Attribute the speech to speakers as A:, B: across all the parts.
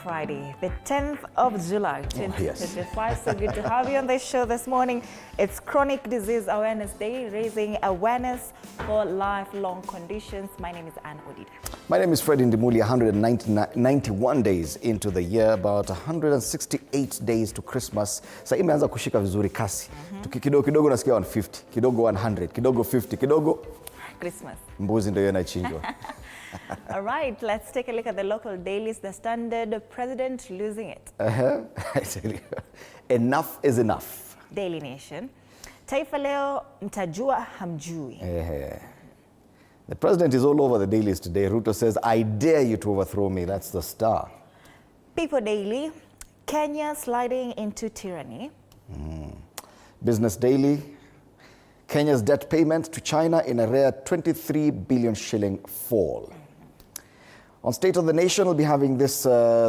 A: Friday, the 10th of July, 2025. So good to have you on this show this morning. It's Chronic Disease Awareness Day, raising awareness for lifelong conditions. My name is Anne Odida. My name is Freddie Ndimuli. 191 days into the year, about 168 days to Christmas. Sasa imeanza kushika vizuri kasi. Kidogo kidogo nasikia 150, kidogo 100, kidogo 50, kidogo Christmas.
B: Mbuzi ndio inachinjwa.
A: All right, let's take a look at the local dailies. The Standard, President losing it.
B: I tell you, enough is enough.
A: Daily Nation, Taifa Leo, mtajua hamjui.
B: The president is all over the dailies today. Ruto says, I dare you to overthrow me. That's the Star.
A: People Daily, Kenya sliding into tyranny.
B: Business Daily, Kenya's debt payment to China in a rare 23 billion shilling fall. On State of the Nation, we'll be having this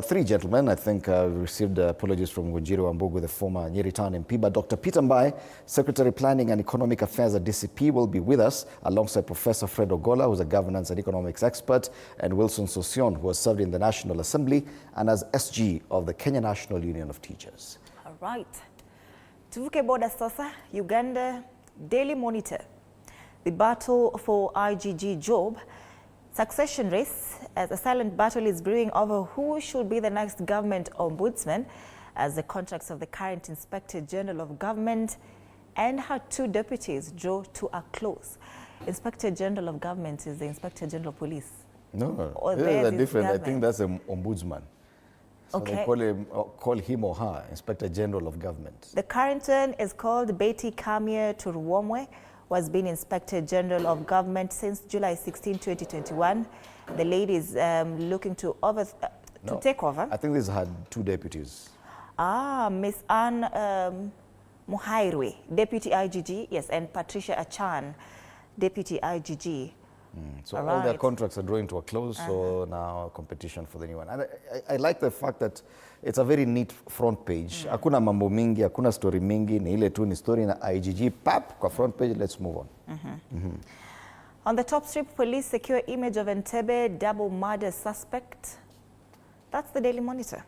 B: three gentlemen. I think we received apologies from Wanjiru Wambugu, the former Nyeri Town MP, but Dr. Peter Mbai, Secretary Planning and Economic Affairs at DCP, will be with us, alongside Professor Fred Ogola, who's a governance and economics expert, and Wilson Sosion, who has served in the National Assembly and as SG of the Kenya National Union of Teachers.
A: All right. Tuvuke boda sasa, Uganda Daily Monitor. The battle for IGG job. Succession race, as a silent battle is brewing over who should be the next government ombudsman, as the contracts of the current Inspector General of Government and her two deputies draw to a close. Inspector General of Government is the Inspector General of Police.
B: No, they're different. I think that's an ombudsman. So
A: okay.
B: They call him or her Inspector General of Government.
A: The current one is called Betty Kamye Turuomwe, who has been Inspector General of Government since July 16, 2021. The lady is looking to take over.
B: I think this had two deputies.
A: Miss Anne Muhairwe, Deputy IGG, yes, and Patricia Achan, Deputy IGG.
B: So all their contracts are drawing to a close, so now competition for the new one. And I like the fact that it's a very neat front page. Hakuna mambo mingi, hakuna story mingi, ni ile tu ni story na IGG, pap, kwa front page, let's move on.
A: On the top strip, police secure image of Entebbe double murder suspect. That's the Daily Monitor.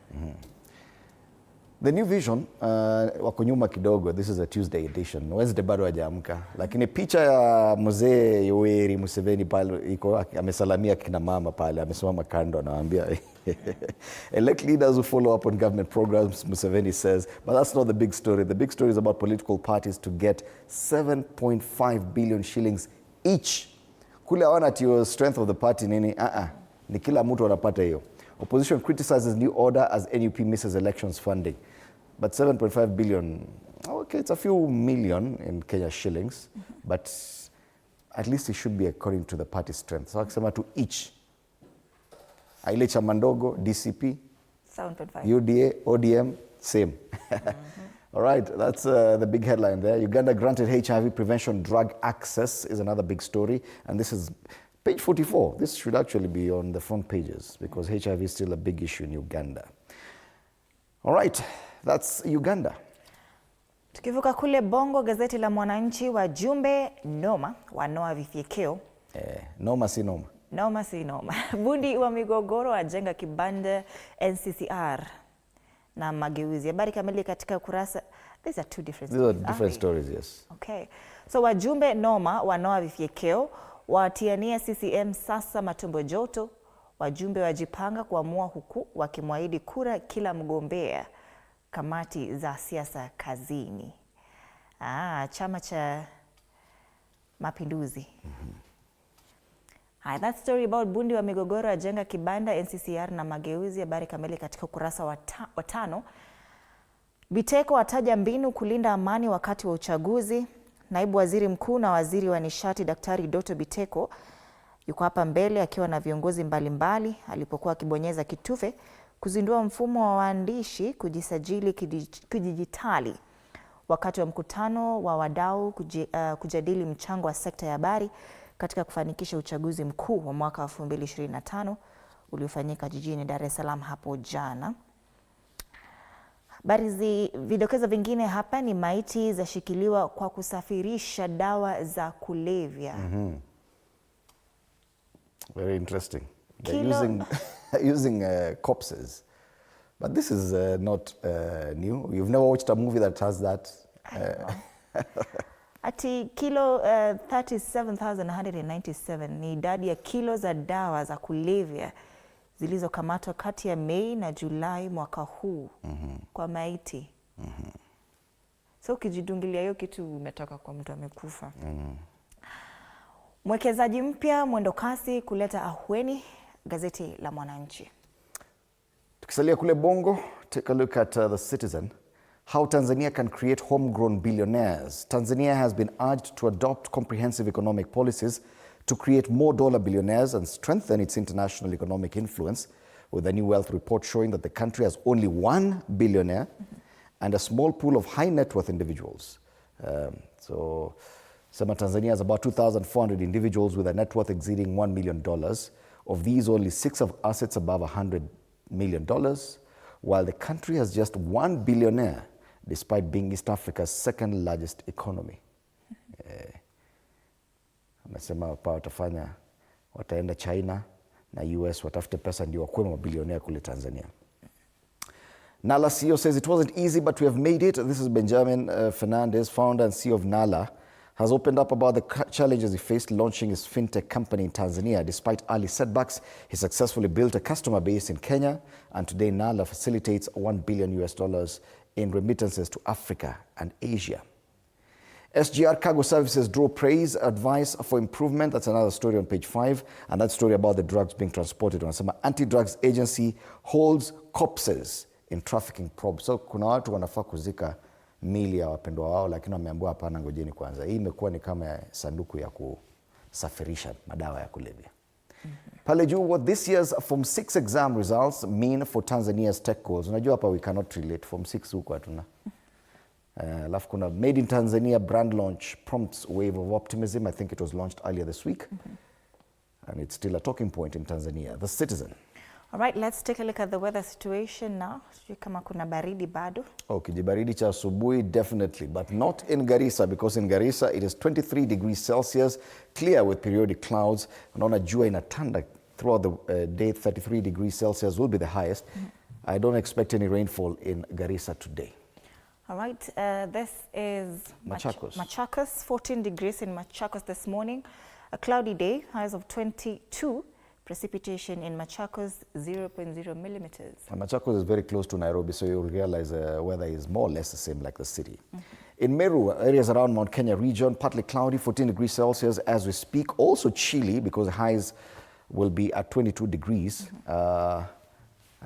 B: The New Vision, wako nyuma kidogo, this is a Tuesday edition. Wednesday bado hajaamka. Lakini picha ya mzee Yoweri Museveni pale iko amesalamia kina mama pale, amesimama kando anawaambia elect leaders who follow up on government programs, Museveni says. But that's not the big story. The big story is about political parties to get 7.5 billion shillings each. Kule hawana ati strength of the party nini? Ni kila mtu anapata hiyo. Opposition criticizes new order as NUP misses elections funding. But 7.5 billion, okay, it's a few million in Kenya shillings, but at least it should be according to the party's strength. So akisema to each. Aile Chamandogo, DCP,
A: 7.5.
B: UDA, ODM, same. All right, that's the big headline there. Uganda granted HIV prevention drug access is another big story, and this is page 44. This should actually be on the front pages because HIV is still a big issue in Uganda. All right, that's Uganda.
A: Tukivuka kule Bongo, gazeti la Mwananchi, wajumbe noma wanoa vifyekeo.
B: Noma si noma.
A: Noma si noma. Bundi wa migogoro ajenga kibanda NCCR na mageuzi. Habari kamili katika kurasa. These are two different stories.
B: These are different stories, yes.
A: Okay. So wajumbe noma wanoa vifyekeo, watiania CCM sasa matumbo joto, wajumbe wajipanga kuamua huku wakimwahidi kura kila mgombea, kamati za siasa kazini. Chama cha Mapinduzi. That story about bundi wa migogoro ajenga kibanda NCCR na mageuzi, habari kamili katika ukurasa wa 5. Biteko ataja mbinu kulinda amani wakati wa uchaguzi. Naibu Waziri Mkuu na Waziri wa Nishati Daktari Doto Biteko yuko hapa mbele akiwa na viongozi mbalimbali alipokuwa akibonyeza kitufe kuzindua mfumo wa waandishi kujisajili kidijitali wakati wa mkutano wa wadau kujadili mchango wa sekta ya habari katika kufanikisha uchaguzi mkuu wa mwaka 2025 uliofanyika jijini Dar es Salaam hapo jana. Vidokezo vingine hapa ni maiti zashikiliwa kwa kusafirisha dawa za kulevya.
B: Very interesting. They're using corpses But this is not new. You've never watched a movie that has that?
A: Ati kilo 37,197 ni idadi ya kilo za dawa za kulevya zilizokamatwa kati ya Mei na Julai mwaka huu kwa maiti. So ukijidungilia hiyo kitu umetoka kwa mtu amekufa. Mwekezaji mpya mwendo kasi kuleta ahueni, gazeti la Mwananchi.
B: Tukisalia kule Bongo, take a look at The Citizen. How Tanzania can create homegrown billionaires. Tanzania has been urged to adopt comprehensive economic policies to create more dollar billionaires and strengthen its international economic influence, with a new wealth report showing that the country has only one billionaire and a small pool of high net worth individuals. So Tanzania has about 2,400 individuals with a net worth exceeding $1 million. Of these, only 6 have assets above $100 million, while the country has just one billionaire, despite being East Africa's second largest economy. Amesema hapa wataenda China na US watafute pesa ndio wakuwe mabilionea kule Tanzania. Nala CEO says it wasn't easy, but we have made it. This is Benjamin Fernandez, founder and CEO of Nala, has opened up about the challenges he faced launching his fintech company in Tanzania. Despite early setbacks, he successfully built a customer base in Kenya, and today Nala facilitates $1 billion in remittances to Africa and Asia. SGR Cargo Services draw praise, advice for improvement. That's another story on page 5, and that story about the drugs being transported. Wanasema anti-drugs agency holds corpses in trafficking probes. So kuna watu wanafaa kuzika mili ya wapendwa wao, lakini wameambiwa hapana, ngojeni kwanza. Hii imekuwa ni kama sanduku ya kusafirisha madawa ya kulevya. Pale juu, what this year's Form 6 exam results mean for Tanzania's tech goals. Unajua hapa we cannot relate. Form 6 huko hatuna. Alafu kuna Made in Tanzania brand launch prompts wave of optimism. I think it was launched earlier this week. And it's still a talking point in Tanzania. The Citizen.
A: All right, let's take a look at the weather situation now. Sijui kama kuna baridi bado.
B: Kijibaridi cha asubuhi, definitely, but not in Garissa, because in Garissa it is 23 degrees Celsius, clear with periodic clouds. Unaona jua inatanda throughout the day. 33 degrees Celsius will be the highest. I don't expect any rainfall in Garissa today.
A: All right, this is
B: Machakos.
A: Machakos, 14 degrees in Machakos this morning. A cloudy day, highs of 22. Precipitation in Machakos, 0.0 millimeters. And Machakos is very close to Nairobi, so you'll realize weather is more or less the same like the city. In Meru, areas around Mount Kenya region, partly cloudy, 14 degrees Celsius as we speak. Also chilly because highs will be at 22 degrees. I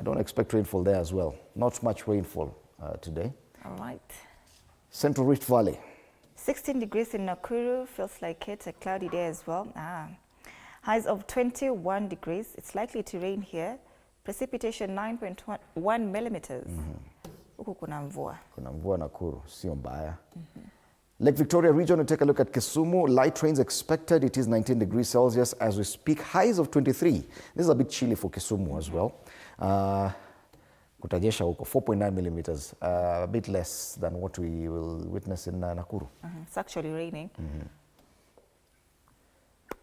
A: don't expect rainfall there as well. Not much rainfall today. All right.
B: Central Rift Valley. 16
A: degrees in Nakuru, feels like it's a cloudy day as well. Highs of 21 degrees. It's likely to rain here. Precipitation 9.1 millimeters. Huku kuna mvua.
B: Kuna mvua Nakuru, sio mbaya. Lake Victoria region, we take a look at Kisumu. Light rains expected. It is 19 degrees Celsius as we speak. Highs of 23. This is a bit chilly for Kisumu as well. Kutajesha huko 4.9 millimeters, a bit less than what we will witness in Nakuru.
A: It's actually raining.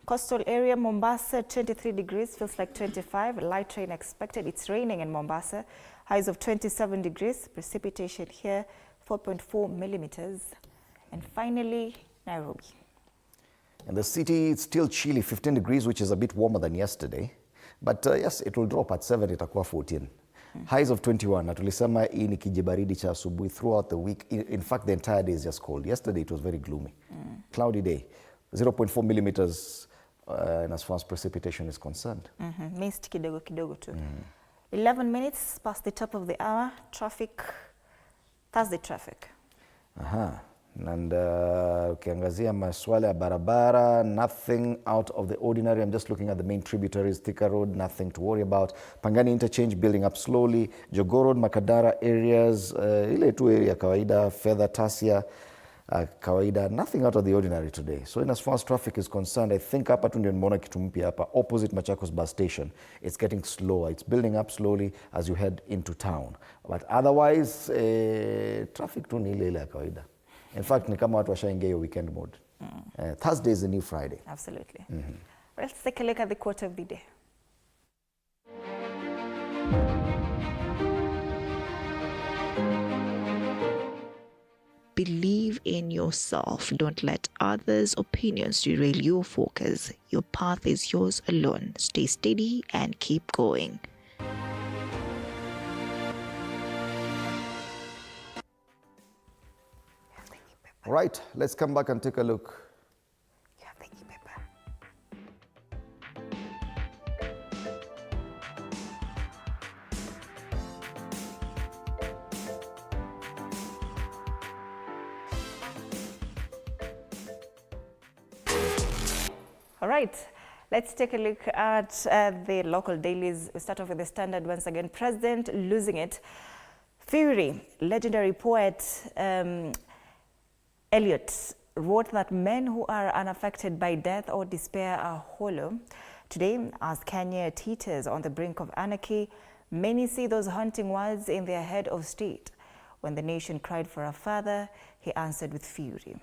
A: Coastal area, Mombasa, 23 degrees, feels like 25. Light rain expected. It's raining in Mombasa. Highs of 27 degrees. Precipitation here, 4.4 millimeters. And finally, Nairobi.
B: In the city, it's still chilly, 15 degrees, which is a bit warmer than yesterday. But yes, it will drop at 7, itakuwa 14. Highs of 21. Na tulisema hii ni kijibaridi cha asubuhi throughout the week. In fact, the entire day is just cold. Yesterday, it was very gloomy. Cloudy day. 0.4 millimeters and as far as precipitation is concerned.
A: Mist kidogo kidogo tu. 11 minutes past the top of the hour. Traffic, Thursday traffic.
B: And ukiangazia maswala ya barabara, nothing out of the ordinary. I'm just looking at the main tributaries. Thika Road, nothing to worry about. Pangani Interchange building up slowly. Jogoo Road, Makadara areas, ile tu area kawaida. Fedha, Tasia, kawaida. Nothing out of the ordinary today. So in as far as traffic is concerned, I think hapa tu ndio nimeona kitu mpya hapa. Opposite Machakos bus station, it's getting slower. It's building up slowly as you head into town. But otherwise, traffic tu ni ile ile ya kawaida. In fact, ni kama watu washaingia hiyo weekend mode. Thursday is the new Friday.
A: Absolutely. Let's take a look at the quote of the day.
C: Believe in yourself. Don't let others' opinions derail your focus. Your path is yours alone. Stay steady and keep going.
B: Right, let's come back and take a look.
A: You have the e-paper. All right, let's take a look at the local dailies. We start off with the Standard once again. President losing it. Fury, legendary poet Eliot wrote that men who are unaffected by death or despair are hollow. Today, as Kenya teeters on the brink of anarchy, many see those haunting words in their head of state. When the nation cried for a father, he answered with fury.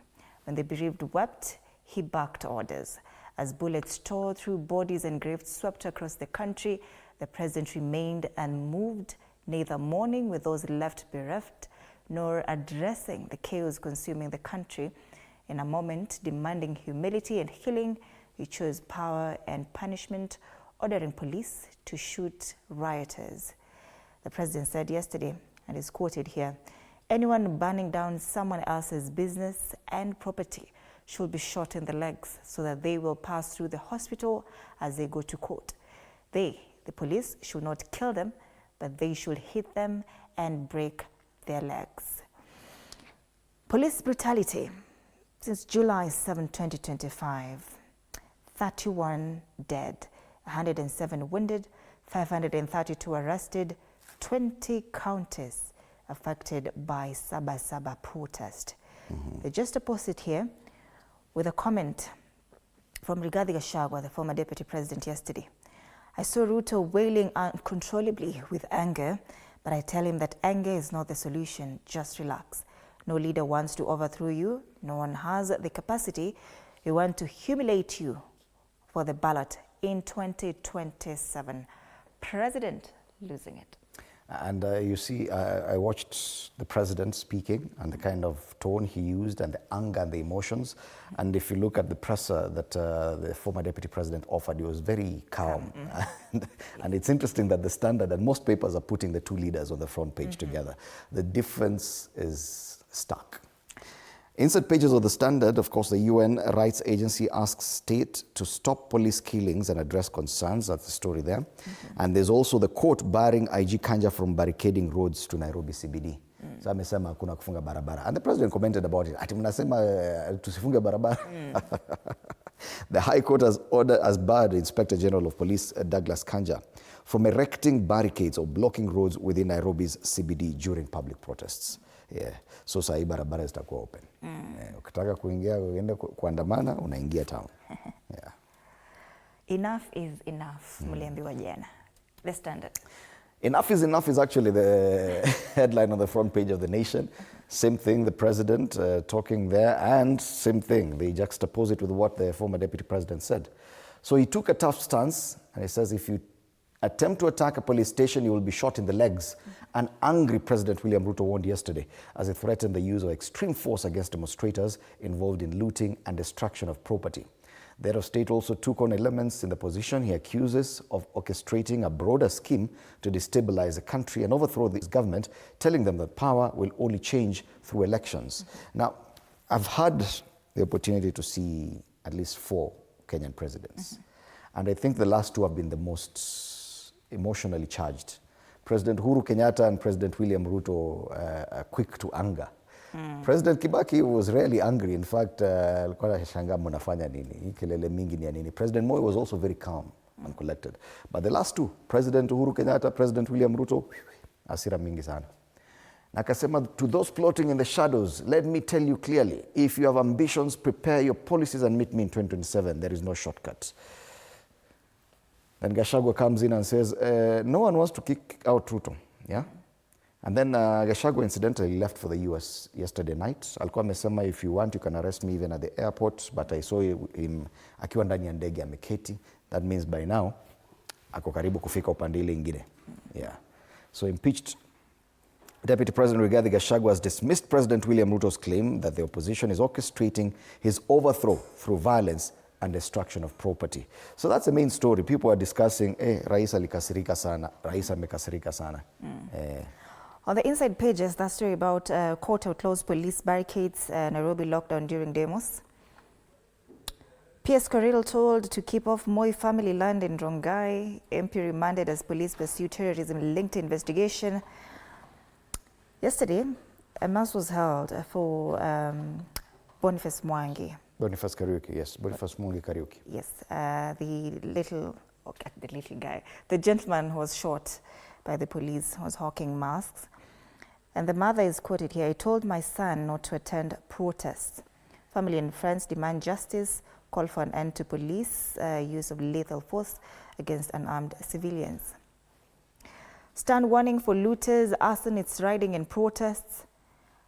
A: When the bereaved wept, he backed orders. As bullets tore through bodies and graves swept across the country, the president remained unmoved, neither mourning with those left bereft, nor addressing the chaos consuming the country. In a moment demanding humility and healing, he chose power and punishment, ordering police to shoot rioters. The president said yesterday, and is quoted here, "Anyone burning down someone else's business and property should be shot in the legs so that they will pass through the hospital as they go to court. They, the police, should not kill them, but they should hit them and break their legs." Police brutality. Since July 7, 2025, 31 dead, 107 wounded, 532 arrested, 20 counties affected by Sabasaba protest. The just opposite here with a comment from Rigathi Gachagua, the former deputy president, yesterday. "I saw Ruto wailing uncontrollably with anger, but I tell him that anger is not the solution. Just relax. No leader wants to overthrow you. No one has the capacity. We want to humiliate you for the ballot in 2027. President losing it.
B: And you see, I watched the president speaking and the kind of tone he used and the anger and the emotions. And if you look at the presser that the former deputy president offered, he was very calm. And it's interesting that the Standard and most papers are putting the two leaders on the front page together. The difference is stark. Inside pages of the Standard, of course, the UN rights agency asks state to stop police killings and address concerns. That's the story there. And there's also the court barring IG Kanja from barricading roads to Nairobi CBD. So amesema hakuna kufunga barabara. And the president commented about it. Ati mnasema tusifunge barabara. The High Court has barred Inspector General of Police Douglas Kanja from erecting barricades or blocking roads within Nairobi's CBD during public protests. Yeah. So sahi barabara zitakuwa open. Ukitaka kuingia uende kuandamana unaingia town. Yeah.
A: Enough is enough, muliambiwa jana. The Standard.
B: Enough is actually the headline on the front page of The Nation. Same thing, the president talking there, and same thing, they juxtapose it with what the former deputy president said. So he took a tough stance, and he says if you attempt to attack a police station, you will be shot in the legs. An angry President William Ruto warned yesterday as he threatened the use of extreme force against demonstrators involved in looting and destruction of property. The head of state also took on elements in the position he accuses of orchestrating a broader scheme to destabilize the country and overthrow this government, telling them that power will only change through elections. Now, I've had the opportunity to see at least 4 Kenyan presidents. And I think the last 2 have been the most emotionally charged. President Uhuru Kenyatta and President William Ruto are quick to anger. President Kibaki was rarely angry. In fact, alikuwa anashangaa mnafanya nini? Hii kelele mingi ni ya nini? President Moi was also very calm and collected. But the last 2, President Uhuru Kenyatta, President William Ruto, hasira mingi sana. Nakasema, to those plotting in the shadows, let me tell you clearly, if you have ambitions, prepare your policies and meet me in 2027. There is no shortcut. Then Gachagua comes in and says, no one wants to kick out Ruto. Yeah? And then Gachagua incidentally left for the US yesterday night. Alikuwa amesema, if you want, you can arrest me even at the airport. But I saw him akiwa ndani ya ndege ameketi. That means by now, ako karibu kufika upande ile ingine. Yeah. So impeached Deputy President Rigathi Gachagua has dismissed President William Ruto's claim that the opposition is orchestrating his overthrow through violence and destruction of property. So that's the main story. People are discussing, Rais alikasirika sana, Rais amekasirika sana.
A: On the inside pages, that story about court outlaws police barricades, Nairobi lockdown during demos. PS Koril told to keep off Moi family land in Rongai. MP remanded as police pursue terrorism-linked investigation. Yesterday, a mass was held for Boniface Mwangi.
B: Boniface Kariuki, yes. Boniface Mwangi Kariuki.
A: Yes, the little guy, the gentleman who was shot by the police, was hawking masks. And the mother is quoted here, "I told my son not to attend protests. Family and friends demand justice, call for an end to police use of lethal force against unarmed civilians." Stern warning for looters, arson its riding in protests.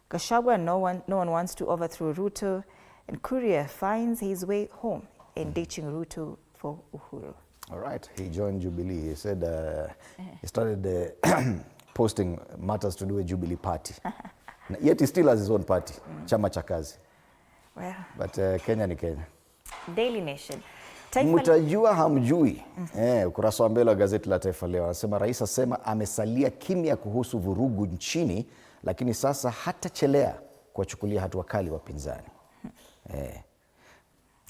A: Gachagua, no one wants to overthrow Ruto. And Courier finds his way home in ditching Ruto for Uhuru.
B: All right, he joined Jubilee. He said he started posting matters to do with Jubilee party. Yet he still has his own party, Chama cha Kazi.
A: Well,
B: but Kenya ni Kenya.
A: Daily Nation.
B: Mtajua hamjui. Ukurasa wa mbele wa gazeti la Taifa Leo anasema rais asema amesalia kimya kuhusu vurugu nchini, lakini sasa hatachelea kuwachukulia hatua kali wapinzani.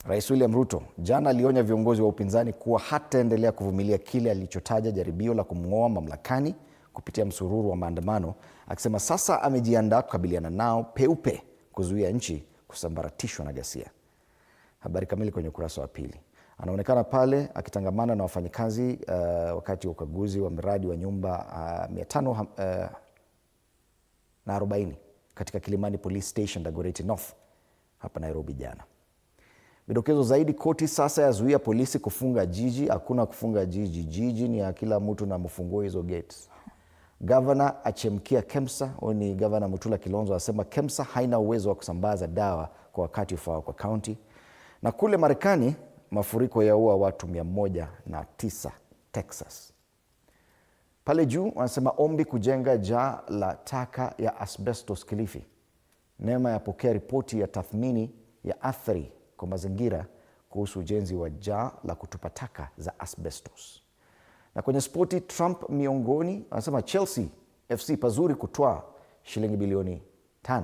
B: Rais William Ruto jana alionya viongozi wa upinzani kuwa hataendelea kuvumilia kile alichotaja jaribio la kumng'oa mamlakani kupitia msururu wa maandamano, akisema sasa amejiandaa kukabiliana nao peupe kuzuia nchi kusambaratishwa na ghasia. Habari kamili kwenye ukurasa wa pili. Anaonekana pale akitangamana na wafanyikazi wakati wa ukaguzi wa miradi wa nyumba 540 katika Kilimani Police Station Dagoretti North hapa Nairobi jana. Vidokezo zaidi, koti sasa yazuia polisi kufunga jiji. Hakuna kufunga jiji, jiji ni ya kila mtu na mfunguo hizo gates. Governor achemkia KEMSA. Ni Governor Mutula Kilonzo asema KEMSA haina uwezo wa kusambaza dawa kwa wakati ufao kwa county. Na kule Marekani mafuriko yaua watu 109 Texas. Pale juu wanasema ombi kujenga jaa la taka ya asbestos Kilifi. Neema yapokea ripoti ya tathmini ya athari kwa mazingira kuhusu ujenzi wa jaa la kutupa taka za asbestos. Na kwenye spoti, Trump miongoni, anasema Chelsea FC pazuri kutwaa shilingi bilioni 5.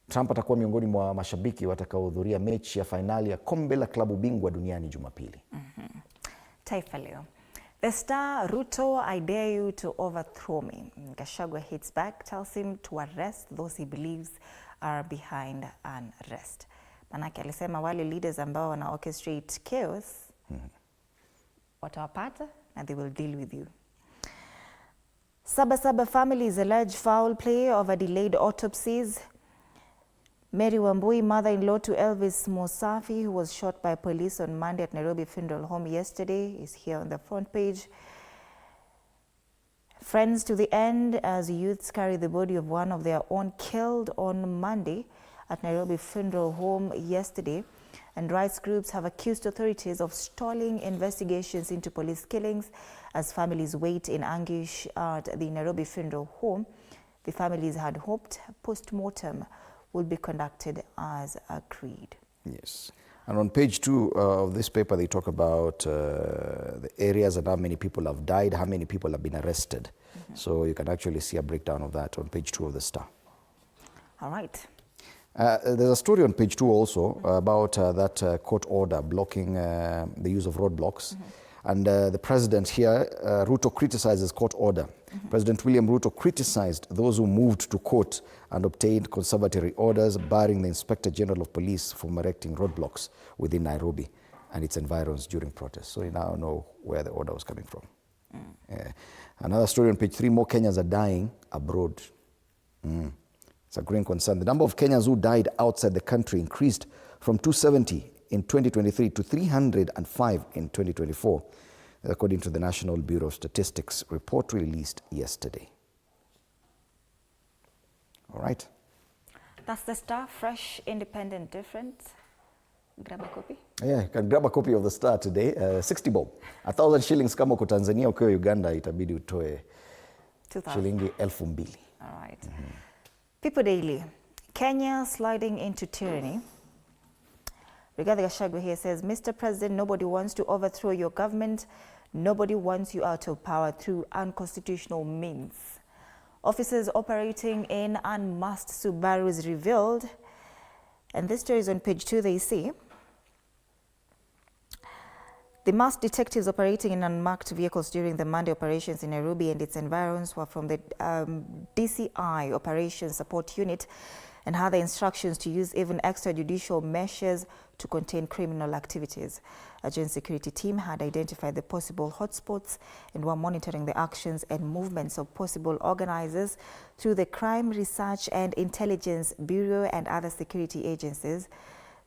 B: Trump atakuwa miongoni mwa mashabiki watakaohudhuria mechi ya fainali ya kombe la klabu bingwa duniani Jumapili.
A: Taifa Leo. The Star, Ruto, I dare you to overthrow me. Gachagua hits back, tells him to arrest those he believes are behind unrest. Manake alisema wale leaders ambao wana orchestrate chaos watawapata and they will deal with you. Sabasaba families allege foul play over delayed autopsies. Mary Wambui, mother-in-law to Elvis Mosafi, who was shot by police on Monday at Nairobi Funeral Home yesterday, is here on the front page. Friends to the end as youths carry the body of one of their own killed on Monday at Nairobi Funeral Home yesterday. And rights groups have accused authorities of stalling investigations into police killings as families wait in anguish at the Nairobi Funeral Home. The families had hoped post-mortem would be conducted as agreed.
B: Yes. And on page 2 of this paper, they talk about the areas and how many people have died, how many people have been arrested. So you can actually see a breakdown of that on page 2 of the Star.
A: All right.
B: There's a story on page 2 also about that court order blocking the use of roadblocks. And the president here, Ruto, criticizes court order. President William Ruto criticized those who moved to court and obtained conservatory orders barring the Inspector General of Police from erecting roadblocks within Nairobi and its environs during protests. So you now know where the order was coming from. Another story on page 3, more Kenyans are dying abroad. It's a growing concern. The number of Kenyans who died outside the country increased from 270 in 2023 to 305 in 2024, according to the National Bureau of Statistics report released yesterday. All right.
A: That's the Star, fresh, independent, different. Grab a copy.
B: Yeah, you can grab a copy of the Star today. 60 bob. 1,000 shillings kama uko Tanzania, ukiwa Uganda itabidi utoe
A: 2,000.
B: shilingi 2,000.
A: All right. People Daily. Kenya sliding into tyranny. Rigathi Gachagua here says, Mr. President, nobody wants to overthrow your government. Nobody wants you out of power through unconstitutional means. Officers operating in unmasked Subarus revealed. And this story is on page 2, they see. The masked detectives operating in unmarked vehicles during the Monday operations in Nairobi and its environs were from the DCI Operations Support Unit and had the instructions to use even extrajudicial measures to contain criminal activities. A joint security team had identified the possible hotspots and were monitoring the actions and movements of possible organizers through the Crime Research and Intelligence Bureau and other security agencies.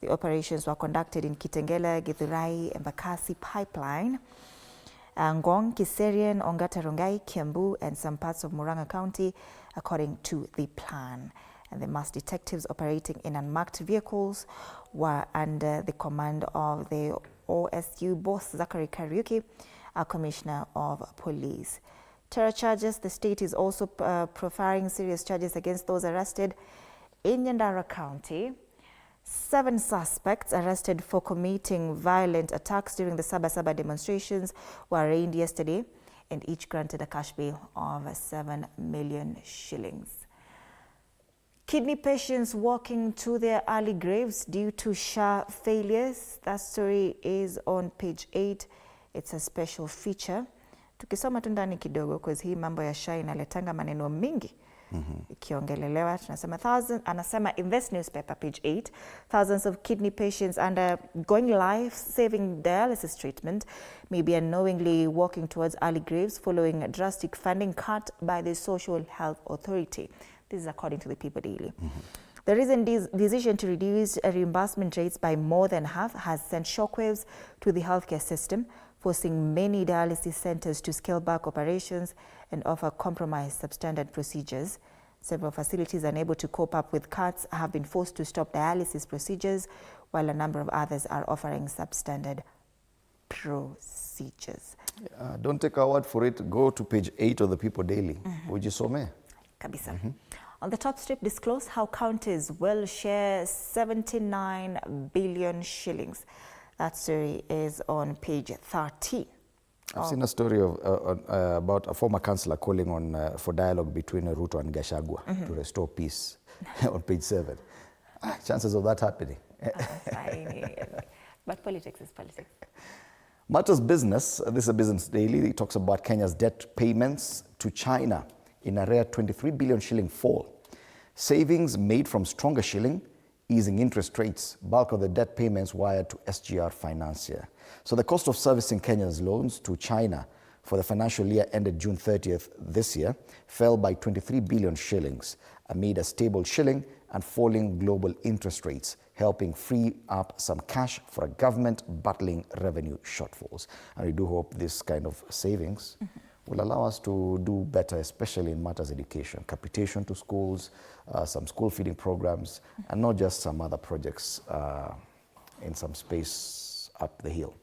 A: The operations were conducted in Kitengela, Githurai, Embakasi Pipeline, Ngong, Kiserian, Ongata Rongai, Kiambu, and some parts of Murang'a County, according to the plan. And the masked detectives operating in unmarked vehicles were under the command of the OSU boss, Zachary Kariuki, a commissioner of police. Terror charges. The state is also preferring serious charges against those arrested in Nyandarua County. 7 suspects arrested for committing violent attacks during the Sabasaba demonstrations were arraigned yesterday and each granted a cash bail of 7 million shillings. Kidney patients walking to their early graves due to SHA failures. That story is on page 8. It's a special feature. Tukisoma tu ndani kidogo because hii mambo ya SHA inaletanga maneno mingi. Ikiongelelewa tunasema anasema in this newspaper page 8, thousands of kidney patients undergoing life-saving dialysis treatment may be unknowingly walking towards early graves following a drastic funding cut by the Social Health Authority. This is according to the People Daily. The recent decision to reduce reimbursement rates by more than half has sent shockwaves to the healthcare system, forcing many dialysis centers to scale back operations and offer compromised substandard procedures. Several facilities unable to cope up with cuts have been forced to stop dialysis procedures, while a number of others are offering substandard procedures.
B: Don't take our word for it. Go to page 8 of the People Daily. Ujisome.
A: Kabisa. On the top strip, disclose how counties will share 79 billion shillings. That story is on page 13.
B: I've seen a story of about a former councillor calling on for dialogue between Ruto and Gachagua to restore peace on page 7. Chances of that happening.
A: But politics is politics.
B: Matters Business, this is a Business Daily. It talks about Kenya's debt payments to China in a rare 23 billion shilling fall. Savings made from stronger shilling, easing interest rates, bulk of the debt payments wired to SGR Financier. So the cost of servicing Kenya's loans to China for the financial year ended June 30th this year fell by 23 billion shillings amid a stable shilling and falling global interest rates, helping free up some cash for a government battling revenue shortfalls. And we do hope this kind of savings will allow us to do better, especially in matters education, capitation to schools, some school feeding programs, and not just some other projects in some space up the hill.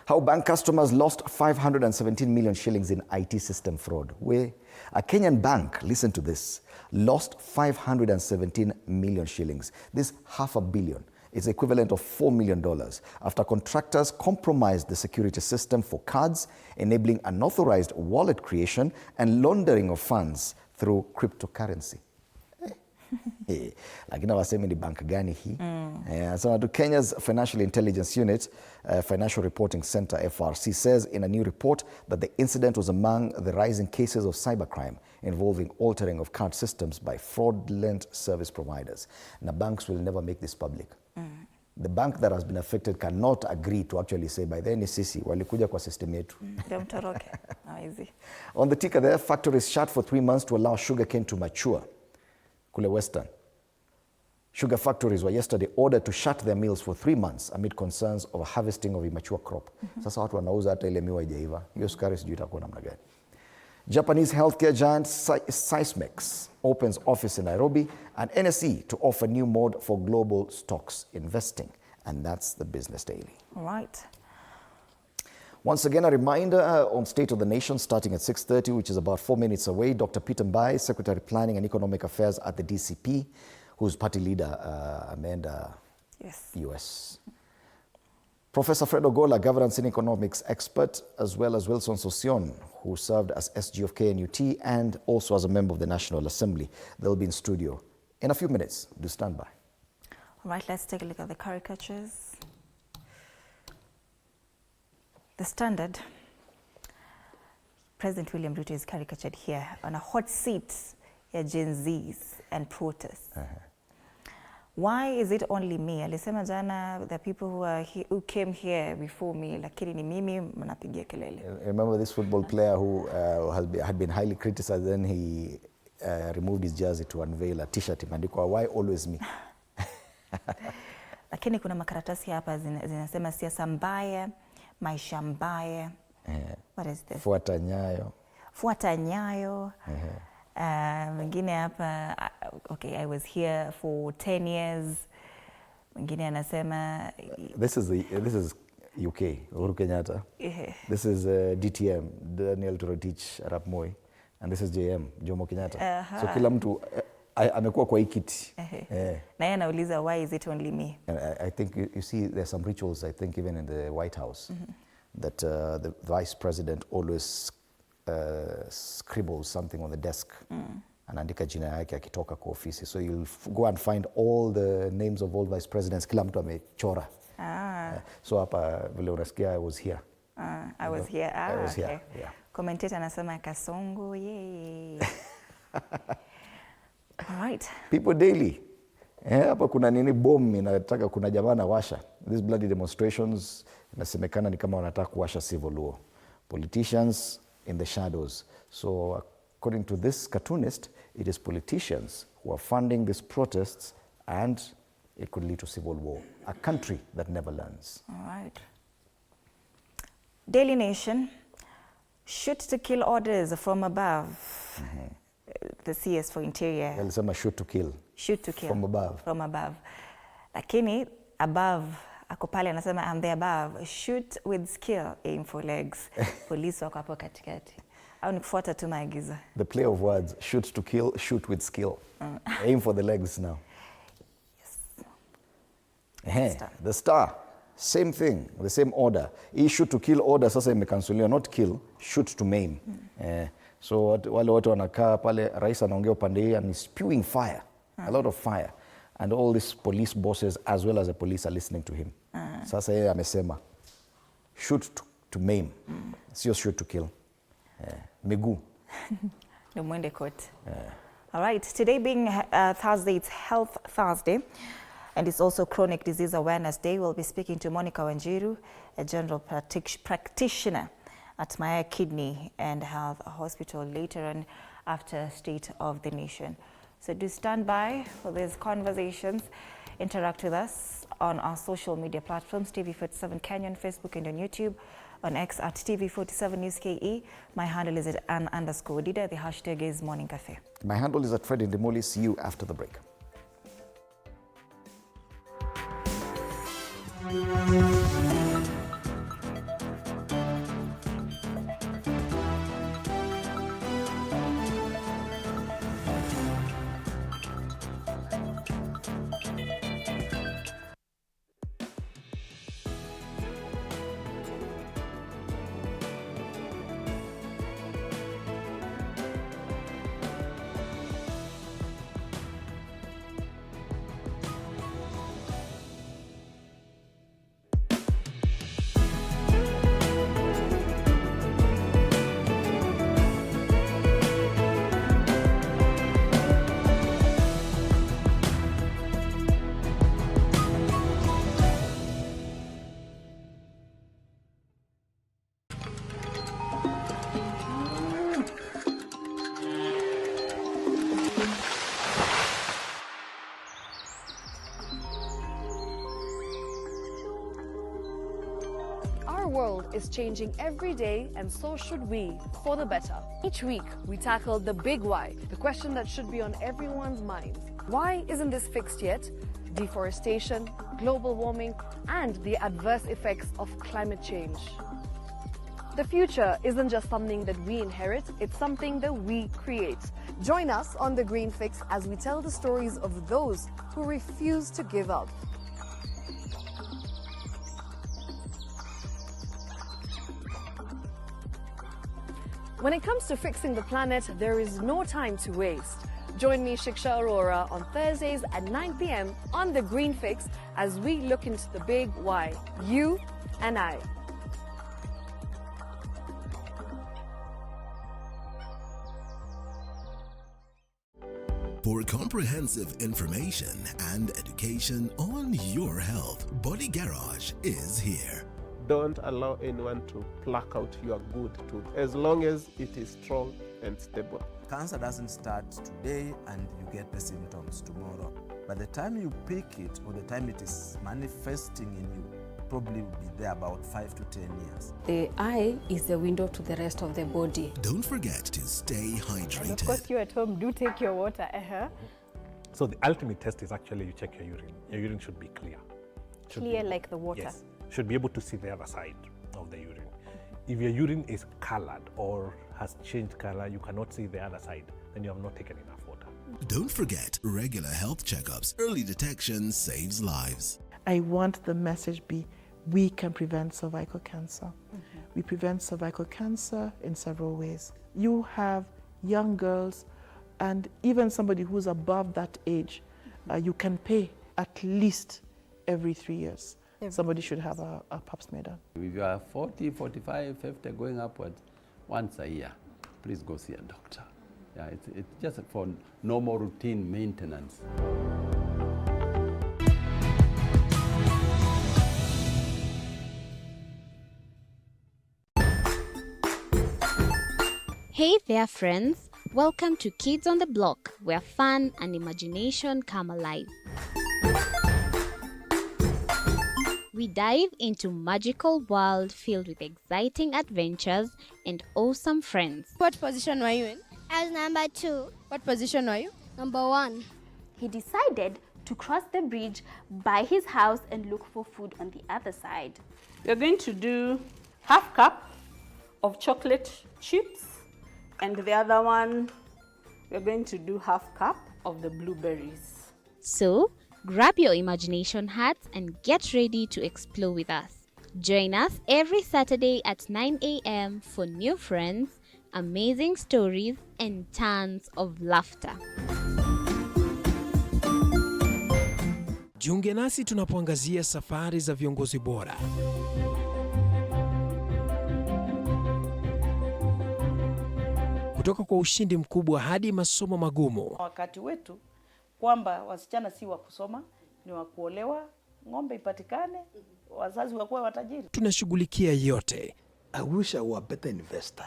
B: How bank customers lost 517 million shillings in IT system fraud. Where a Kenyan bank, listen to this, lost 517 million shillings. This $500 million. It's equivalent of $4 million after contractors compromised the security system for cards, enabling unauthorized wallet creation and laundering of funds through cryptocurrency. Lakini wasemi ni bank gani hii? So to Kenya's Financial Intelligence Unit, Financial Reporting Center, FRC, says in a new report that the incident was among the rising cases of cybercrime involving altering of card systems by fraudulent service providers. Now, banks will never make this public. The bank that has been affected cannot agree to actually say, by the NCC, walikuja kwa system yetu. On the ticker there, factories shut for 3 months to allow sugarcane to mature. Kule Western. Sugar factories were yesterday ordered to shut their mills for 3 months amid concerns of harvesting of immature crop. Sasa watu wanauza hata ile miwa haijaiva. Hiyo sukari sijui itakuwa namna gani. Japanese healthcare giant SIGNET opens office in Nairobi and NSE to offer new mode for global stocks investing. And that's the Business Daily.
A: All right.
B: Once again, a reminder on State of the Nation starting at 6:30, which is about 4 minutes away. Dr. Peter Mbai, Secretary Planning and Economic Affairs at the DCP, whose party leader, Amanda, US. Professor Fred Ogola, Governance and Economics expert, as well as Wilson Sosion, who served as SG of KNUT and also as a member of the National Assembly. They'll be in studio in a few minutes. Do stand by.
A: All right, let's take a look at the caricatures. The Standard. President William Ruto is caricatured here on a hot seat ya Gen Zs and protests. Why is it only me? Alisema jana, the people who came here before me, lakini ni mimi mnapigia kelele.
B: Remember this football player who had been highly criticized, then he removed his jersey to unveil a t-shirt imeandikwa, why always me?
A: Lakini kuna makaratasi hapa zinasema siasa mbaya, maisha mbaya. What is this?
B: Fuata nyayo.
A: Fuata nyayo. Mwingine hapa, okay, I was here for 10 years. Mwingine anasema
B: This is UK, Uhuru Kenyatta. This is DTM, Daniel Toroitich Arap Moi, and this is JM, Jomo Kenyatta. So kila mtu amekuwa kwa ikiti.
A: Na yeye anauliza, why is it only me?
B: And I think you see there's some rituals, I think even in the White House, that the Vice President always scribbles something on the desk. Anaandika jina yake akitoka kwa ofisi. So you'll go and find all the names of all vice presidents. Kila mtu amechora. So hapa vile unasikia, I was here.
A: I was here.
B: I was
A: okay.
B: here. Yeah.
A: Commentator anasema Kasongo, yay. All right.
B: People daily. Hapa kuna nini bomb inataka, kuna jamaa na washa. These bloody demonstrations inasemekana ni kama wanataka kuwasha civil war. Politicians in the shadows. So according to this cartoonist, it is politicians who are funding these protests, and it could lead to civil war. A country that never learns.
A: All right. Daily Nation, shoot to kill orders from above. The CS for Interior.
B: Walisema shoot to kill.
A: Shoot to kill.
B: From above.
A: From above. Lakini above, ako pale anasema I'm the above. Shoot with skill, aim for legs. Polisi wako hapo katikati. Au ni kufuata tu maagizo.
B: The play of words, shoot to kill, shoot with skill. Aim for the legs now. Yes. The Star, same thing, the same order. Hii shoot to kill order sasa imekansuliwa, not kill, shoot to maim. So wale watu wanakaa pale, rais anaongea upande hii and he's spewing fire, a lot of fire. And all these police bosses as well as the police are listening to him. Sasa yeye amesema, shoot to maim, sio shoot to kill. Miguu.
A: No mwende court. All right, today being Thursday, it's Health Thursday, and it's also Chronic Disease Awareness Day. We'll be speaking to Monica Wanjiru, a general practitioner at Maya Kidney and Health Hospital later on after State of the Nation. So do stand by for these conversations. Interact with us on our social media platforms, TV47 Kenya on Facebook and on YouTube, on X at TV47 News KE. My handle is at Ann_Dida. The hashtag is Morning Cafe.
B: My handle is at Fred Indemoli. See you after the break.
D: Our world is changing every day, and so should we, for the better. Each week, we tackle the big why, the question that should be on everyone's minds. Why isn't this fixed yet? Deforestation, global warming, and the adverse effects of climate change. The future isn't just something that we inherit, it's something that we create. Join us on The Green Fix as we tell the stories of those who refuse to give up. When it comes to fixing the planet, there is no time to waste. Join me, Shiksha Arora, on Thursdays at 9 p.m. on The Green Fix as we look into the big why, you and I.
E: For comprehensive information and education on your health, Body Garage is here.
F: Don't allow anyone to pluck out your good tooth as long as it is strong and stable.
G: Cancer doesn't start today and you get the symptoms tomorrow. By the time you pick it or the time it is manifesting in you, probably will be there about 5 to 10 years.
H: The eye is the window to the rest of the body.
E: Don't forget to stay hydrated.
I: And of course, you at home do take your water.
J: So the ultimate test is actually you check your urine. Your urine should be clear.
I: Clear like the water?
J: Yes. Should be able to see the other side of the urine. If your urine is colored or has changed color, you cannot see the other side, then you have not taken enough water.
E: Don't forget regular health checkups. Early detection saves lives.
K: I want the message be, we can prevent cervical cancer. We prevent cervical cancer in several ways. You have young girls and even somebody who's above that age, you can pay at least every 3 years. Somebody should have a pap smear done.
L: If you are 40, 45, 50, going upwards, once a year, please go see a doctor. Yeah, it's just for normal routine maintenance.
M: Hey there, friends. Welcome to Kids on the Block, where fun and imagination come alive. We dive into magical world filled with exciting adventures and awesome friends.
N: What position were you in?
O: I was number 2.
N: What position were you?
O: Number 1.
P: He decided to cross the bridge by his house and look for food on the other side.
Q: You're going to do half cup of chocolate chips, and the other one, we're going to do half cup of the blueberries.
M: So, grab your imagination hats and get ready to explore with us. Join us every Saturday at 9 a.m. for new friends, amazing stories, and tons of laughter.
R: Jiunge nasi tunapoangazia safari za viongozi bora. Kutoka kwa ushindi mkubwa hadi masomo magumu.
S: Wakati wetu kwamba wasichana si wa kusoma, ni wa kuolewa, ng'ombe ipatikane, wazazi wakuwe watajiri.
R: Tunashughulikia yote.
T: I wish I were a better investor.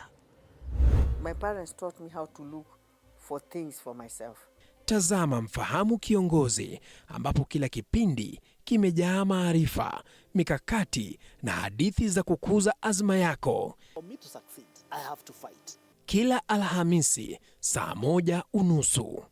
U: My parents taught me how to look for things for myself.
R: Tazama Mfahamu Kiongozi, ambapo kila kipindi kimejaa maarifa, mikakati na hadithi za kukuza azma yako.
T: For me to succeed, I have to fight.
R: Kila Alhamisi saa 1:30.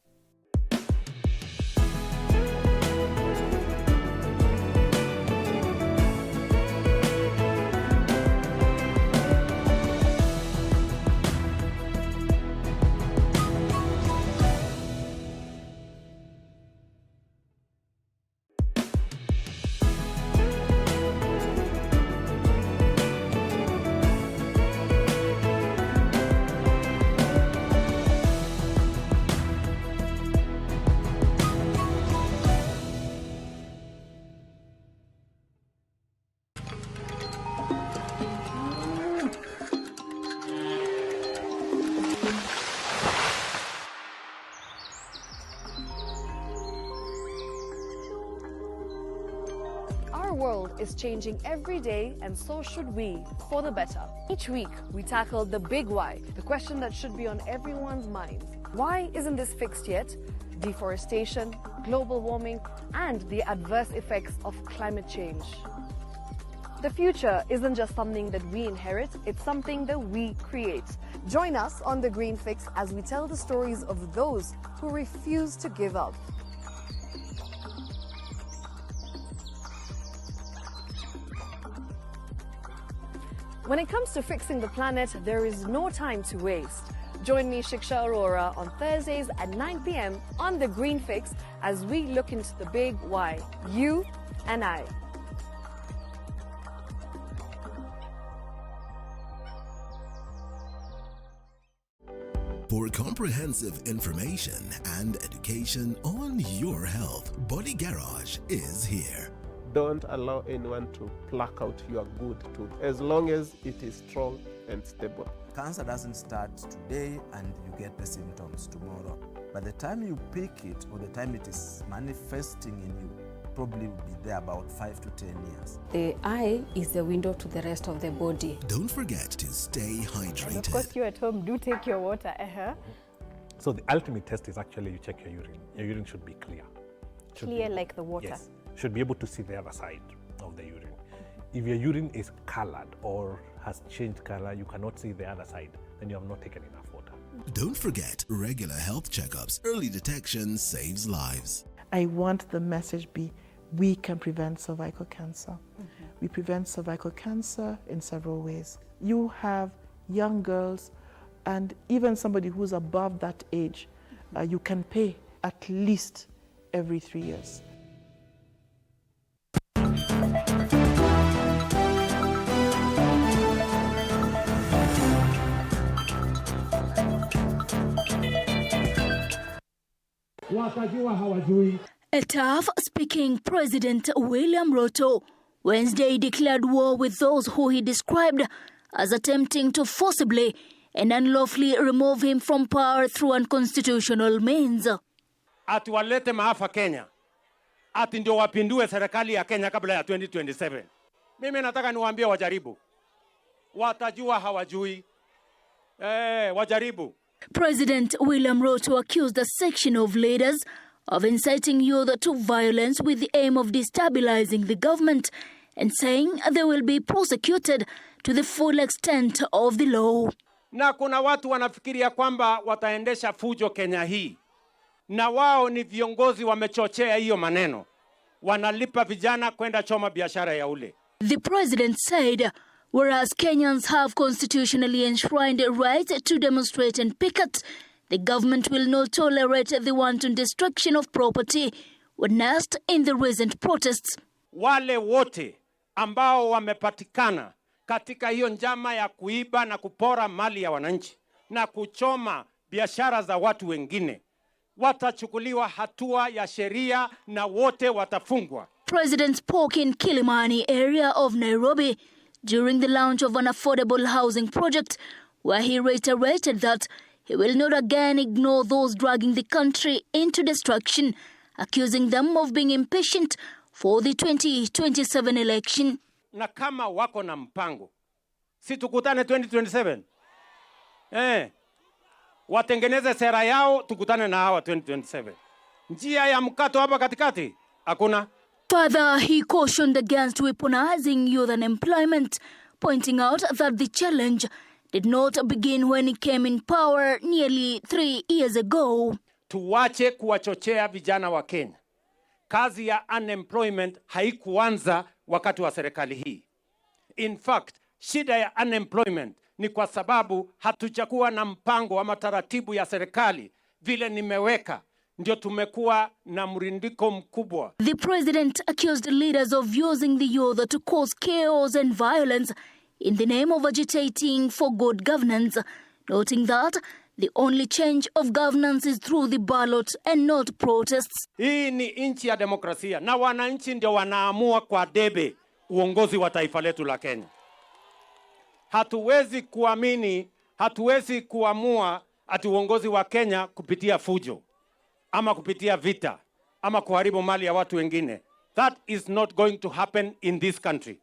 D: Our world is changing every day, and so should we, for the better. Each week, we tackle the big why, the question that should be on everyone's minds. Why isn't this fixed yet? Deforestation, global warming, and the adverse effects of climate change. The future isn't just something that we inherit, it's something that we create. Join us on The Green Fix as we tell the stories of those who refuse to give up. When it comes to fixing the planet, there is no time to waste. Join me, Shiksha Arora, on Thursdays at 9 p.m. on The Green Fix as we look into the big why, you and I.
E: For comprehensive information and education on your health, Body Garage is here.
F: Don't allow anyone to pluck out your good tooth as long as it is strong and stable.
G: Cancer doesn't start today and you get the symptoms tomorrow. By the time you pick it or the time it is manifesting in you, probably will be there about 5 to 10 years.
H: The eye is the window to the rest of the body.
E: Don't forget to stay hydrated.
I: And of course, you at home do take your water.
J: So the ultimate test is actually you check your urine. Your urine should be clear.
I: Clear like the water.
J: Yes. Should be able to see the other side of the urine. If your urine is colored or has changed color, you cannot see the other side, then you have not taken enough water.
E: Don't forget regular health checkups. Early detection saves lives.
K: I want the message be, we can prevent cervical cancer. We prevent cervical cancer in several ways. You have young girls and even somebody who's above that age, you can pay at least every 3 years.
C: A tough-speaking President William Ruto Wednesday declared war with those who he described as attempting to forcibly and unlawfully remove him from power through unconstitutional means.
V: Ati walete maafa Kenya, ati ndio wapindue serikali ya Kenya kabla ya 2027. Mimi nataka niwaambie wajaribu, watajua hawajui. Wajaribu.
C: President William Ruto accused a section of leaders of inciting youth to violence with the aim of destabilizing the government and saying they will be prosecuted to the full extent of the law.
V: Na kuna watu wanafikiria kwamba wataendesha fujo Kenya hii. Na wao ni viongozi wamechochea hiyo maneno. Wanalipa vijana kwenda choma biashara ya ule.
C: The president said, whereas Kenyans have constitutionally enshrined a right to demonstrate and picket, the government will not tolerate the wanton destruction of property witnessed in the recent protests.
V: Wale wote ambao wamepatikana katika hiyo njama ya kuiba na kupora mali ya wananchi na kuchoma biashara za watu wengine watachukuliwa hatua ya sheria na wote watafungwa.
C: President spoke in Kilimani area of Nairobi during the launch of an affordable housing project where he reiterated that he will not again ignore those dragging the country into destruction, accusing them of being impatient for the 2027 election.
V: Na kama wako na mpango, si tukutane 2027? Watengeneze sera yao, tukutane na hawa 2027. Njia ya mkato hapa katikati, hakuna.
C: Further, he cautioned against weaponizing youth unemployment, pointing out that the challenge did not begin when he came in power nearly 3 years ago.
V: Tuwache kuwachochea vijana wa Kenya. Kazi ya unemployment haikuanza wakati wa serikali hii. In fact, shida ya unemployment ni kwa sababu hatujakuwa na mpango ama taratibu ya serikali vile nimeweka. Ndio tumekuwa na mrindiko mkubwa.
C: The president accused leaders of using the youth to cause chaos and violence in the name of agitating for good governance, noting that the only change of governance is through the ballot and not protests.
V: Hii ni nchi ya demokrasia na wananchi ndio wanaamua kwa debe uongozi wa taifa letu la Kenya. Hatuwezi kuamua ati uongozi wa Kenya kupitia fujo ama kupitia vita ama kuharibu mali ya watu wengine. That is not going to happen in this country.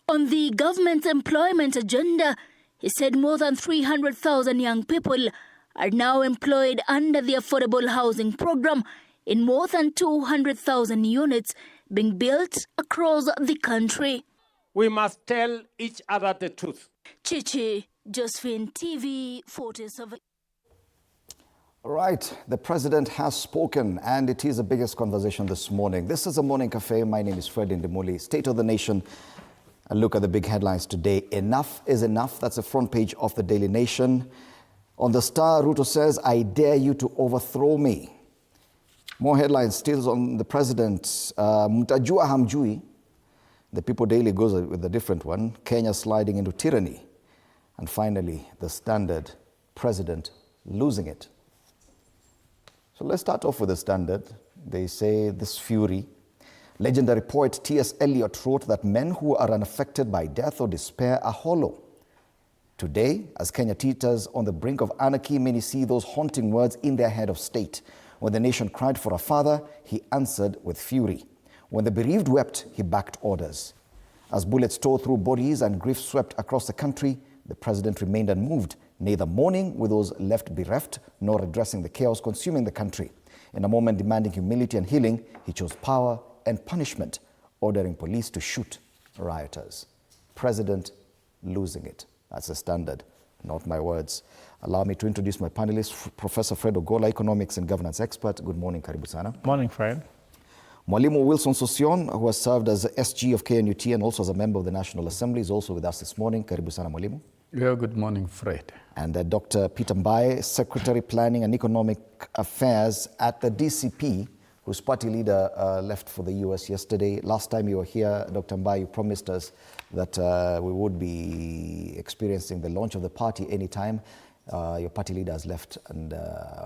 C: On the government's employment agenda, he said more than 300,000 young people are now employed under the affordable housing program in more than 200,000 units being built across the country.
V: We must tell each other the truth.
C: Chichi, Josephine, TV 47.
B: Right, the president has spoken, and it is the biggest conversation this morning. This is a Morning Cafe. My name is Fred Indimuli. State of the Nation. A look at the big headlines today. Enough is enough. That's the front page of the Daily Nation. On the Star, Ruto says, I dare you to overthrow me. More headlines still on the president. Mtajua hamjui. The People Daily goes with a different one. Kenya sliding into tyranny. And finally, the Standard, president losing it. So let's start off with the Standard. They say this fury. Legendary poet T.S. Eliot wrote that men who are unaffected by death or despair are hollow. Today, as Kenya teeters on the brink of anarchy, many see those haunting words in their head of state. When the nation cried for a father, he answered with fury. When the bereaved wept, he backed orders. As bullets tore through bodies and grief swept across the country, the president remained unmoved, neither mourning with those left bereft, nor addressing the chaos consuming the country. In a moment demanding humility and healing, he chose power and punishment, ordering police to shoot rioters. President losing it. That's the Standard, not my words. Allow me to introduce my panelists. Professor Fred Ogola, economics and governance expert. Good morning, karibu sana.
A: Morning, Fred.
B: Mwalimu Wilson Sosion, who has served as SG of KNUT and also as a member of the National Assembly, is also with us this morning. Karibu sana, Mwalimu.
A: Yeah, good morning, Fred.
B: And Dr. Peter Mbaye, Secretary Planning and Economic Affairs at the DCP, whose party leader left for the US yesterday. Last time you were here, Dr. Mbaye, you promised us that we would be experiencing the launch of the party anytime. Your party leader has left and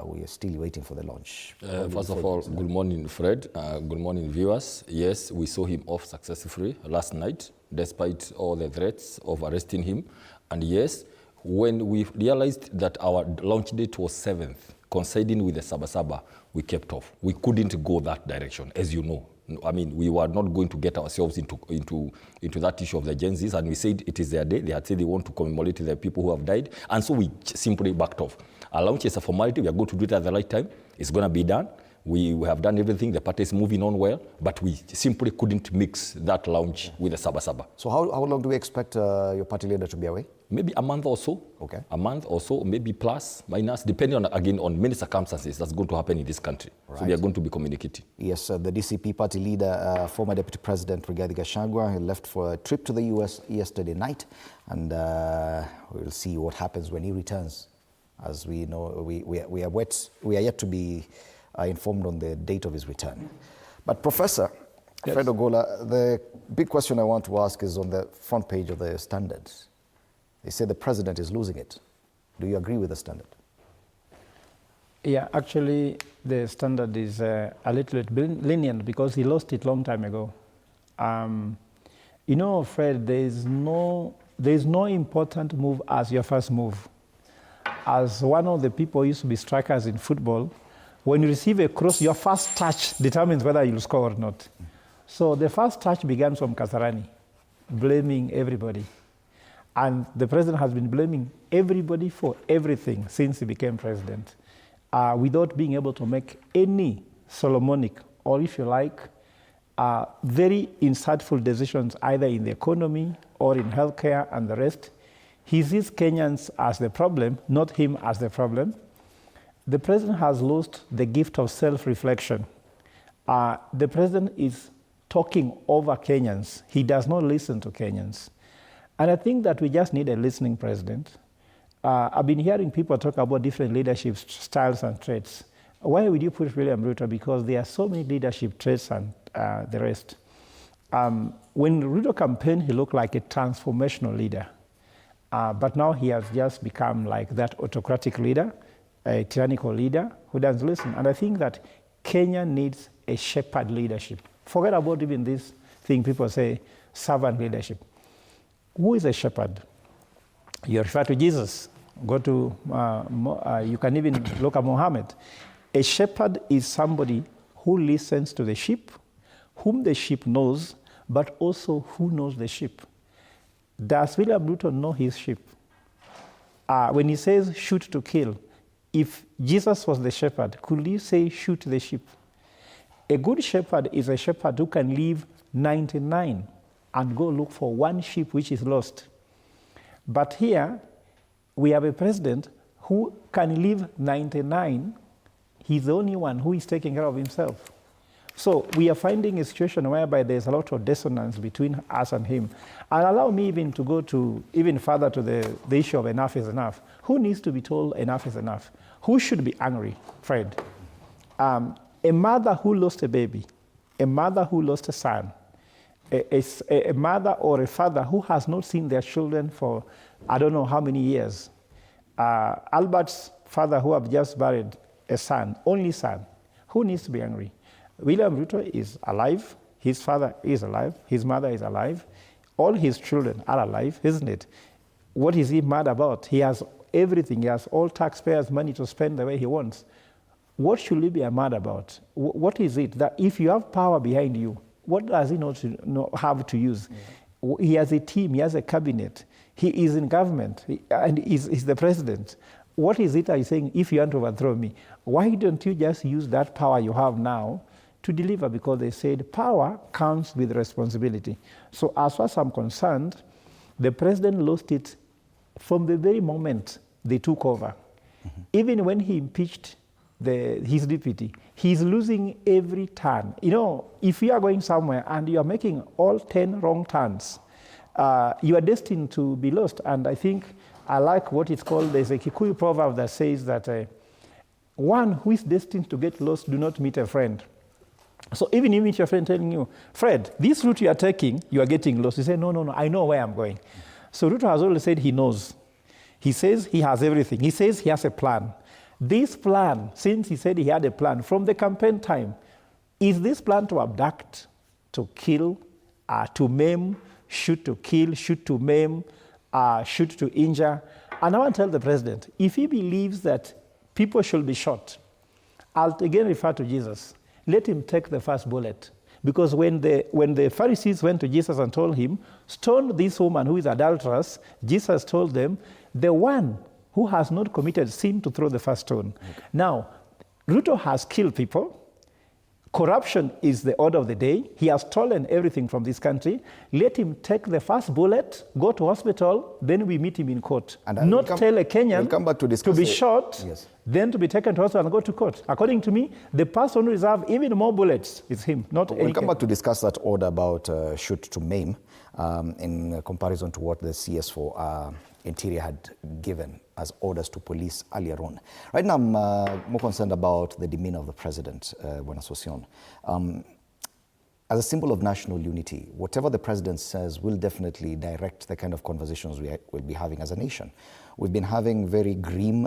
B: we are still waiting for the launch.
L: First of all, good morning, Fred. Good morning, viewers. Yes, we saw him off successfully last night, despite all the threats of arresting him. And yes, when we realized that our launch date was 7th, coinciding with the Sabasaba, we kept off. We couldn't go that direction, as you know. I mean, we were not going to get ourselves into that issue of the Gen Zs, and we said it is their day. They had said they want to commemorate the people who have died, and so we simply backed off. Our launch is a formality. We are going to do it at the right time. It's going to be done. We have done everything. The party is moving on well, but we simply couldn't mix that launch with the Sabasaba.
B: So how long do we expect your party leader to be away?
L: Maybe a month or so.
B: Okay.
L: A month or so, maybe plus, minus, depending on, again, on many circumstances that's going to happen in this country. Right. So we are going to be communicating.
B: Yes, the DCP party leader, former Deputy President Rigathi Gachagua, he left for a trip to the US yesterday night, and we'll see what happens when he returns. As we know, we are yet to be informed on the date of his return. But Professor Fred Ogola, the big question I want to ask is on the front page of the Standard. They say the president is losing it. Do you agree with the Standard?
A: Yeah, actually, the Standard is a little bit lenient because he lost it long time ago. You know, Fred, there is no important move as your first move. As one of the people who used to be strikers in football, when you receive a cross, your first touch determines whether you'll score or not. So the first touch began from Kasarani, blaming everybody. And the president has been blaming everybody for everything since he became president, without being able to make any Solomonic, or if you like, very insightful decisions either in the economy or in healthcare and the rest. He sees Kenyans as the problem, not him as the problem. The president has lost the gift of self-reflection. The president is talking over Kenyans. He does not listen to Kenyans. And I think that we just need a listening president. I've been hearing people talk about different leadership styles and traits. Why would you put William Ruto? Because there are so many leadership traits and the rest. When Ruto campaigned, he looked like a transformational leader. But now he has just become like that autocratic leader, a tyrannical leader who doesn't listen. And I think that Kenya needs a shepherd leadership. Forget about even this thing people say, servant leadership. Who is a shepherd? You refer to Jesus. Go to, you can even look at Muhammad. A shepherd is somebody who listens to the sheep, whom the sheep knows, but also who knows the sheep. Does William Ruto know his sheep? When he says shoot to kill, if Jesus was the shepherd, could he say shoot the sheep? A good shepherd is a shepherd who can leave 99 and go look for one sheep which is lost. But here, we have a president who can leave 99. He's the only one who is taking care of himself. So we are finding a situation whereby there's a lot of dissonance between us and him. And allow me even to go to even further to the issue of enough is enough. Who needs to be told enough is enough? Who should be angry, Fred? A mother who lost a baby, a mother who lost a son, a mother or a father who has not seen their children for I don't know how many years. Albert's father who have just buried a son, only son, who needs to be angry? William Ruto is alive, his father is alive, his mother is alive, all his children are alive, isn't it? What is he mad about? He has everything, he has all taxpayers' money to spend the way he wants. What should he be mad about? What is it that if you have power behind you, what does he not have to use? Yeah. He has a team, he has a cabinet, he is in government, and he's the president. What is it that he's saying, if you want to overthrow me, why don't you just use that power you have now to deliver? Because they said power comes with responsibility. So as far as I'm concerned, the president lost it from the very moment they took over. Mm-hmm. Even when he impeached his deputy, he's losing every turn. You know, if you are going somewhere and you are making all 10 wrong turns, you are destined to be lost. And I think I like what it's called, there's a Kikuyu proverb that says that one who is destined to get lost do not meet a friend. So even you meet your friend telling you, Fred, this route you are taking, you are getting lost. You say, no, I know where I'm going. So Ruto has always said he knows. He says he has everything. He says he has a plan. This plan, since he said he had a plan from the campaign time, is this plan to abduct, to kill, to maim, shoot to kill, shoot to maim, shoot to injure? And I want to tell the president, if he believes that people should be shot, I'll again refer to Jesus. Let him take the first bullet. Because when the Pharisees went to Jesus and told him, stone this woman who is adulterous, Jesus told them, the one who has not committed sin to throw the first stone. Okay. Now, Ruto has killed people. Corruption is the order of the day. He has stolen everything from this country. Let him take the first bullet, go to hospital, then we meet him in court. And not tell a Kenyan to be shot, yes, then to be taken to hospital and go to court. According to me, the person who deserves even more bullets is him, not
B: We'll come back to discuss that order about shoot to maim in comparison to what the CS4 Interior had given as orders to police earlier on. Right now, I'm more concerned about the demeanor of the president, Bwana Sosion. As a symbol of national unity, whatever the president says will definitely direct the kind of conversations we will be having as a nation. We've been having very grim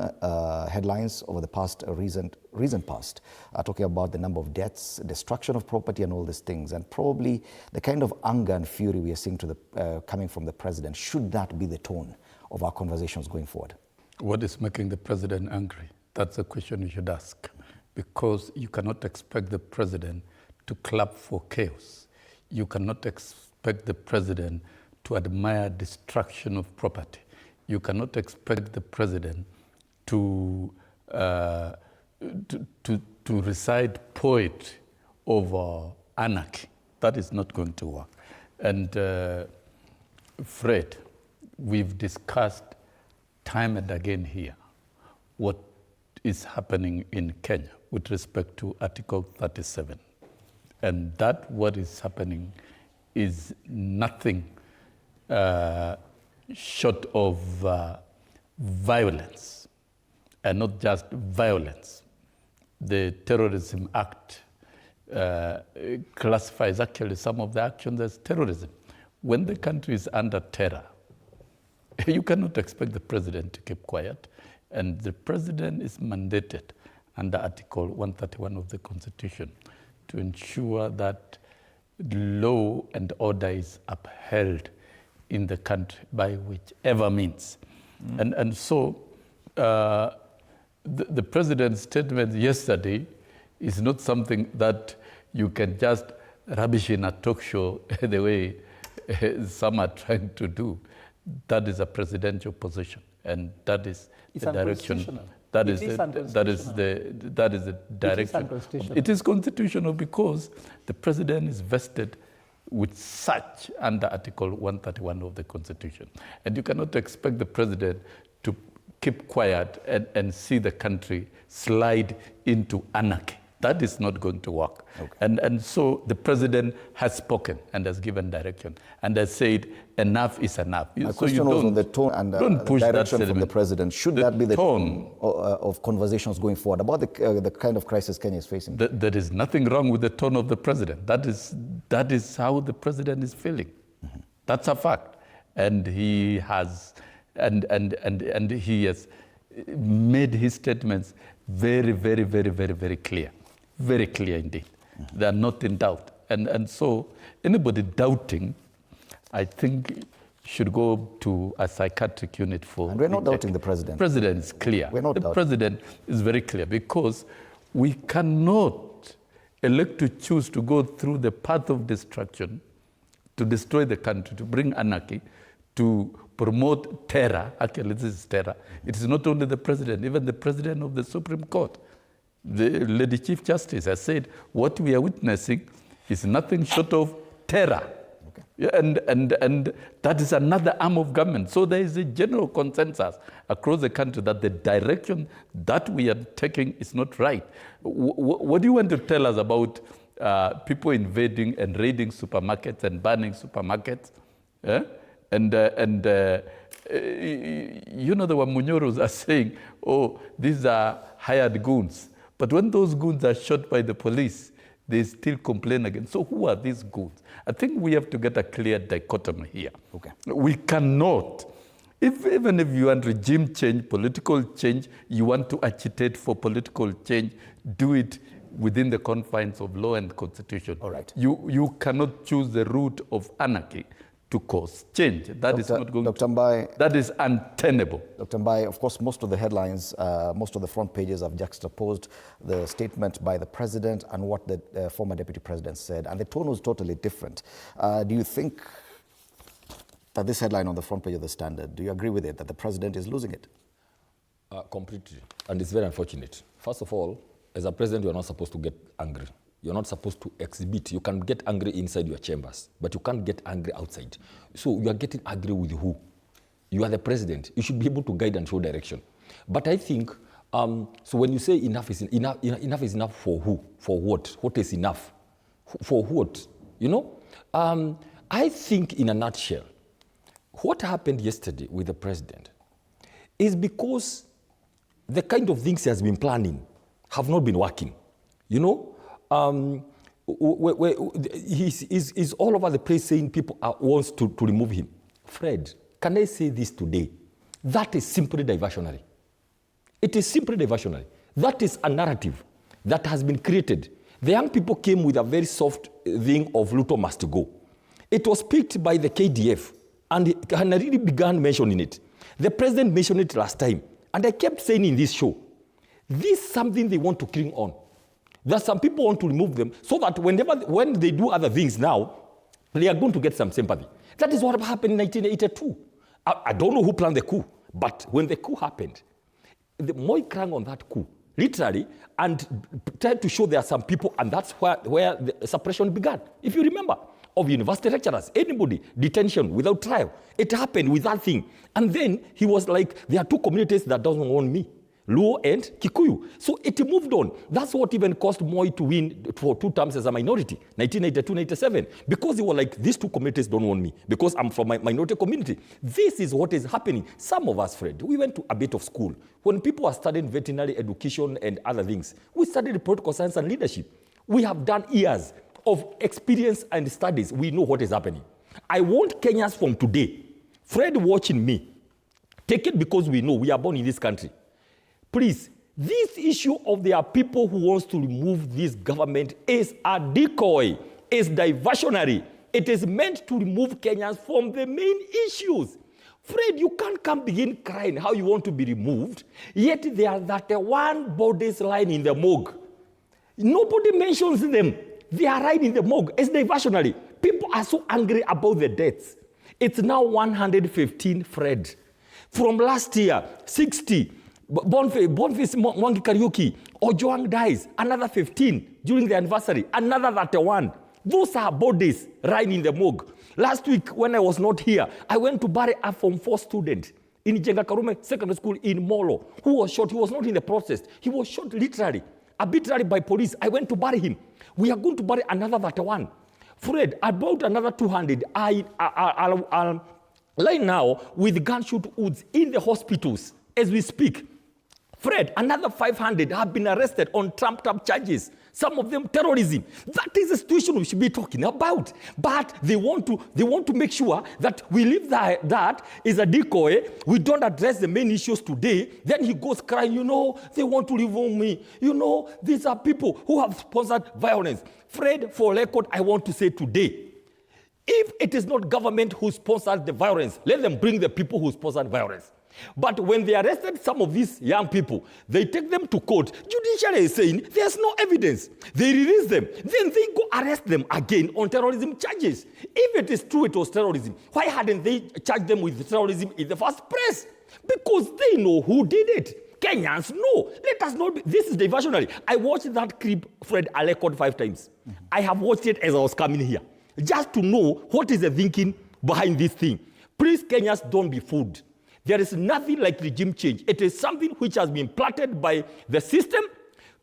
B: headlines over the recent past, talking about the number of deaths, destruction of property and all these things, and probably the kind of anger and fury we are seeing coming from the president. Should that be the tone of our conversations going forward?
N: What is making the president angry? That's a question you should ask, because you cannot expect the president to clap for chaos. You cannot expect the president to admire destruction of property. You cannot expect the president to recite poetry over anarchy. That is not going to work. And Fred, we've discussed time and again here what is happening in Kenya with respect to Article 37. And that what is happening is nothing short of violence, and not just violence. The Terrorism Act classifies actually some of the actions as terrorism. When the country is under terror, you cannot expect the president to keep quiet. And the president is mandated under Article 131 of the Constitution to ensure that law and order is upheld in the country by whichever means. And so the president's statement yesterday is not something that you can just rubbish in a talk show the way some are trying to do. That is a presidential position, and that is the direction. That is the direction. It is constitutional because the president is vested with such under Article 131 of the Constitution, and you cannot expect the president to keep quiet and see the country slide into anarchy. That is not going to work. And so the president has spoken and has given direction and has said enough is enough.
B: My
N: So
B: question was on the tone and
N: don't push that
B: direction from the
N: sentiment.
B: president. Should that be the tone of conversations going forward about the kind of crisis Kenya is facing?
N: There is nothing wrong with the tone of the president. That is how the president is feeling. That's a fact. And he has and he has made his statements very, very, very, very, very clear. Very clear indeed. They are not in doubt. And so anybody doubting, I think, should go to a psychiatric unit for...
B: And we're not doubting the president.
N: The president is clear.
B: We're not
N: the
B: doubting.
N: president is very clear because we cannot elect to choose to go through the path of destruction, to destroy the country, to bring anarchy, to promote terror. Actually, this is terror. It is not only the president, even the president of the Supreme Court. The Lady Chief Justice has said what we are witnessing is nothing short of terror. Yeah, and that is another arm of government. So there is a general consensus across the country that the direction that we are taking is not right. What do you want to tell us about people invading and raiding supermarkets and burning supermarkets? Yeah? You know, the Wamunyoros are saying, oh, these are hired goons. But when those goons are shot by the police, they still complain again. So who are these goons? I think we have to get a clear dichotomy here.
B: Okay.
N: We cannot, even if you want regime change, political change, you want to agitate for political change, do it within the confines of law and constitution.
B: All right.
N: You cannot choose the route of anarchy to cause change. That is not going
B: Dr. Mbai,
N: that is untenable.
B: Dr. Mbai, of course, most of the headlines, most of the front pages have juxtaposed the statement by the president and what the former deputy president said, and the tone was totally different. Do you think that this headline on the front page of the Standard, do you agree with it, that the president is losing it?
L: Completely, and it's very unfortunate. First of all, as a president, you are not supposed to get angry. You're not supposed to exhibit. You can get angry inside your chambers, but you can't get angry outside. So you are getting angry with who? You are the president. You should be able to guide and show direction. But I think, so when you say enough is enough for who? For what? What is enough? For what? You know? I think in a nutshell, what happened yesterday with the president is because the kind of things he has been planning have not been working. You know? He's all over the place saying people wants to remove him. Fred, can I say this today? That is simply diversionary. It is simply diversionary. That is a narrative that has been created. The young people came with a very soft thing of Ruto must go. It was picked by the KDF, and I really began mentioning it. The president mentioned it last time, and I kept saying in this show, this is something they want to cling on. That some people want to remove them so that when they do other things now, they are going to get some sympathy. That is what happened in 1982. I don't know who planned the coup, but when the coup happened, the Moi clang on that coup, literally, and tried to show there are some people, and that's where the suppression began. If you remember, of university lecturers, anybody, detention without trial. It happened with that thing. And then he was like, there are two communities that don't want me. Luo and Kikuyu. So it moved on. That's what even caused Moi to win for 2 terms as a minority, 1992-97, because they were like, these two communities don't want me, because I'm from my minority community. This is what is happening. Some of us, Fred, we went to a bit of school. When people are studying veterinary education and other things, we studied political science and leadership. We have done years of experience and studies. We know what is happening. I want Kenyans from today, Fred watching me, take it because we know we are born in this country. Please, this issue of there are people who wants to remove this government is a decoy, is diversionary. It is meant to remove Kenyans from the main issues. Fred, you can't come begin crying how you want to be removed, yet there are that one bodies lying in the morgue. Nobody mentions them. They are lying in the morgue. It's diversionary. People are so angry about the deaths. It's now 115, Fred. From last year, 60. Boniface Mwangi Kariuki, Ojwang dies, another 15 during the anniversary, another 31. Those are bodies lying in the morgue. Last week, when I was not here, I went to bury a Form 4 student in Jenga Karume Secondary School in Molo, who was shot. He was not in the process. He was shot literally.
O: arbitrarily by police. I went to bury him. We are going to bury another 31. Fred, about another 200. I'll lie now with gunshot wounds in the hospitals as we speak. Fred, another 500 have been arrested on trumped-up charges. Some of them terrorism. That is the situation we should be talking about. But they want to make sure that we leave that is a decoy. We don't address the main issues today. Then he goes crying, they want to reform me. These are people who have sponsored violence. Fred, for record, I want to say today, if it is not government who sponsored the violence, let them bring the people who sponsored violence. But when they arrested some of these young people, they take them to court. Judiciary is saying there's no evidence. They release them. Then they go arrest them again on terrorism charges. If it is true it was terrorism, why hadn't they charged them with terrorism in the first place? Because they know who did it. Kenyans know. Let us not be, this is diversionary. I watched that clip, Fred, a record 5 times. I have watched it as I was coming here, just to know what is the thinking behind this thing. Please, Kenyans, don't be fooled. There is nothing like regime change. It is something which has been planted by the system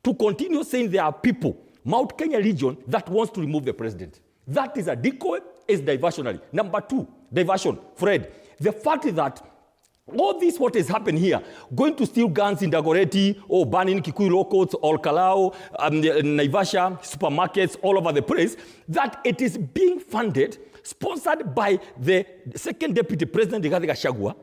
O: to continue saying there are people, Mount Kenya region, that wants to remove the president. That is a decoy, is diversionary. Number 2, diversion. Fred, the fact that all this what has happened here, going to steal guns in Dagoretti, or banning Kikuyu locals, or Kalao, Naivasha, supermarkets all over the place, that it is being funded, sponsored by the second deputy president, Rigathi Gachagua,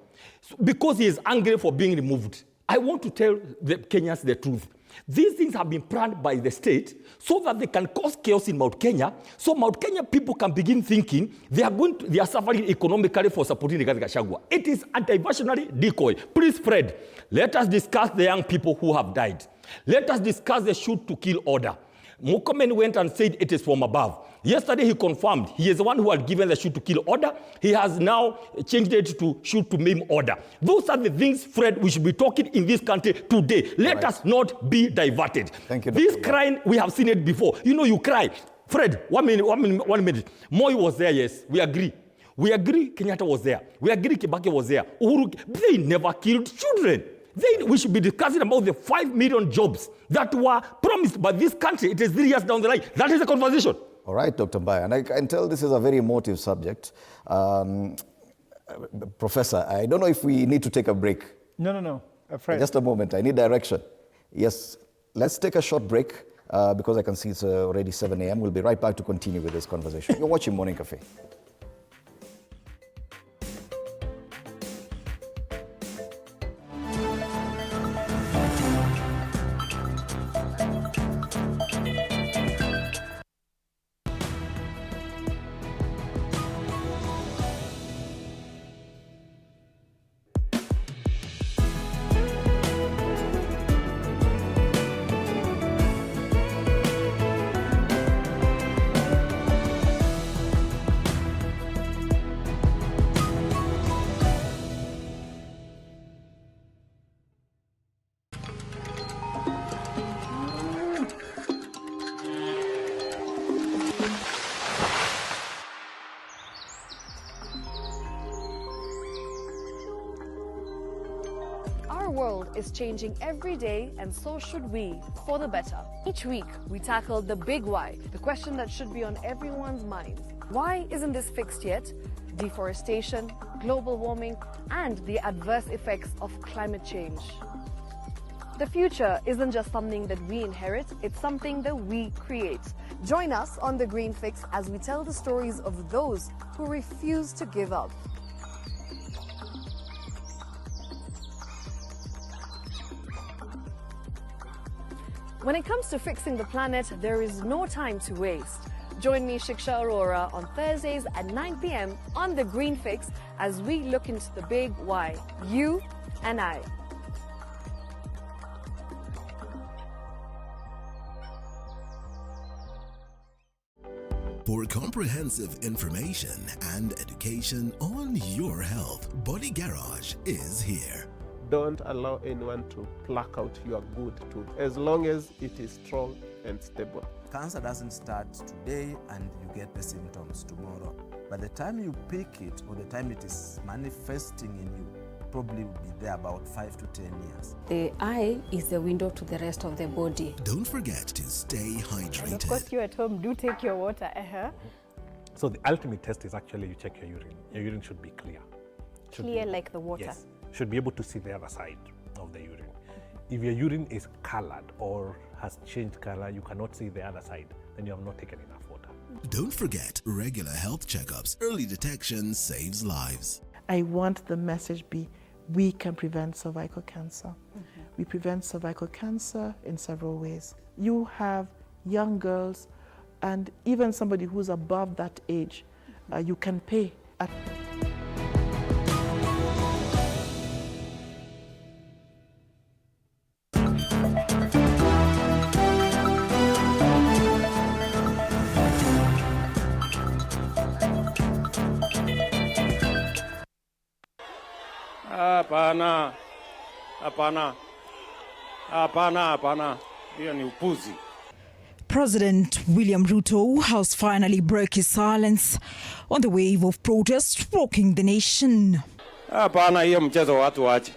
O: because he is angry for being removed. I want to tell the Kenyans the truth. These things have been planned by the state so that they can cause chaos in Mount Kenya, so Mount Kenya people can begin thinking they are suffering economically for supporting Rigathi Gachagua. It is a diversionary decoy. Please, Fred, let us discuss the young people who have died. Let us discuss the shoot-to-kill order. Murkomen went and said it is from above. Yesterday he confirmed he is the one who had given the shoot-to-kill order. He has now changed it to shoot-to-maim order. Those are the things, Fred, we should be talking in this country today. Let us not be diverted.
B: Thank you,
O: This crying, we have seen it before. You cry. Fred, one minute. Moi was there, yes. We agree. We agree Kenyatta was there. We agree Kibaki was there. Uhuru, they never killed children. We should be discussing about the 5 million jobs that were promised by this country. It is 3 years down the line. That is the conversation.
B: All right, Dr. Mbaya, and I can tell this is a very emotive subject. Professor, I don't know if we need to take a break.
A: No. Fred.
B: Just a moment, I need direction. Yes, let's take a short break because I can see it's already 7 a.m. We'll be right back to continue with this conversation. You're watching Morning Cafe.
D: Our world is changing every day, and so should we, for the better. Each week, we tackle the big why, the question that should be on everyone's minds. Why isn't this fixed yet? Deforestation, global warming, and the adverse effects of climate change. The future isn't just something that we inherit, it's something that we create. Join us on The Green Fix as we tell the stories of those who refuse to give up. When it comes to fixing the planet, there is no time to waste. Join me, Shiksha Arora, on Thursdays at 9 p.m. on The Green Fix as we look into the big why, you and I.
E: For comprehensive information and education on your health, Body Garage is here.
F: Don't allow anyone to pluck out your good tooth as long as it is strong and stable.
G: Cancer doesn't start today and you get the symptoms tomorrow. By the time you pick it or the time it is manifesting in you, probably will be there about 5 to 10 years.
H: The eye is the window to the rest of the body.
E: Don't forget to stay hydrated.
I: And of course, you at home do take your water.
J: So the ultimate test is actually you check your urine. Your urine should be clear.
I: Clear like the water.
J: Yes, should be able to see the other side of the urine. If your urine is colored or has changed color, you cannot see the other side, then you have not taken enough water.
E: Don't forget regular health checkups. Early detection saves lives.
K: I want the message be, we can prevent cervical cancer. We prevent cervical cancer in several ways. You have young girls and even somebody who's above that age, you can pay.
V: Hapana, hapana, hapana, hapana. Hiyo ni upuzi.
P: President William Ruto has finally broke his silence on the wave of protests rocking the nation.
V: Hapana, hiyo mchezo watu waache.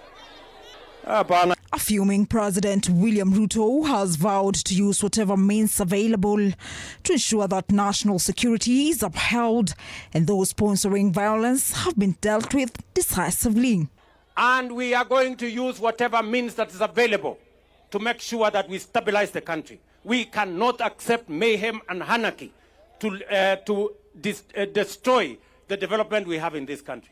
V: Hapana.
P: A fuming President William Ruto has vowed to use whatever means available to ensure that national security is upheld and those sponsoring violence have been dealt with decisively.
V: And we are going to use whatever means that is available to make sure that we stabilize the country. We cannot accept mayhem and anarchy to destroy the development we have in this country.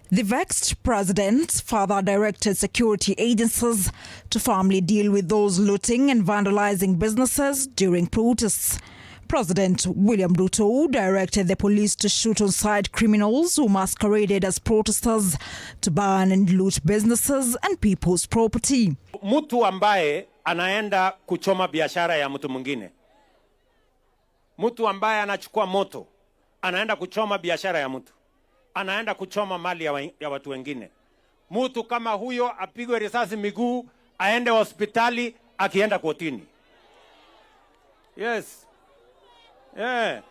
P: The vexed president further directed security agencies to firmly deal with those looting and vandalizing businesses during protests. President William Ruto directed the police to shoot on-site criminals who masqueraded as protesters, to burn and loot businesses and people's property.
V: Mtu ambaye anaenda kuchoma biashara ya mtu mwingine, mtu ambaye anachukua moto anaenda kuchoma biashara ya mtu, anaenda kuchoma mali ya watu wengine, mtu kama huyo apigwe risasi miguu, aende hospitali, akienda kotini. Yes. Yeah.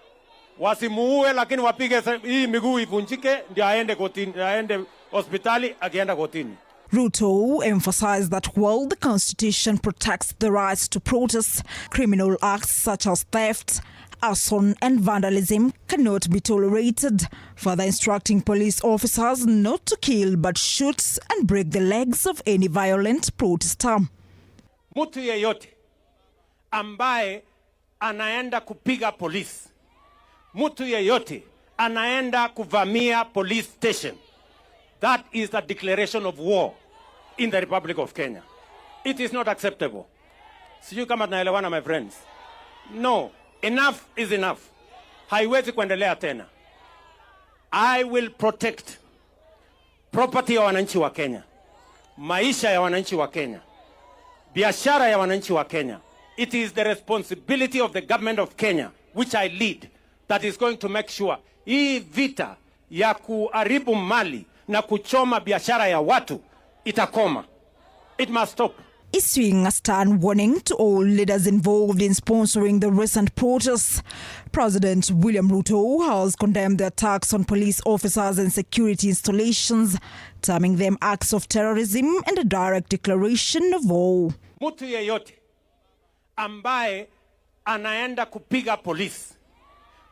V: Wasimuue lakini wapige hii miguu ivunjike ndio aende kotini, aende hospitali, akienda kotini.
P: Ruto emphasized that while the Constitution protects the rights to protest, criminal acts such as theft, arson and vandalism cannot be tolerated, further instructing police officers not to kill but shoot and break the legs of any violent protester.
V: Mtu yeyote ambaye anaenda kupiga polisi, mtu yeyote anaenda kuvamia police station, that is a declaration of war in the Republic of Kenya. It is not acceptable. Sijui kama tunaelewana, my friends. No, enough is enough. Haiwezi kuendelea tena. I will protect property ya wananchi wa Kenya, maisha ya wananchi wa Kenya, biashara ya wananchi wa Kenya. It is the responsibility of the government of Kenya, which I lead, that is going to make sure hii vita ya kuharibu mali na kuchoma biashara ya watu itakoma. It must stop.
P: Issuing a stern warning to all leaders involved in sponsoring the recent protests, President William Ruto has condemned the attacks on police officers and security installations, terming them acts of terrorism and a direct declaration of war.
V: Mtu yeyote ambaye anaenda kupiga polisi,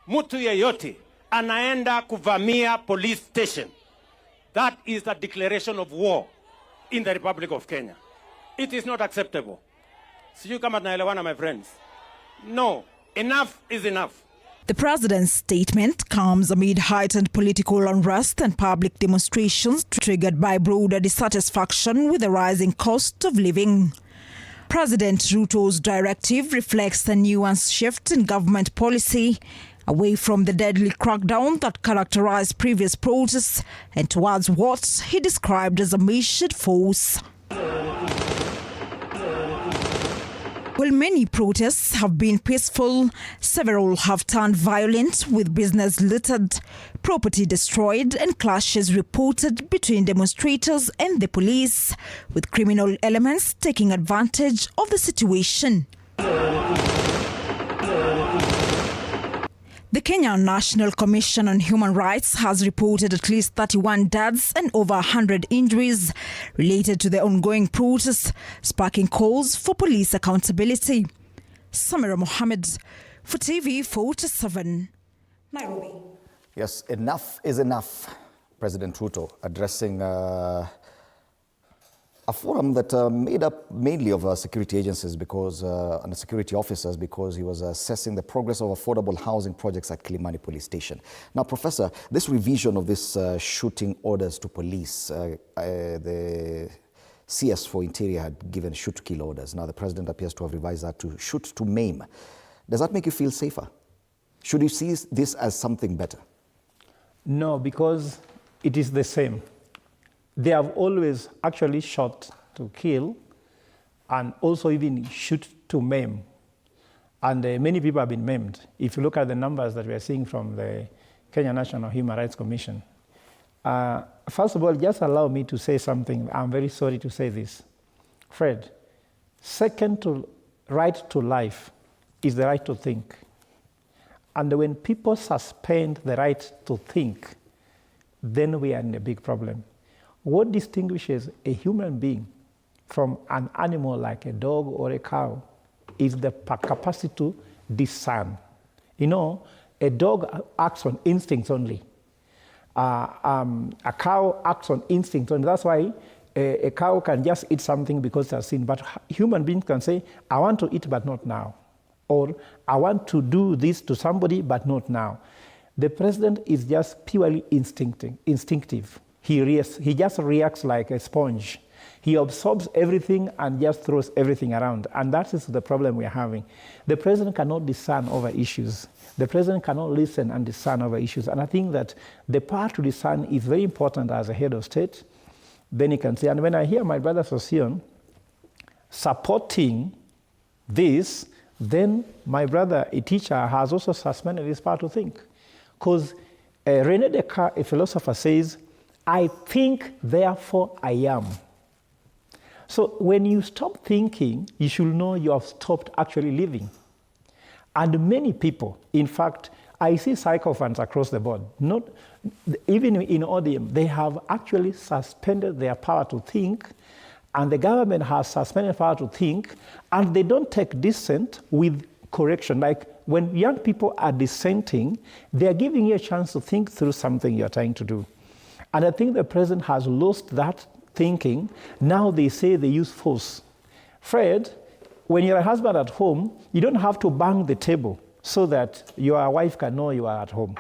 V: mtu yeyote anaenda kuvamia police station, that is a declaration of war in the Republic of Kenya. It is not acceptable. Sijui kama tunaelewana, my friends. No, enough is enough.
P: The president's statement comes amid heightened political unrest and public demonstrations triggered by broader dissatisfaction with the rising cost of living. President Ruto's directive reflects a nuanced shift in government policy away from the deadly crackdown that characterized previous protests and towards what he described as a measured force. While many protests have been peaceful, several have turned violent, with business looted, property destroyed and clashes reported between demonstrators and the police, with criminal elements taking advantage of the situation. The Kenya National Commission on Human Rights has reported at least 31 deaths and over 100 injuries related to the ongoing protests, sparking calls for police accountability. Samira Mohammed for TV 47, Nairobi.
B: Yes, enough is enough. President Ruto addressing a forum that made up mainly of security agencies and security officers because he was assessing the progress of affordable housing projects at Kilimani Police Station. Now, Professor, this revision of this shooting orders to police, the CS for Interior had given shoot to kill orders. Now the president appears to have revised that to shoot to maim. Does that make you feel safer? Should you see this as something better?
A: No, because it is the same. They have always actually shot to kill and also even shoot to maim. And many people have been maimed. If you look at the numbers that we are seeing from the Kenya National Human Rights Commission. First of all, just allow me to say something. I'm very sorry to say this. Fred, second to right to life is the right to think. And when people suspend the right to think, then we are in a big problem. What distinguishes a human being from an animal like a dog or a cow is the capacity to discern. You know, a dog acts on instincts only. A cow acts on instincts only. That's why a cow can just eat something because it's seen. But human beings can say, I want to eat, but not now. Or I want to do this to somebody, but not now. The president is just purely instinctive. He just reacts like a sponge. He absorbs everything and just throws everything around. And that is the problem we are having. The president cannot discern over issues. The president cannot listen and discern over issues. And I think that the part to discern is very important as a head of state. Then he can say, and when I hear my brother Sosion supporting this, then my brother, a teacher, has also suspended his part to think. Because René Descartes, a philosopher, says, I think, therefore I am. So when you stop thinking, you should know you have stopped actually living. And many people, in fact, I see sycophants across the board, not even in ODM, they have actually suspended their power to think, and the government has suspended power to think, and they don't take dissent with correction. Like when young people are dissenting, they are giving you a chance to think through something you're trying to do. And I think the president has lost that thinking. Now they say they use force. Fred, when you're a husband at home, you don't have to bang the table so that your wife can know you are at home.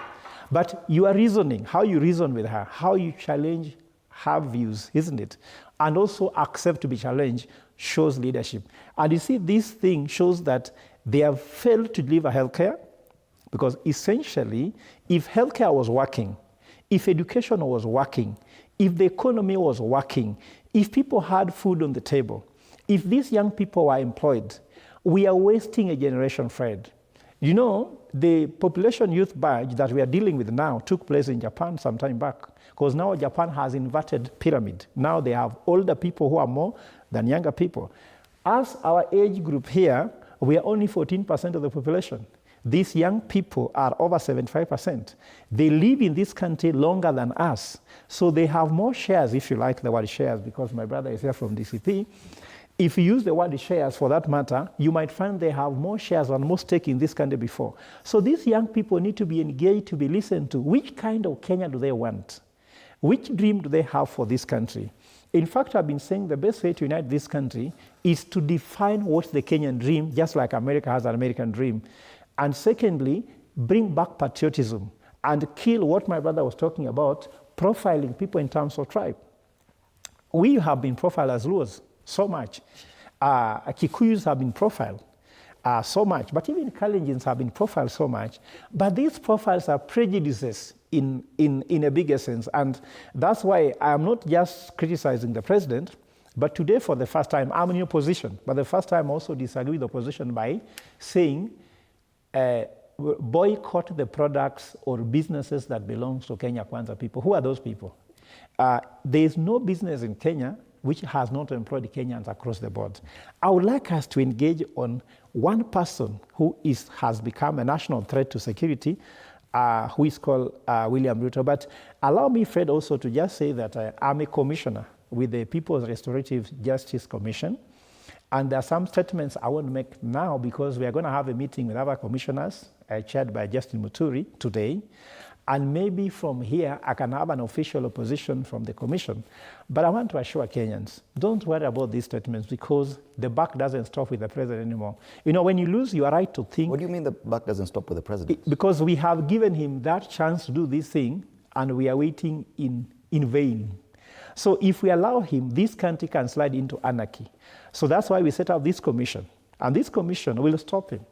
A: But you are reasoning, how you reason with her, how you challenge her views, isn't it? And also accept to be challenged shows leadership. And you see, this thing shows that they have failed to deliver healthcare, because essentially, if healthcare was working, if education was working, if the economy was working, if people had food on the table, if these young people were employed, we are wasting a generation, Fred. You know, the population youth badge that we are dealing with now took place in Japan some time back, because now Japan has inverted pyramid. Now they have older people who are more than younger people. As our age group here, we are only 14% of the population. These young people are over 75%. They live in this country longer than us. So they have more shares, if you like the word shares, because my brother is here from DCP. If you use the word shares for that matter, you might find they have more shares and more stake in this country before. So these young people need to be engaged, to be listened to. Which kind of Kenya do they want? Which dream do they have for this country? In fact, I've been saying the best way to unite this country is to define what's the Kenyan dream, just like America has an American dream. And secondly, bring back patriotism and kill what my brother was talking about, profiling people in terms of tribe. We have been profiled as Luos so much. Kikuyus have been profiled so much, but even Kalenjins have been profiled so much. But these profiles are prejudices in a bigger sense. And that's why I'm not just criticizing the president, but today for the first time, I'm in opposition. But the first time I also disagree with the opposition by saying, boycott the products or businesses that belong to Kenya Kwanza people. Who are those people? There is no business in Kenya which has not employed Kenyans across the board. I would like us to engage on one person who has become a national threat to security, who is called William Ruto. But allow me, Fred, also to just say that I'm a commissioner with the People's Restorative Justice Commission. And there are some statements I won't make now because we are going to have a meeting with other commissioners, chaired by Justin Muturi today. And maybe from here, I can have an official opposition from the commission. But I want to assure Kenyans, don't worry about these statements because the buck doesn't stop with the president anymore. You know, when you lose your right to think...
B: What do you mean the buck doesn't stop with the president?
A: Because we have given him that chance to do this thing, and we are waiting in vain. So if we allow him, this country can slide into anarchy. So that's why we set up this commission. And this commission will stop him.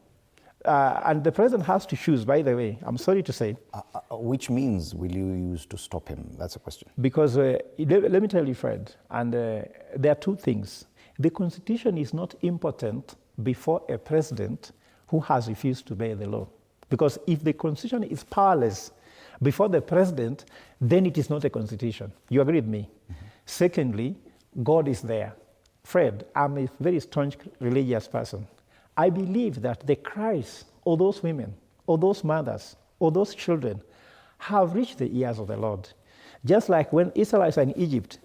A: And the president has to choose, by the way, I'm sorry to say.
B: Which means will you use to stop him? That's a question.
A: Because let me tell you, Fred, and there are two things. The Constitution is not important before a president who has refused to obey the law. Because if the Constitution is powerless before the president, then it is not a Constitution. You agree with me? Mm-hmm. Secondly, God is there. Fred, I'm a very staunch religious person. I believe that the cries of those women, or those mothers, or those children have reached the ears of the Lord. Just like when Israelites are in Egypt,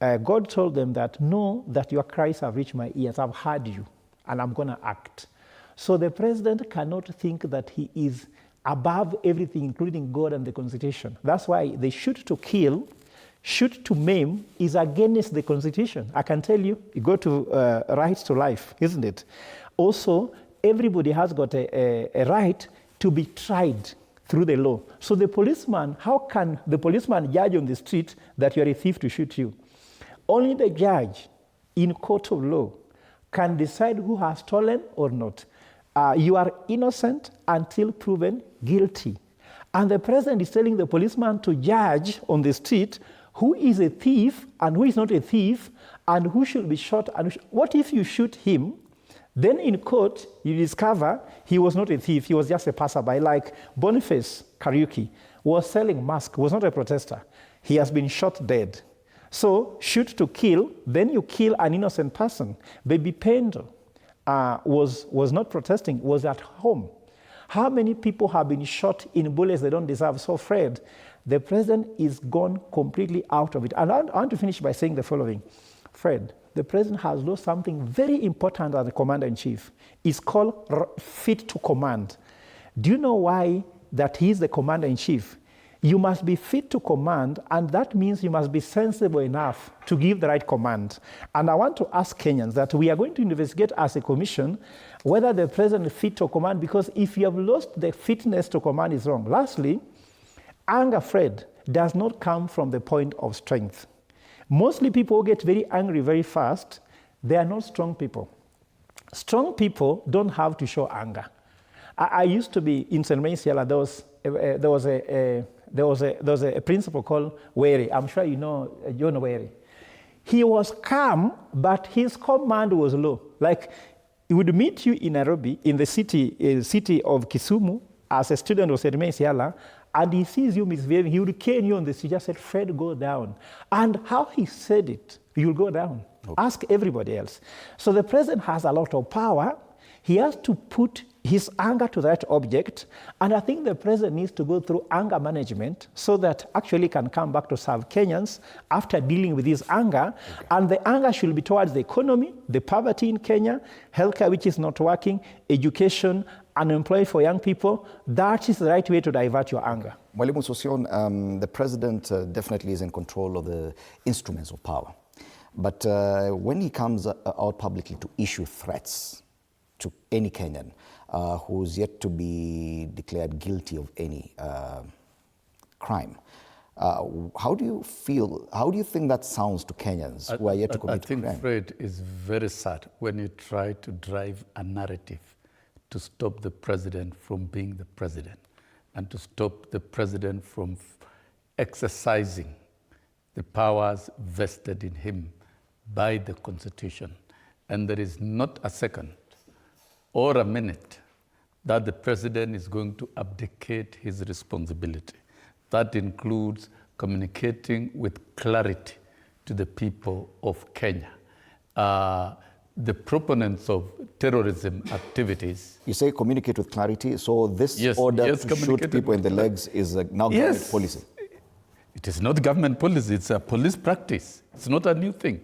A: God told them that, know that your cries have reached my ears, I've heard you, and I'm going to act. So the president cannot think that he is above everything, including God and the Constitution. That's why the shoot to kill, shoot to maim is against the Constitution. I can tell you, you go to rights to life, isn't it? Also, everybody has got a right to be tried through the law. So the policeman, how can the policeman judge on the street that you're a thief to shoot you? Only the judge in court of law can decide who has stolen or not. You are innocent until proven guilty. And the president is telling the policeman to judge on the street who is a thief and who is not a thief and who should be shot. And what if you shoot him? Then in court, you discover he was not a thief, he was just a passerby, like Boniface Kariuki was selling masks, was not a protester. He has been shot dead. So, shoot to kill, then you kill an innocent person. Baby Pendo was not protesting, was at home. How many people have been shot in bullets they don't deserve? So, Fred, the president is gone completely out of it. And I want to finish by saying the following. Fred, the president has lost something very important as the commander-in-chief. It's called fit to command. Do you know why that he is the commander-in-chief? You must be fit to command, and that means you must be sensible enough to give the right command. And I want to ask Kenyans that we are going to investigate as a commission whether the president is fit to command, because if you have lost the fitness to command, is wrong. Lastly, anger, Fred, does not come from the point of strength. Mostly people who get very angry very fast, they are not strong people. Strong people don't have to show anger. I used to be in St. Mary's Yala, there was a principal called Weri. I'm sure you know John Weri. He was calm, but his command was low. Like, he would meet you in Nairobi, in the city of Kisumu, as a student of St. Mary's Yala, and he sees you misbehaving, he would cane you on the street, just said, Fred, go down. And how he said it, you'll go down. Okay. Ask everybody else. So the president has a lot of power. He has to put his anger to that object. And I think the president needs to go through anger management so that actually can come back to serve Kenyans after dealing with his anger. Okay. And the anger should be towards the economy, the poverty in Kenya, healthcare which is not working, education, unemployed for young people. That is the right way to divert your anger.
B: Mwalimu Sosion, the president definitely is in control of the instruments of power. But when he comes out publicly to issue threats to any Kenyan who's yet to be declared guilty of any crime, how do you feel, how do you think that sounds to Kenyans who are yet to commit crime?
N: I think, Fred, is very sad when you try to drive a narrative to stop the president from being the president and to stop the president from exercising the powers vested in him by the Constitution. And there is not a second or a minute that the president is going to abdicate his responsibility. That includes communicating with clarity to the people of Kenya. The proponents of terrorism activities.
B: You say communicate with clarity, so this order to shoot people in the legs is now government policy?
N: It is not government policy, it's a police practice. It's not a new thing.